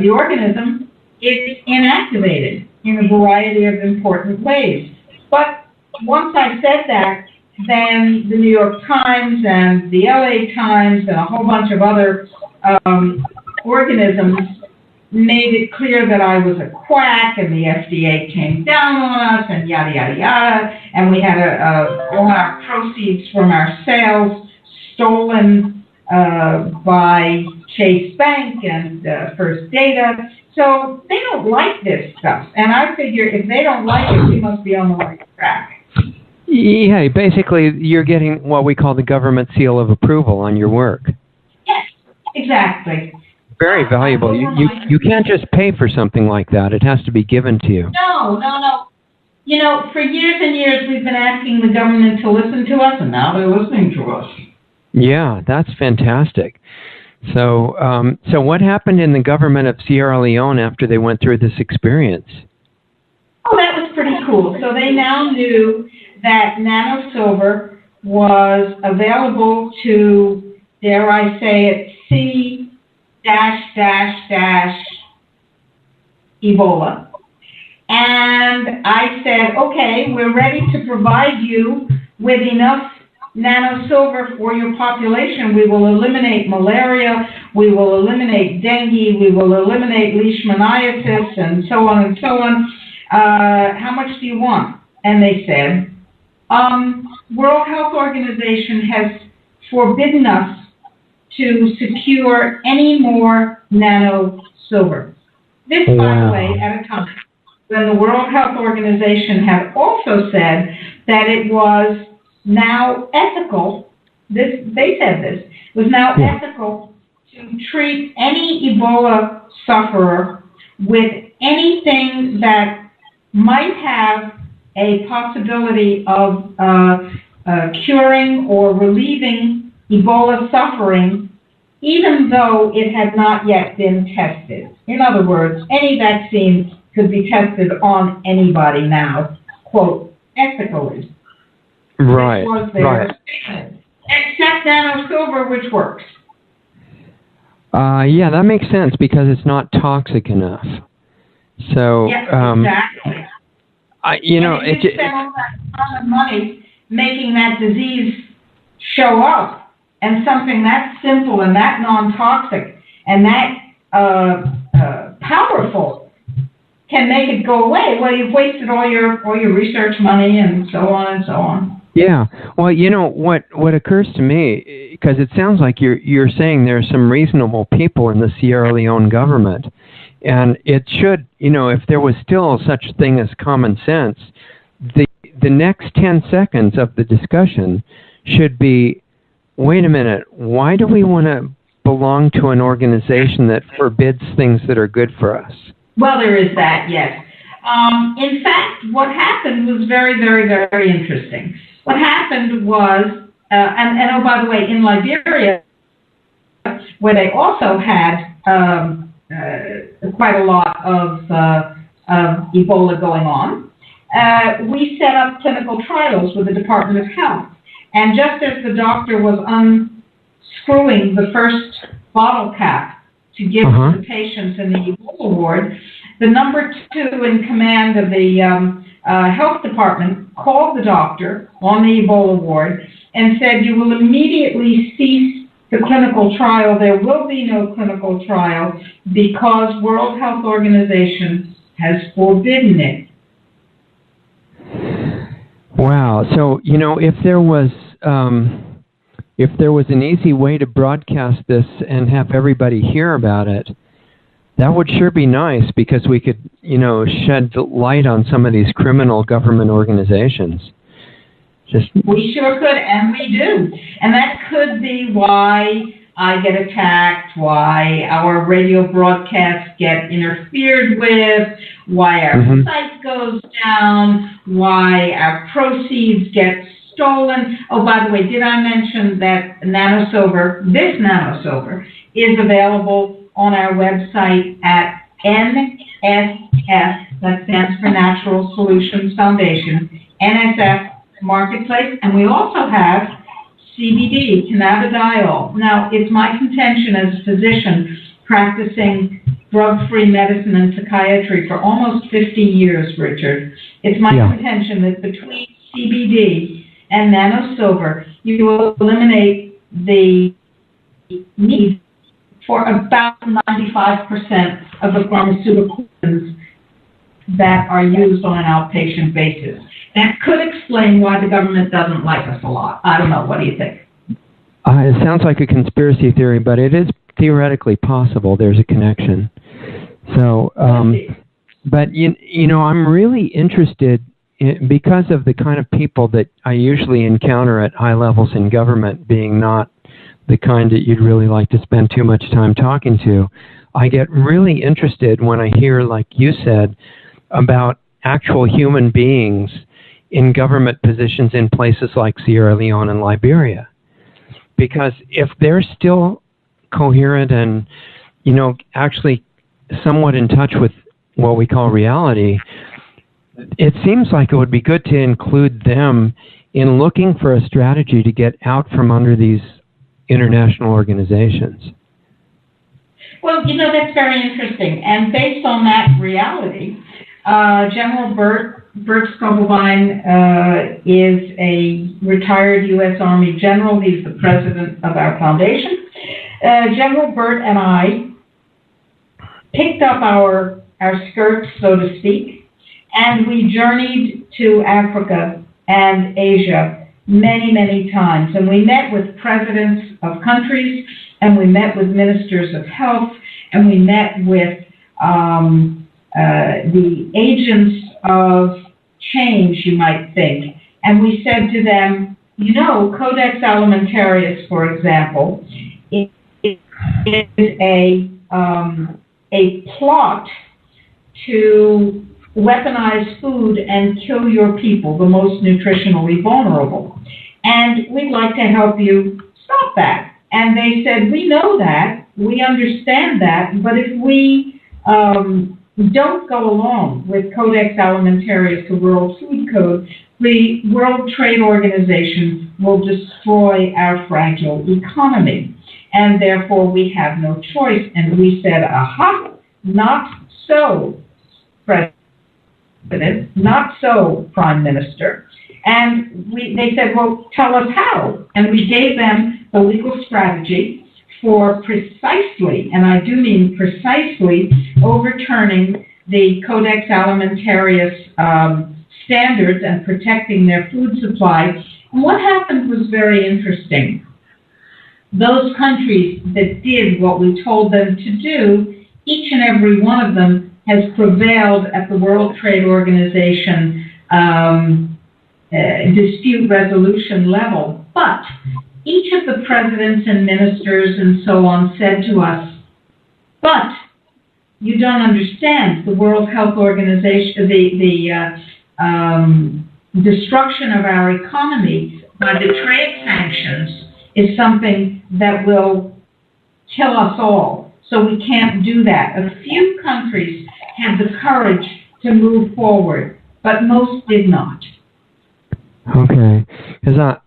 organism, it's inactivated in a variety of important ways. But once I said that, then the New York Times and the LA Times and a whole bunch of other organisms made it clear that I was a quack, and the FDA came down on us, and yada, yada, yada, and we had all our proceeds from our sales stolen by Chase Bank and First Data. So they don't like this stuff, and I figure if they don't like it, we must be on the right track. Yeah, basically you're getting what we call the government seal of approval on your work. Yes, exactly. Very valuable. You can't just pay for something like that. It has to be given to you. No. You know, for years and years we've been asking the government to listen to us, and now they're listening to us. Yeah, that's fantastic. So, so what happened in the government of Sierra Leone after they went through this experience? Oh, that was pretty cool. So they now knew that nanosilver was available to, dare I say it, C Ebola. And I said, okay, we're ready to provide you with enough nanosilver for your population. We will eliminate malaria, we will eliminate dengue, we will eliminate leishmaniasis, and so on and so on. How much do you want? And they said, World Health Organization has forbidden us to secure any more nanosilver. This, by the way, at a time when the World Health Organization had also said that it was now ethical, they said this, it was now ethical to treat any Ebola sufferer with anything that might have a possibility of curing or relieving Ebola suffering, even though it had not yet been tested. In other words, any vaccine could be tested on anybody now, quote, ethically. Right, right. Except nanosilver, which works. Yeah, that makes sense because it's not toxic enough. So, exactly. If you spend all that ton of money making that disease show up, and something that simple and that non-toxic and that powerful can make it go away, well, you've wasted all your research money and so on and so on. Yeah. Well, what occurs to me, because it sounds like you're saying there are some reasonable people in the Sierra Leone government, and it should, if there was still such thing as common sense, the next 10 seconds of the discussion should be, wait a minute, why do we want to belong to an organization that forbids things that are good for us? Well, there is that, yes. In fact, what happened was very, very, very interesting. What happened was, and oh, by the way, in Liberia, where they also had quite a lot of Ebola going on, we set up clinical trials with the Department of Health. And just as the doctor was unscrewing the first bottle cap to give to the patients in the Ebola ward, the number 2 in command of the health department called the doctor on the Ebola ward and said, you will immediately cease the clinical trial. There will be no clinical trial because World Health Organization has forbidden it. Wow. So, if there was an easy way to broadcast this and have everybody hear about it, that would sure be nice because we could, shed light on some of these criminal government organizations. We sure could, and we do. And that could be why I get attacked, why our radio broadcasts get interfered with, why our site goes down, why our proceeds get stolen. Oh, by the way, did I mention that this nanosilver, is available on our website at NSF, that stands for Natural Solutions Foundation, NSF Marketplace, and we also have CBD, cannabidiol. Now, it's my contention as a physician practicing drug-free medicine and psychiatry for almost 50 years, Richard. It's my contention that between CBD and nanosilver, you will eliminate the need for about 95% of the pharmaceuticals that are used on an outpatient basis. That could explain why the government doesn't like us a lot. I don't know. What do you think? It sounds like a conspiracy theory, but it is theoretically possible. There's a connection. So, but I'm really interested because of the kind of people that I usually encounter at high levels in government being not the kind that you'd really like to spend too much time talking to, I get really interested when I hear, like you said, about actual human beings in government positions in places like Sierra Leone and Liberia. Because if they're still coherent and, actually somewhat in touch with what we call reality, it seems like it would be good to include them in looking for a strategy to get out from under these international organizations. Well, that's very interesting. And based on that reality, General Bert Scobelbein is a retired U.S. Army general. He's the president of our foundation. General Bert and I picked up our skirts, so to speak, and we journeyed to Africa and Asia many, many times. And we met with presidents of countries, and we met with ministers of health, and we met with the agents of change, you might think. And we said to them, Codex Alimentarius, for example, is a plot to weaponize food and kill your people, the most nutritionally vulnerable. And we'd like to help you stop that. And they said, we know that, we understand that, but if we don't go along with Codex Alimentarius, the World Food Code, the World Trade Organization will destroy our fragile economy. And therefore, we have no choice. And we said, aha, not so, President, not so, Prime Minister. And they said, well, tell us how. And we gave them the legal strategy for precisely, and I do mean precisely, overturning the Codex Alimentarius standards and protecting their food supply. And what happened was very interesting. Those countries that did what we told them to do, each and every one of them has prevailed at the World Trade Organization dispute resolution level. But each of the presidents and ministers and so on said to us, but you don't understand, the World Health Organization, the destruction of our economy by the trade sanctions is something that will kill us all. So we can't do that. A few countries had the courage to move forward, but most did not. Okay.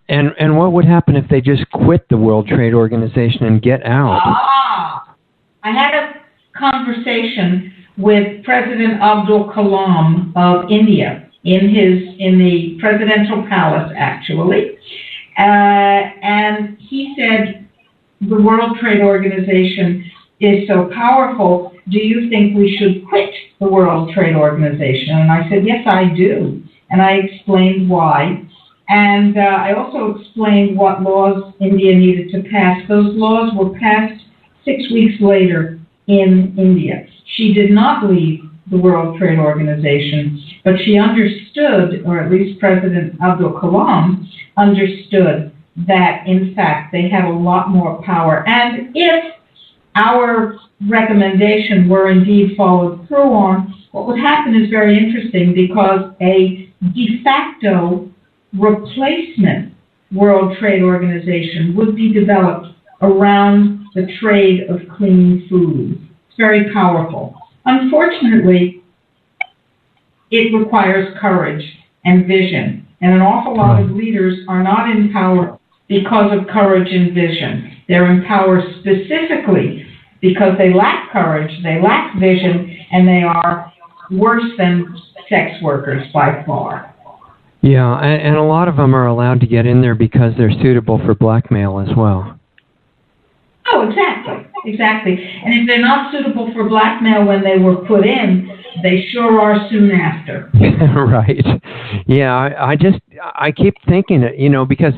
And what would happen if they just quit the World Trade Organization and get out? I had a conversation with President Abdul Kalam of India in the presidential palace, actually. And he said, the World Trade Organization is so powerful, do you think we should quit the World Trade Organization? And I said, yes, I do. And I explained why. And I also explained what laws India needed to pass. Those laws were passed 6 weeks later in India. She did not leave the World Trade Organization, but she understood, or at least President Abdul Kalam understood, that in fact they had a lot more power. And if our recommendation were indeed followed through on, what would happen is very interesting, because a de facto replacement World Trade Organization would be developed around the trade of clean food. It's very powerful. Unfortunately, it requires courage and vision, and an awful lot of leaders are not in power because of courage and vision. They're in power specifically because they lack courage, they lack vision, and they are worse than sex workers by far. Yeah, and a lot of them are allowed to get in there because they're suitable for blackmail as well. Oh, exactly. And if they're not suitable for blackmail when they were put in, they sure are soon after. Right. Yeah, I keep thinking it, because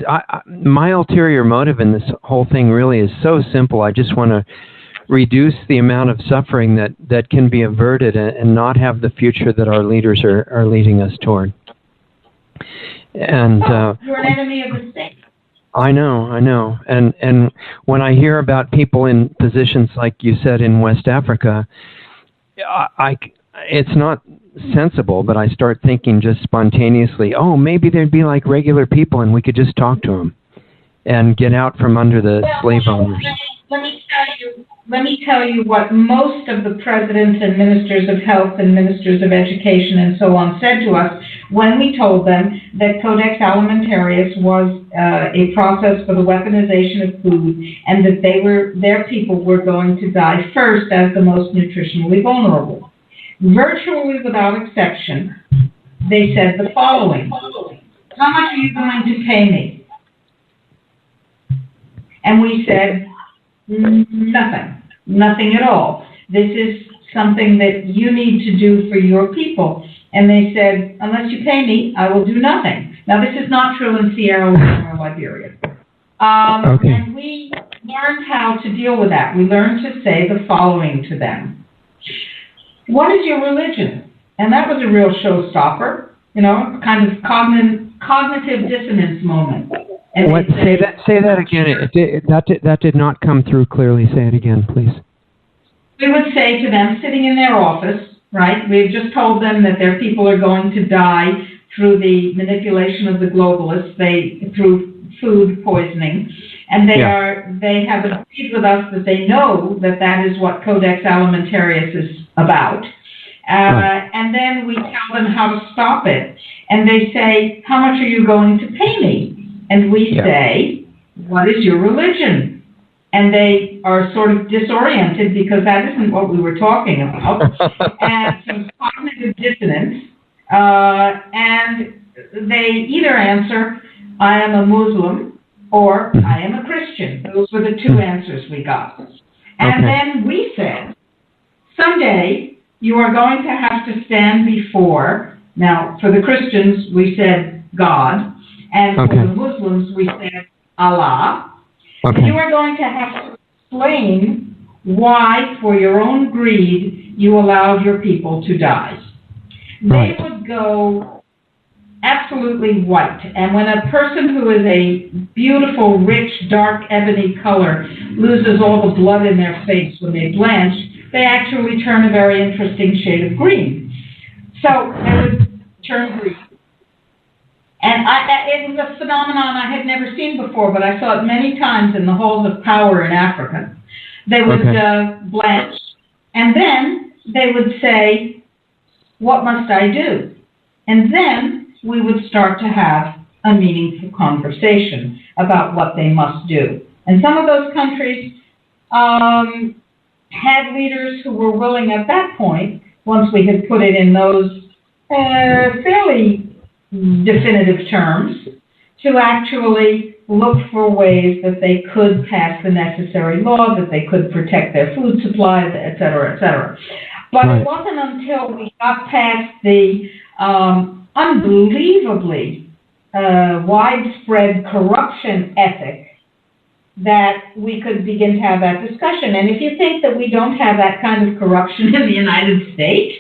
my ulterior motive in this whole thing really is so simple. I just want to reduce the amount of suffering that can be averted and not have the future that our leaders are leading us toward. And you're an enemy of the state. I know. And when I hear about people in positions like you said in West Africa, it's not sensible, but I start thinking just spontaneously, oh, maybe they'd be like regular people and we could just talk to them and get out from under the slave owners. Let me tell you what most of the presidents and ministers of health and ministers of education and so on said to us when we told them that Codex Alimentarius was a process for the weaponization of food, and that their people were going to die first as the most nutritionally vulnerable. Virtually without exception, they said the following: how much are you going to pay me? And we said, nothing at all. This is something that you need to do for your people. And they said, unless you pay me, I will do nothing. Now, this is not true in Sierra Leone or Liberia. Okay. And we learned how to deal with that. We learned to say the following to them: what is your religion? And that was a real showstopper, kind of cognitive dissonance moment. And what? Say that again. That did not come through clearly. Say it again, please. We would say to them, sitting in their office, right? We've just told them that their people are going to die through the manipulation of the globalists, through food poisoning, and they have agreed with us that they know that is what Codex Alimentarius is about. And then we tell them how to stop it. And they say, how much are you going to pay me? And we say, what is your religion? And they are sort of disoriented because that isn't what we were talking about. And some cognitive dissonance. And they either answer, I am a Muslim, or I am a Christian. Those were the two answers we got. And then we said, someday you are going to have to stand before, now for the Christians we said God, and for the Muslims we said Allah. And you are going to have to explain why, for your own greed, you allowed your people to die. They would go absolutely white. And when a person who is a beautiful, rich, dark ebony color loses all the blood in their face when they blanch, they actually turn a very interesting shade of green. So they would turn green. And it was a phenomenon I had never seen before, but I saw it many times in the halls of power in Africa. They would blanch, and then they would say, what must I do? And then we would start to have a meaningful conversation about what they must do. And some of those countries had leaders who were willing at that point, once we had put it in those fairly definitive terms, to actually look for ways that they could pass the necessary law, that they could protect their food supplies, et cetera, et cetera. But it wasn't until we got past the unbelievably widespread corruption ethic that we could begin to have that discussion. And if you think that we don't have that kind of corruption in the United States,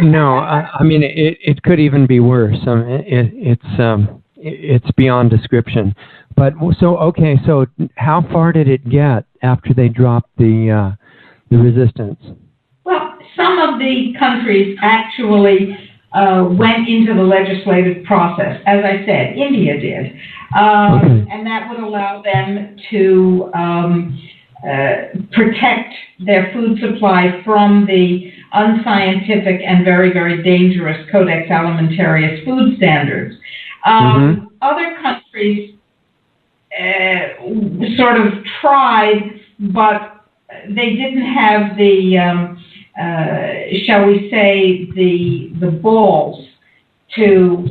no, I mean it could even be worse. It's beyond description. But so how far did it get after they dropped the resistance? Well, some of the countries actually went into the legislative process. As I said, India did, and that would allow them to protect their food supply from the unscientific and very, very dangerous Codex Alimentarius food standards. Other countries sort of tried, but they didn't have the, shall we say, the balls to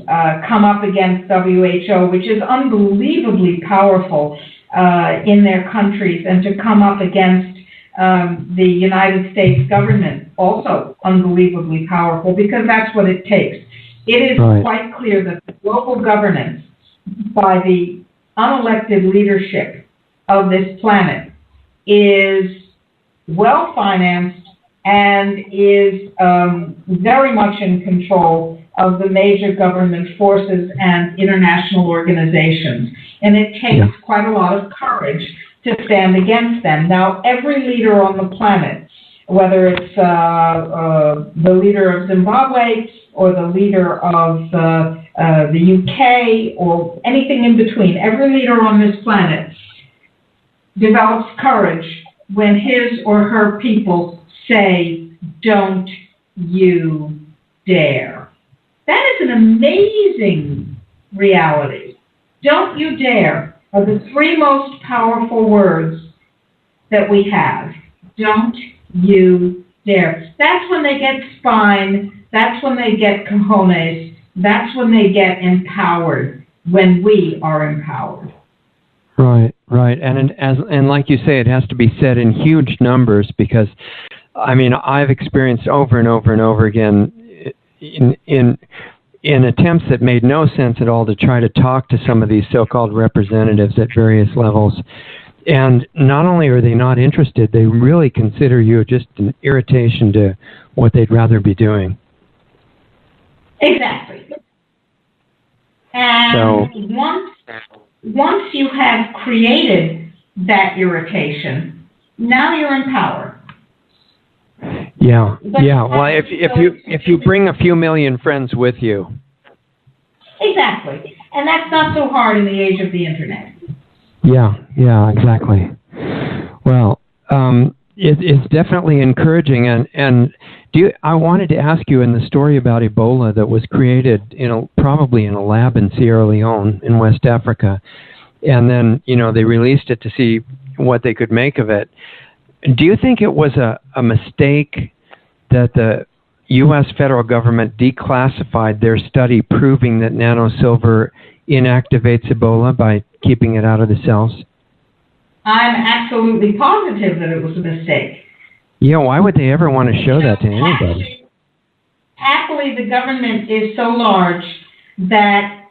come up against WHO, which is unbelievably powerful in their countries, and to come up against the United States government, also unbelievably powerful, because that's what it takes. It is quite clear that the global governance by the unelected leadership of this planet is well financed and is very much in control of the major government forces and international organizations. And it takes quite a lot of courage to stand against them. Now, every leader on the planet, whether it's the leader of Zimbabwe or the leader of the UK or anything in between, every leader on this planet develops courage when his or her people say, "Don't you dare." That is an amazing reality. "Don't you dare" are the three most powerful words that we have. Don't you dare. That's when they get spine. That's when they get cojones. That's when they get empowered, when we are empowered. Right, right. And like you say, it has to be said in huge numbers because, I mean, I've experienced over and over and over again in attempts that made no sense at all to try to talk to some of these so-called representatives at various levels. And not only are they not interested, they really consider you just an irritation to what they'd rather be doing. Exactly. And once you have created that irritation, now you're in power. Yeah, yeah. Well, if you bring a few million friends with you. Exactly. And that's not so hard in the age of the internet. Yeah, yeah, exactly. Well, it's definitely encouraging, and I wanted to ask you in the story about Ebola that was created probably in a lab in Sierra Leone in West Africa, and then they released it to see what they could make of it. Do you think it was a mistake that the U.S. federal government declassified their study proving that nanosilver inactivates Ebola by keeping it out of the cells? I'm absolutely positive that it was a mistake. Yeah, why would they ever want to show that to anybody? Happily, the government is so large that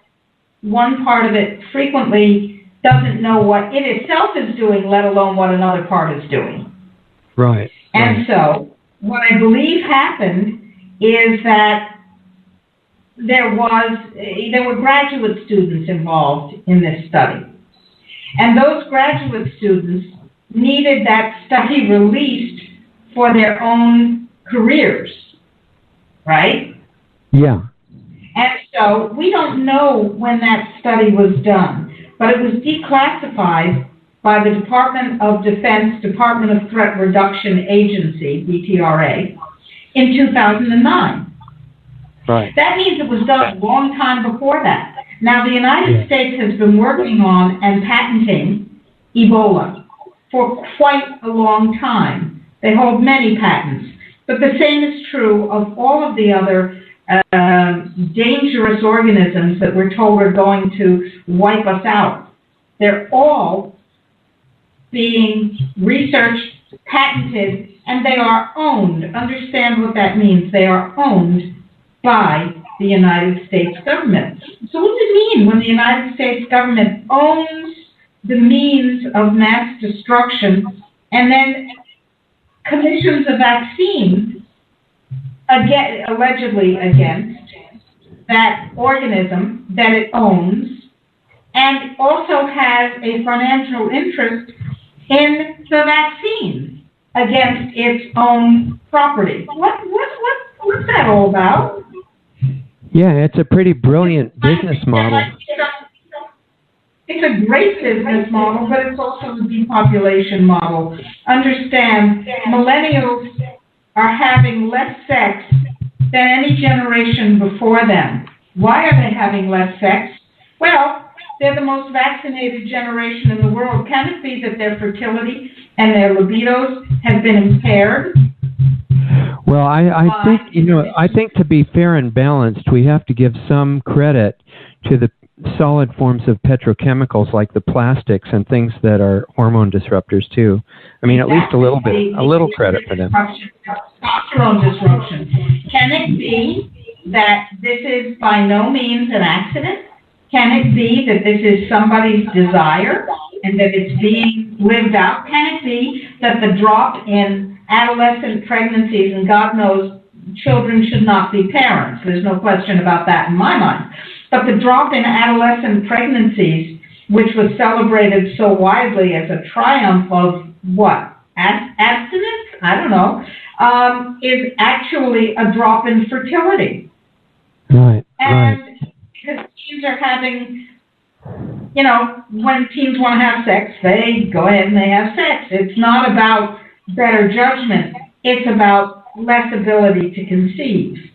one part of it frequently doesn't know what it itself is doing, let alone what another part is doing. Right. And so, what I believe happened is that there were graduate students involved in this study. And those graduate students needed that study released for their own careers, right? Yeah. And so we don't know when that study was done, but it was declassified by the Department of Defense, Department of Threat Reduction Agency, DTRA, in 2009. Right. That means it was done a long time before that. Now, the United States has been working on and patenting Ebola for quite a long time. They hold many patents. But the same is true of all of the other dangerous organisms that we're told are going to wipe us out. They're all being researched, patented, and they are owned. Understand what that means. They are owned by the United States government. So what does it mean when the United States government owns the means of mass destruction and then commissions a vaccine allegedly against that organism that it owns and also has a financial interest in the vaccine against its own property? What's that all about? Yeah, it's a pretty brilliant business model. It's a great business model, but it's also a depopulation model. Understand, millennials are having less sex than any generation before them. Why are they having less sex? Well, they're the most vaccinated generation in the world. Can it be that their fertility and their libidos have been impaired? Well, I think to be fair and balanced, we have to give some credit to the solid forms of petrochemicals like the plastics and things that are hormone disruptors too. I mean, at least a little credit for them. Testosterone disruption. Can it be that this is by no means an accident? Can it be that this is somebody's desire and that it's being lived out? Can it be that the drop in adolescent pregnancies, and God knows children should not be parents. There's no question about that in my mind. But the drop in adolescent pregnancies, which was celebrated so widely as a triumph of what? Abstinence? I don't know. Is actually a drop in fertility. Right. And because teens are having, when teens want to have sex, they go ahead and they have sex. It's not about better judgment. It's about less ability to conceive.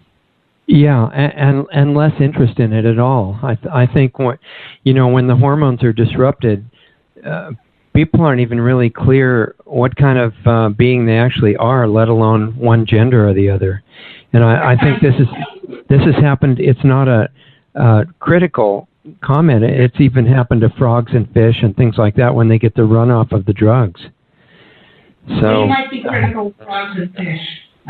Yeah, and less interest in it at all. I think when the hormones are disrupted, people aren't even really clear what kind of being they actually are, let alone one gender or the other. And I think this has happened. It's not a critical comment. It's even happened to frogs and fish and things like that when they get the runoff of the drugs. So you might be critical of frogs and fish.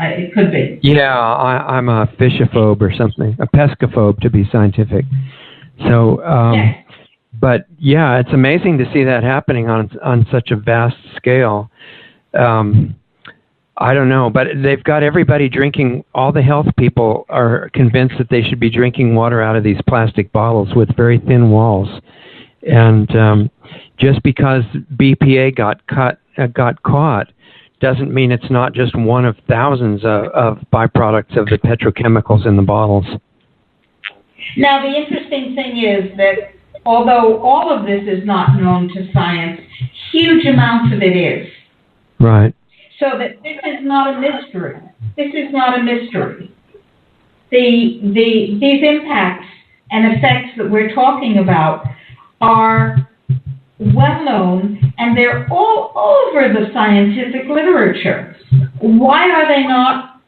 It could be. Yeah, I'm a fishophobe or something, a pescophobe to be scientific. So, Yes. But yeah, it's amazing to see that happening on such a vast scale. I don't know, but they've got everybody drinking. All the health people are convinced that they should be drinking water out of these plastic bottles with very thin walls. And just because BPA got caught doesn't mean it's not just one of thousands of byproducts of the petrochemicals in the bottles. Now, the interesting thing is that although all of this is not known to science, huge amounts of it is. Right. So that this is not a mystery. This is not a mystery. These impacts and effects that we're talking about are well known, and they're all over the scientific literature. Why are they not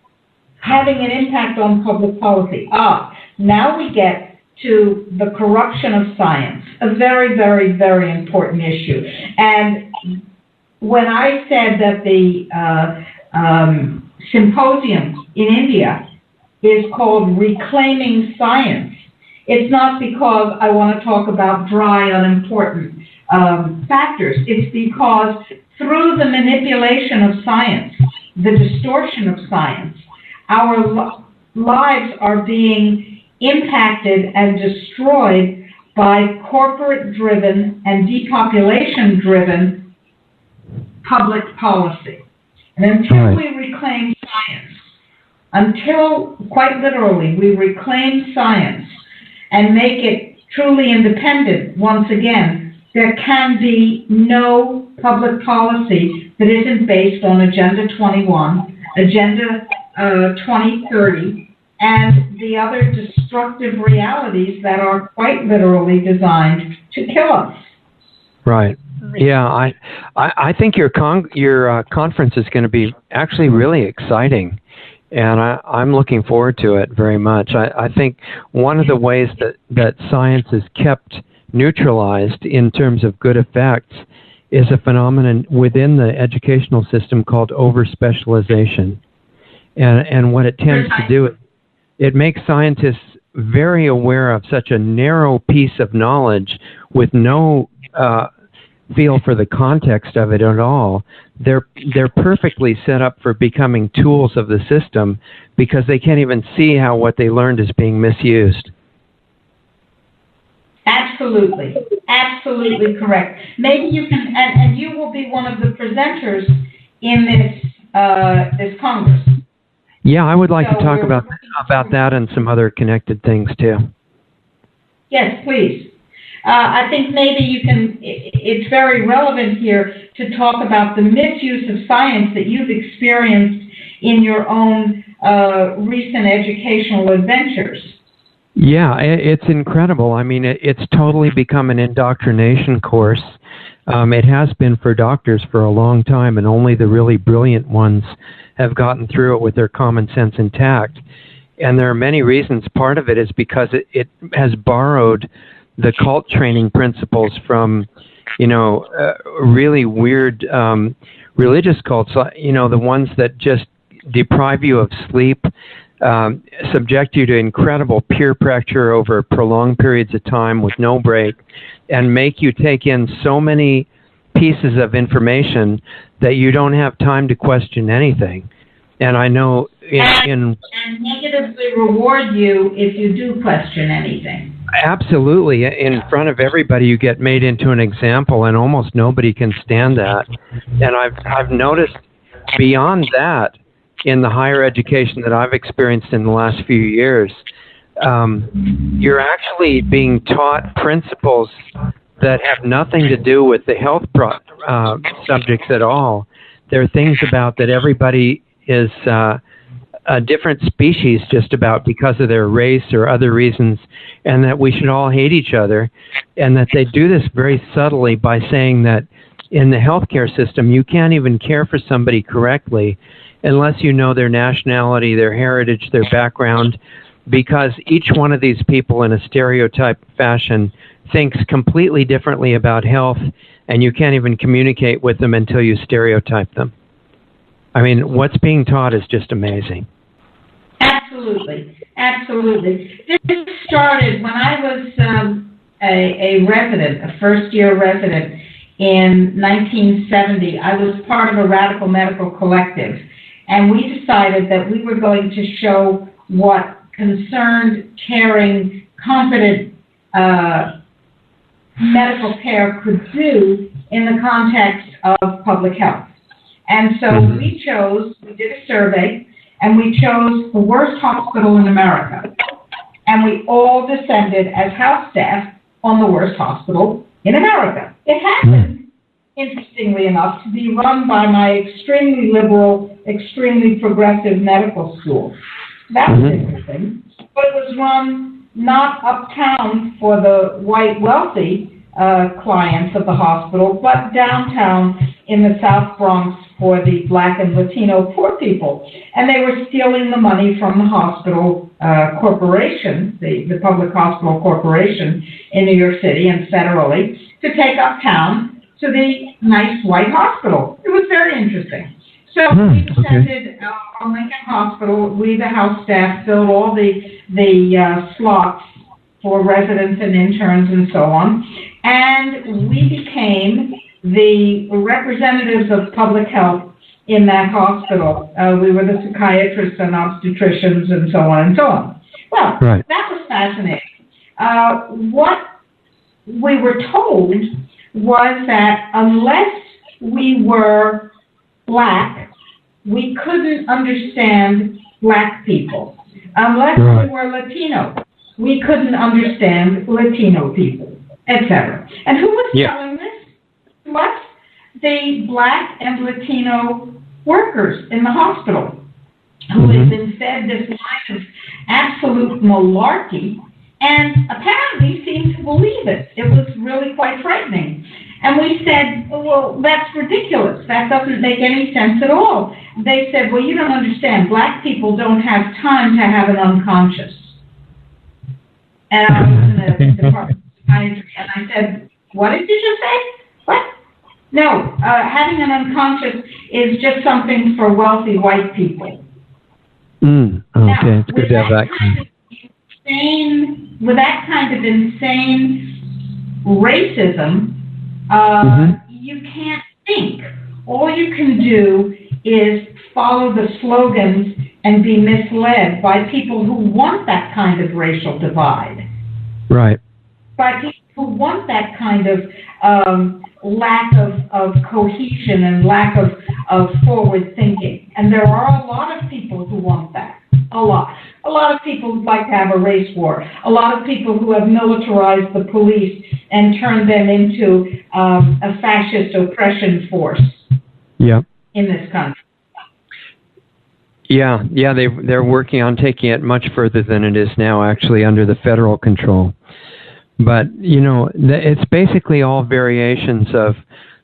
having an impact on public policy? Now we get to the corruption of science, a very, very, very important issue. And when I said that the symposium in India is called Reclaiming Science, it's not because I want to talk about dry, unimportant factors. It's because through the manipulation of science, the distortion of science, our lives are being impacted and destroyed by corporate-driven and depopulation-driven public policy. And until we reclaim science, until, quite literally, we reclaim science and make it truly independent, once again, there can be no public policy that isn't based on Agenda 21, Agenda 2030, and the other destructive realities that are quite literally designed to kill us. Right. Yeah, I think your conference is going to be actually really exciting, and I'm looking forward to it very much. I think one of the ways that science is kept neutralized in terms of good effects is a phenomenon within the educational system called over-specialization. And what it tends to do is it makes scientists very aware of such a narrow piece of knowledge with no feel for the context of it at all. They're perfectly set up for becoming tools of the system because they can't even see how what they learned is being misused. Absolutely. Absolutely correct. Maybe you can, and you will be one of the presenters in this Congress. Yeah, I would like to talk about that and some other connected things too. Yes, please. I think maybe you can, it's very relevant here to talk about the misuse of science that you've experienced in your own recent educational adventures. Yeah, it's incredible. I mean, it's totally become an indoctrination course. It has been for doctors for a long time, and only the really brilliant ones have gotten through it with their common sense intact. And there are many reasons. Part of it is because it has borrowed the cult training principles from, really weird religious cults, the ones that just deprive you of sleep, subject you to incredible peer pressure over prolonged periods of time with no break, and make you take in so many pieces of information that you don't have time to question anything. And I know and negatively reward you if you do question anything. Absolutely. In front of everybody, you get made into an example, and almost nobody can stand that. And I've noticed beyond that, in the higher education that I've experienced in the last few years, you're actually being taught principles that have nothing to do with the health subjects at all. There are things about that everybody is a different species just about because of their race or other reasons, and that we should all hate each other, and that they do this very subtly by saying that in the healthcare system, you can't even care for somebody correctly unless you know their nationality, their heritage, their background, because each one of these people in a stereotype fashion thinks completely differently about health, and you can't even communicate with them until you stereotype them. I mean, what's being taught is just amazing. Absolutely. Absolutely. This started when I was a resident, a first-year resident in 1970. I was part of a radical medical collective, and we decided that we were going to show what concerned, caring, competent medical care could do in the context of public health. And so we did a survey, and we chose the worst hospital in America. And we all descended as house staff on the worst hospital in America. It happened, interestingly enough, to be run by my extremely liberal, extremely progressive medical school. That was interesting. But it was run not uptown for the white wealthy clients of the hospital, but downtown in the South Bronx for the Black and Latino poor people. And they were stealing the money from the hospital corporation, the Public Hospital Corporation in New York City and federally, to take uptown to the nice white hospital. It was very interesting. So we descended on Lincoln Hospital. We, the house staff, filled all the slots for residents and interns and so on. And we became the representatives of public health in that hospital. We were the psychiatrists and obstetricians and so on and so on. Well, that was fascinating. What we were told was that unless we were Black, we couldn't understand Black people. Unless we were Latino, we couldn't understand Latino people, etc. And who was telling this? What? The Black and Latino workers in the hospital who had been fed this line of absolute malarkey and apparently seemed to believe it. It was really quite frightening. And we said, well, that's ridiculous. That doesn't make any sense at all. They said, well, you don't understand. Black people don't have time to have an unconscious. And I was in the department of psychiatry, and I said, what did you just say? What? No, having an unconscious is just something for wealthy white people. Okay, now, it's good to have that. With that kind of insane racism, you can't think. All you can do is follow the slogans and be misled by people who want that kind of racial divide. Right. By people who want that kind of lack of cohesion and lack of forward thinking. And there are a lot of people who want that. A lot. A lot of people who like to have a race war. A lot of people who have militarized the police and turned them into a fascist oppression force in this country. Yeah, they're working on taking it much further than it is now, actually, under the federal control. But, it's basically all variations of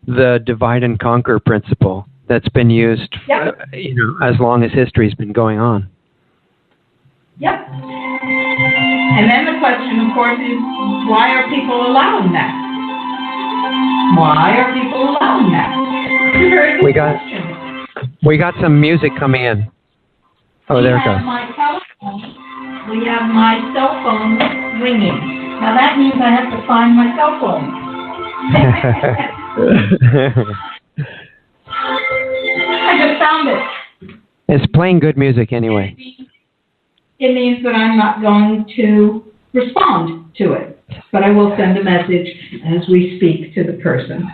the divide and conquer principle that's been used, as long as history's been going on. Yep. And then the question, of course, is why are people allowing that? Why are people allowing that? It's a very good question. We got some music coming in. Oh, there it goes. We have my cell phone ringing. Now that means I have to find my cell phone. I just found it. It's playing good music anyway. It means that I'm not going to respond to it, but I will send a message as we speak to the person.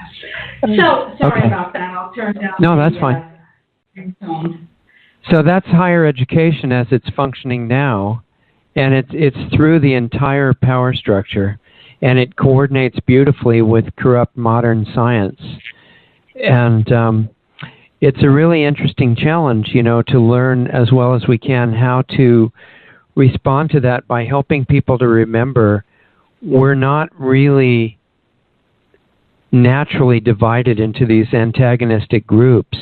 So, sorry about that. I'll turn down that's fine. ringtone. So that's higher education as it's functioning now, and it's through the entire power structure, and it coordinates beautifully with corrupt modern science. And it's a really interesting challenge, to learn as well as we can how to respond to that by helping people to remember we're not really naturally divided into these antagonistic groups.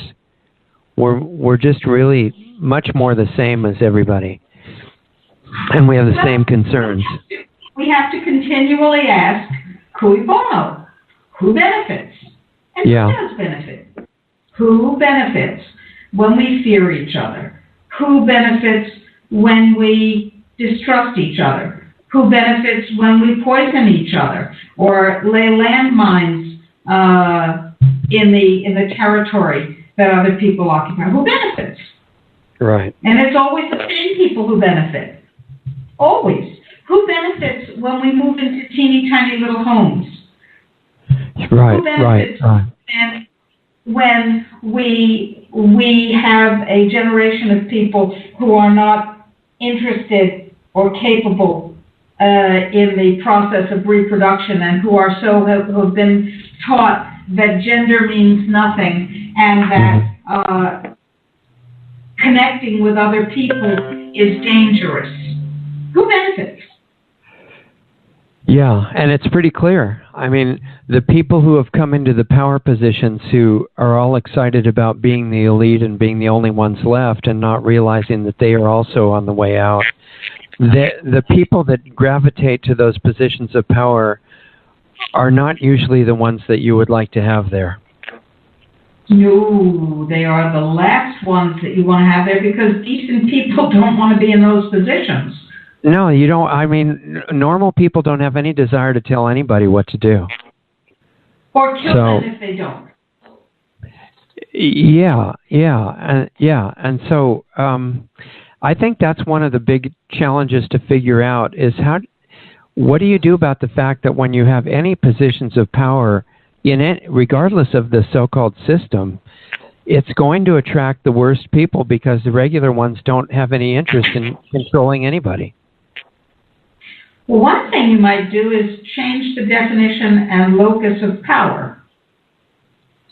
We're just really much more the same as everybody, and we have the same concerns. We have to continually ask, cui bono? Who benefits? And who does benefit? Who benefits when we fear each other? Who benefits when we distrust each other? Who benefits when we poison each other or lay landmines in the territory that other people occupy? Who benefits? Right. And it's always the same people who benefit. Always. Who benefits when we move into teeny tiny little homes? Right. Who benefits when we have a generation of people who are not interested or capable in the process of reproduction and who have been taught that gender means nothing and that connecting with other people is dangerous? Who benefits? Yeah, and it's pretty clear. I mean, the people who have come into the power positions who are all excited about being the elite and being the only ones left and not realizing that they are also on the way out. The people that gravitate to those positions of power are not usually the ones that you would like to have there. No, they are the last ones that you want to have there because decent people don't want to be in those positions. No, you don't. I mean, normal people don't have any desire to tell anybody what to do. Or kill them if they don't. And so I think that's one of the big challenges to figure out is what do you do about the fact that when you have any positions of power, regardless of the so-called system, it's going to attract the worst people because the regular ones don't have any interest in controlling anybody. Well, one thing you might do is change the definition and locus of power.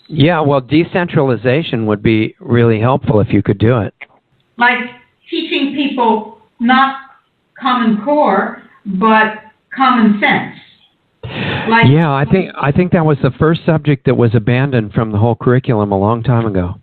Yeah, well, decentralization would be really helpful if you could do it. Like teaching people not Common Core, but common sense. Yeah, I think that was the first subject that was abandoned from the whole curriculum a long time ago.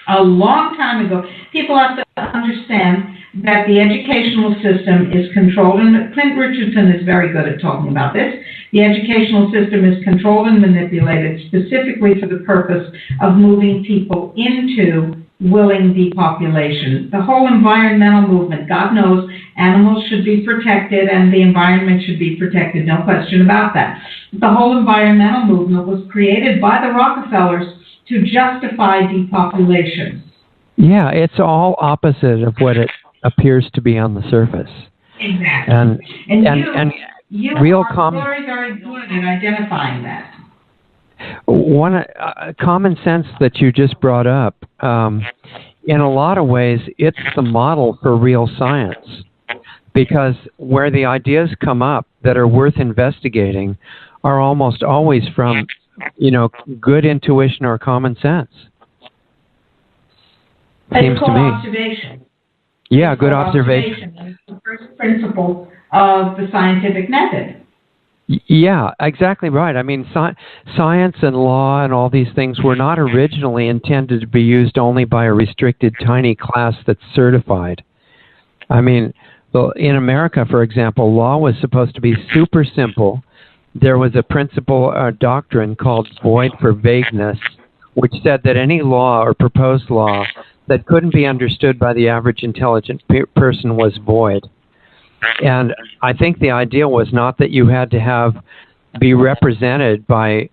A long time ago. People have to understand that the educational system is controlled, and Clint Richardson is very good at talking about this. The educational system is controlled and manipulated specifically for the purpose of moving people into willing depopulation. The whole environmental movement, God knows, animals should be protected and the environment should be protected, no question about that. The whole environmental movement was created by the Rockefellers to justify depopulation. Yeah, it's all opposite of what it appears to be on the surface. Exactly. And you real are very, very good at identifying that. One common sense that you just brought up, in a lot of ways, it's the model for real science. Because where the ideas come up that are worth investigating are almost always from, good intuition or common sense. Seems to me. Observation. Yeah, good observation. It's the first principle of the scientific method. Yeah, exactly right. I mean, science and law and all these things were not originally intended to be used only by a restricted tiny class that's certified. I mean, in America, for example, law was supposed to be super simple. There was a principle, a doctrine called void for vagueness, which said that any law or proposed law that couldn't be understood by the average intelligent person was void. And I think the idea was not that you had to be represented by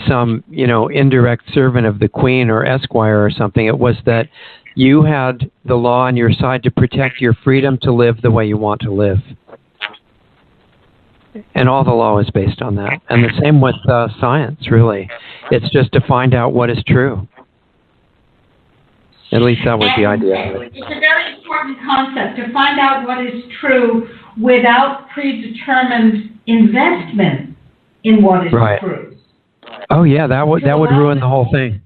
some, indirect servant of the Queen or Esquire or something. It was that You had the law on your side to protect your freedom to live the way you want to live. And all the law is based on that. And the same with science, really. It's just to find out what is true. At least that was the idea. It's a very important concept, to find out what is true without predetermined investment in what is true. Oh, yeah, that would ruin the whole thing.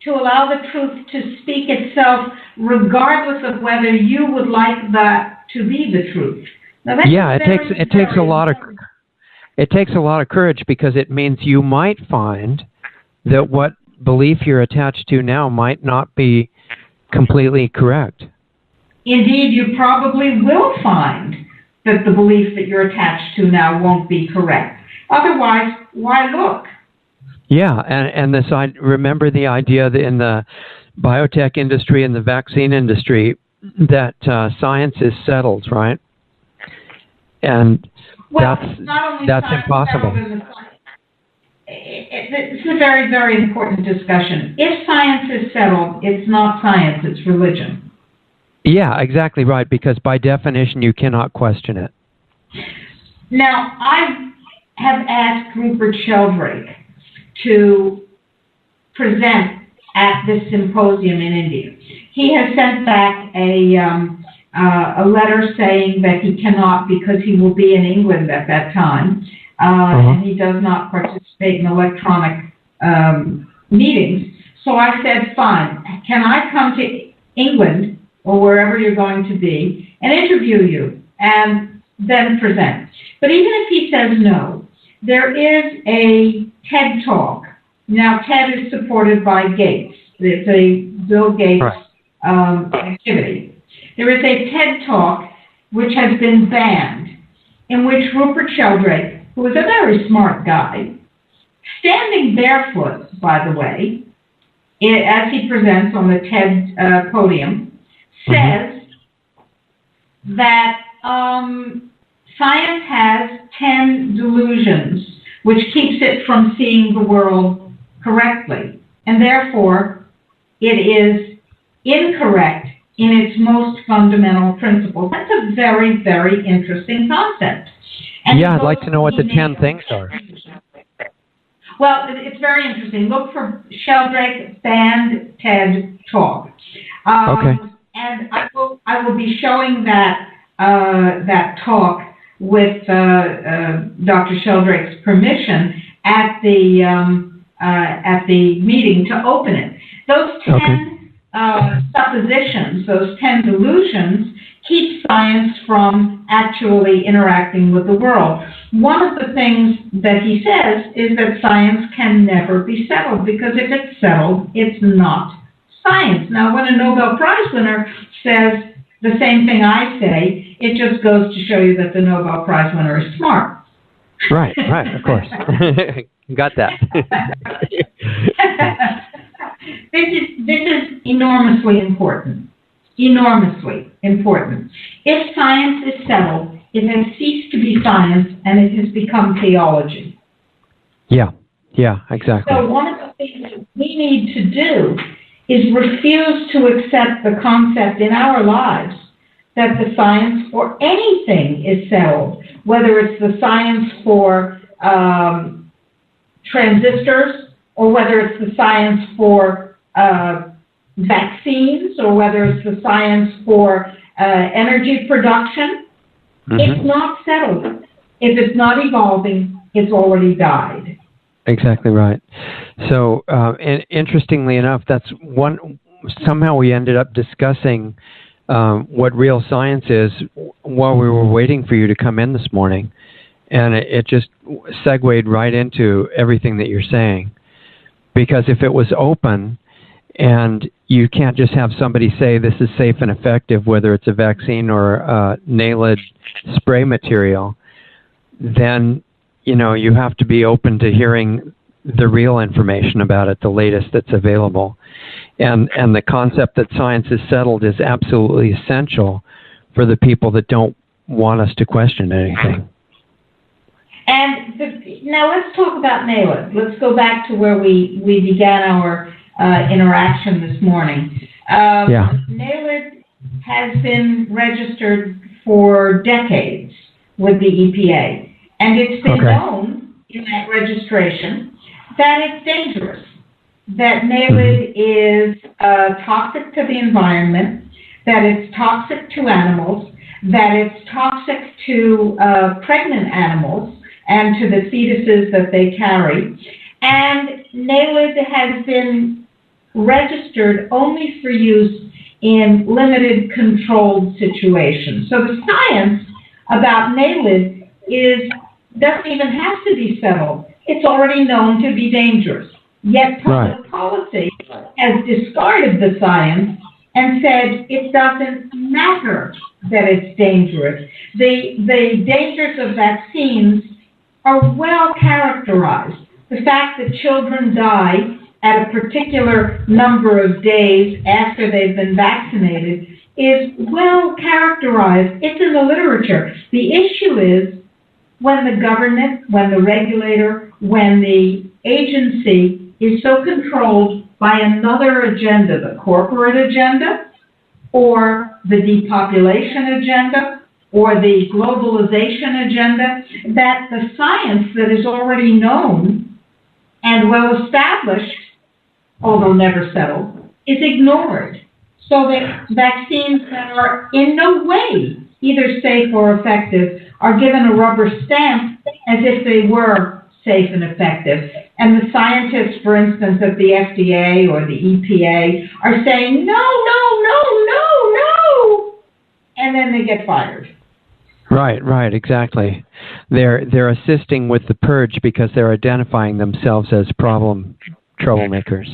To allow the truth to speak itself, regardless of whether you would like that to be the truth. Now, it takes a lot of courage, because it means you might find that what belief you're attached to now might not be completely correct. Indeed, you probably will find that the belief that you're attached to now won't be correct. Otherwise, why look? Yeah, and remember the idea that in the biotech industry and the vaccine industry that science is settled, right? And that's impossible. It's a very, very important discussion. If science is settled, it's not science, it's religion. Yeah, exactly right, because by definition, you cannot question it. Now, I have asked Rupert Sheldrake to present at this symposium in India. He has sent back a letter saying that he cannot, because he will be in England at that time, and he does not participate in electronic meetings. So I said, fine, can I come to England, or wherever you're going to be, and interview you, and then present? But even if he says no, there is a TED Talk. Now, TED is supported by Gates. It's a Bill Gates activity. There is a TED Talk which has been banned, in which Rupert Sheldrake, who is a very smart guy, standing barefoot, by the way, as he presents on the TED podium, says that science has 10 delusions, which keeps it from seeing the world correctly, and therefore it is incorrect in its most fundamental principles. That's a very, very interesting concept. And yeah, I'd like to know what the 10 things are. Well, it's very interesting. Look for Sheldrake banned TED Talk. Okay. And I will be showing that talk with Dr. Sheldrake's permission at the meeting to open it. Those 10 suppositions, those 10 delusions, keep science from actually interacting with the world. One of the things that he says is that science can never be settled, because if it's settled, it's not science. Now, when a Nobel Prize winner says the same thing I say, it just goes to show you that the Nobel Prize winner is smart. Right, of course. Got that. This is enormously important. Enormously important. If science is settled, it has ceased to be science, and it has become theology. Yeah, exactly. So one of the things that we need to do is refuse to accept the concept in our lives that the science for anything is settled, whether it's the science for transistors, or whether it's the science for vaccines, or whether it's the science for energy production. It's not settled. If it's not evolving, it's already died. Exactly right. So, and interestingly enough, that's one. Somehow we ended up discussing what real science is while we were waiting for you to come in this morning, and it just segued right into everything that you're saying. Because if it was open, and you can't just have somebody say this is safe and effective, whether it's a vaccine or a nailed spray material, then you have to be open to hearing the real information about it, the latest that's available. And the concept that science is settled is absolutely essential for the people that don't want us to question anything. And now let's talk about NAILID. Let's go back to where we began our interaction this morning. NALED has been registered for decades with the EPA, and it's been known in that registration that it's dangerous, that NALED is toxic to the environment, that it's toxic to animals, that it's toxic to pregnant animals and to the fetuses that they carry. And NALED has been registered only for use in limited controlled situations. So the science about NALED doesn't even have to be settled. It's already known to be dangerous. Yet public policy has discarded the science and said it doesn't matter that it's dangerous. The dangers of vaccines are well characterized. The fact that children die at a particular number of days after they've been vaccinated is well characterized. It's in the literature. The issue is when the government, when the regulator, when the agency is so controlled by another agenda, the corporate agenda, or the depopulation agenda, or the globalization agenda, that the science that is already known and well established, although never settled, is ignored. So that vaccines that are in no way either safe or effective are given a rubber stamp as if they were safe and effective. And the scientists, for instance, at the FDA or the EPA are saying, no, and then they get fired. Right, exactly. They're assisting with the purge because they're identifying themselves as troublemakers.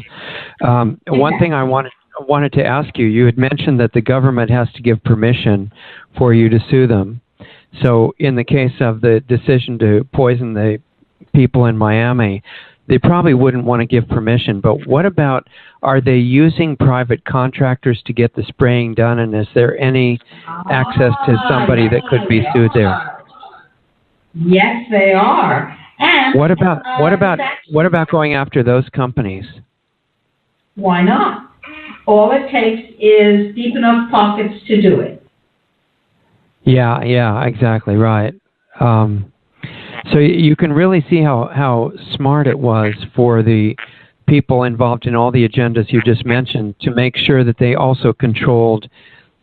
One thing I wanted to ask you, you had mentioned that the government has to give permission for you to sue them. So in the case of the decision to poison the people in Miami, they probably wouldn't want to give permission. But what about, are they using private contractors to get the spraying done, and is there any access to somebody that could be sued there? Yes, they are. And what about going after those companies? Why not? All it takes is deep enough pockets to do it. Yeah, exactly, right. So you can really see how smart it was for the people involved in all the agendas you just mentioned to make sure that they also controlled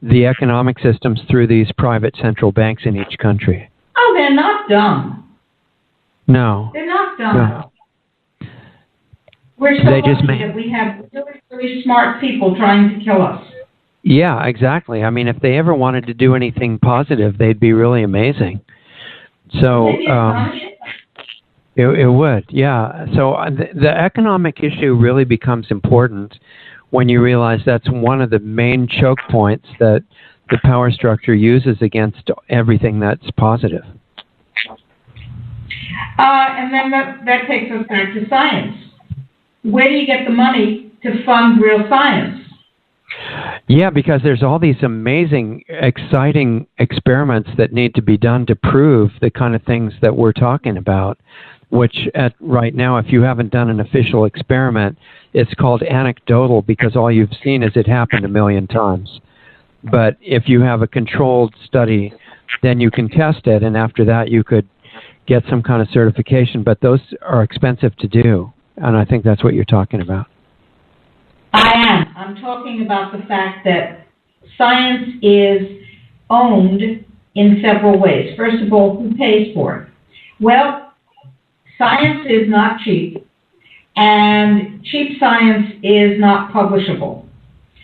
the economic systems through these private central banks in each country. Oh, they're not dumb. No. They're not dumb. No. We're so lucky that we have really, really smart people trying to kill us. Yeah, exactly. I mean, if they ever wanted to do anything positive, they'd be really amazing. So it would, yeah. So the economic issue really becomes important when you realize that's one of the main choke points that the power structure uses against everything that's positive. And then that takes us back to science. Where do you get the money to fund real science? Yeah, because there's all these amazing, exciting experiments that need to be done to prove the kind of things that we're talking about, which right now, if you haven't done an official experiment, it's called anecdotal because all you've seen is it happened 1 million times. But if you have a controlled study, then you can test it, and after that you could get some kind of certification, but those are expensive to do, and I think that's what you're talking about. I am. I'm talking about the fact that science is owned in several ways. First of all, who pays for it? Well, science is not cheap, and cheap science is not publishable.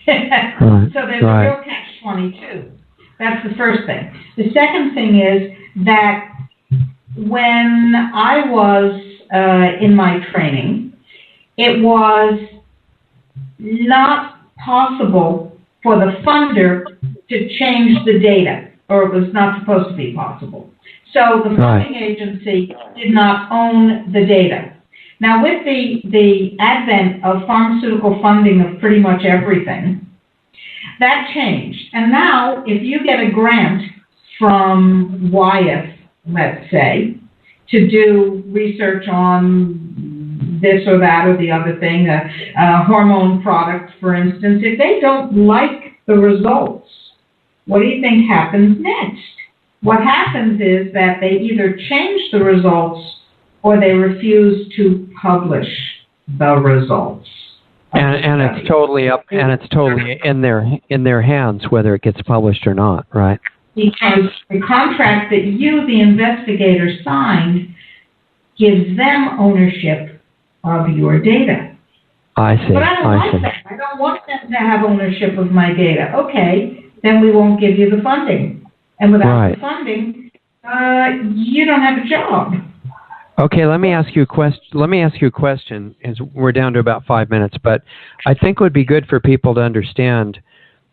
So there's a real catch-22. That's the first thing. The second thing is that when I was in my training, it was not possible for the funder to change the data, or it was not supposed to be possible. So the funding agency did not own the data. Now, with the advent of pharmaceutical funding of pretty much everything, that changed. And now, if you get a grant from Wyeth, let's say, to do research on this or that or the other thing, a hormone product, for instance, if they don't like the results, what do you think happens next? What happens is that they either change the results or they refuse to publish the results. And it's totally up, and it's totally in their hands whether it gets published or not, right? Because the contract that you, the investigator, signed gives them ownership of your data. I see. But I don't like that. I don't want them to have ownership of my data. Okay, then we won't give you the funding. And without the funding, you don't have a job. Okay, let me ask you a question. As we're down to about 5 minutes, but I think it would be good for people to understand.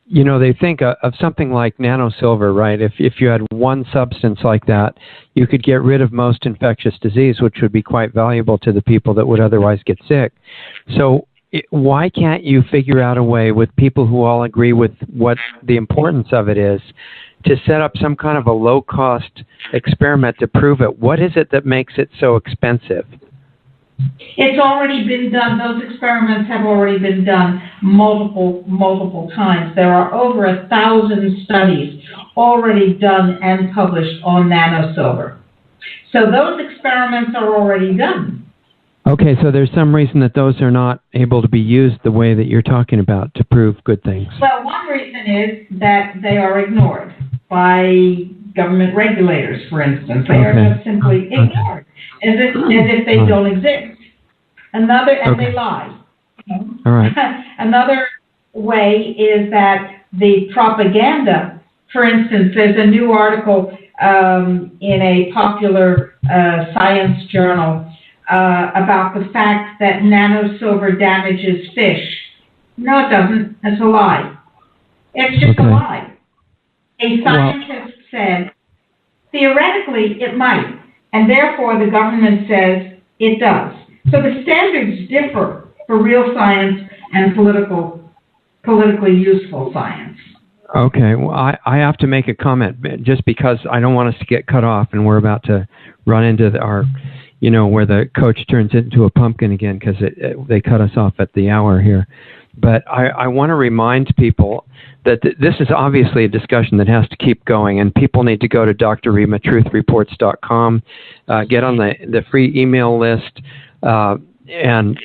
They think of something like nanosilver, right? If you had one substance like that, you could get rid of most infectious disease, which would be quite valuable to the people that would otherwise get sick. So why can't you figure out a way with people who all agree with what the importance of it is to set up some kind of a low-cost experiment to prove it? What is it that makes it so expensive? It's already been done. Those experiments have already been done multiple times. There are over 1,000 studies already done and published on nanosilver. So those experiments are already done. Okay, so there's some reason that those are not able to be used the way that you're talking about to prove good things. Well, one reason is that they are ignored by government regulators, for instance. They are just simply ignored, as if they don't exist. And they lie. All right. Another way is that the propaganda, for instance, there's a new article in a popular science journal about the fact that nanosilver damages fish. No, it doesn't. That's a lie. It's just a lie. A scientist said, theoretically, it might, and therefore the government says it does. So the standards differ for real science and politically useful science. Okay, well, I have to make a comment just because I don't want us to get cut off, and we're about to run into our, where the coach turns into a pumpkin again because they cut us off at the hour here. But I want to remind people that this is obviously a discussion that has to keep going, and people need to go to drrematruthreports.com, get on the free email list, and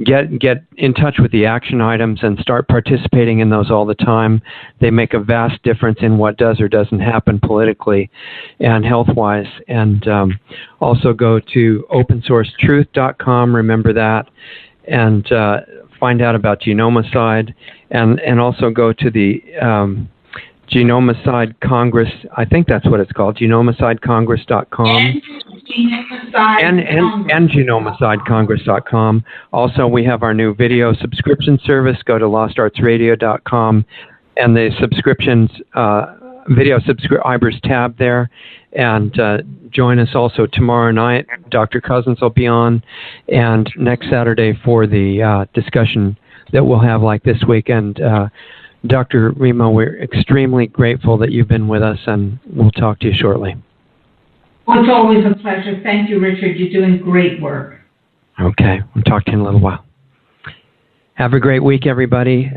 get in touch with the action items and start participating in those all the time. They make a vast difference in what does or doesn't happen politically and health-wise. And also go to opensourcetruth.com, remember that, and find out about Genomicide, and also go to the Genomicide Congress, I think that's what it's called, genomicidecongress.com. And genomicidecongress.com. Also, we have our new video subscription service. Go to lostartsradio.com, and the subscriptions, video subscribers tab there. And join us also tomorrow night. Dr. Cousins will be on, and next Saturday for the discussion that we'll have like this weekend. Dr. Remo, we're extremely grateful that you've been with us, and we'll talk to you shortly. Well, it's always a pleasure. Thank you, Richard. You're doing great work. Okay. We'll talk to you in a little while. Have a great week, everybody.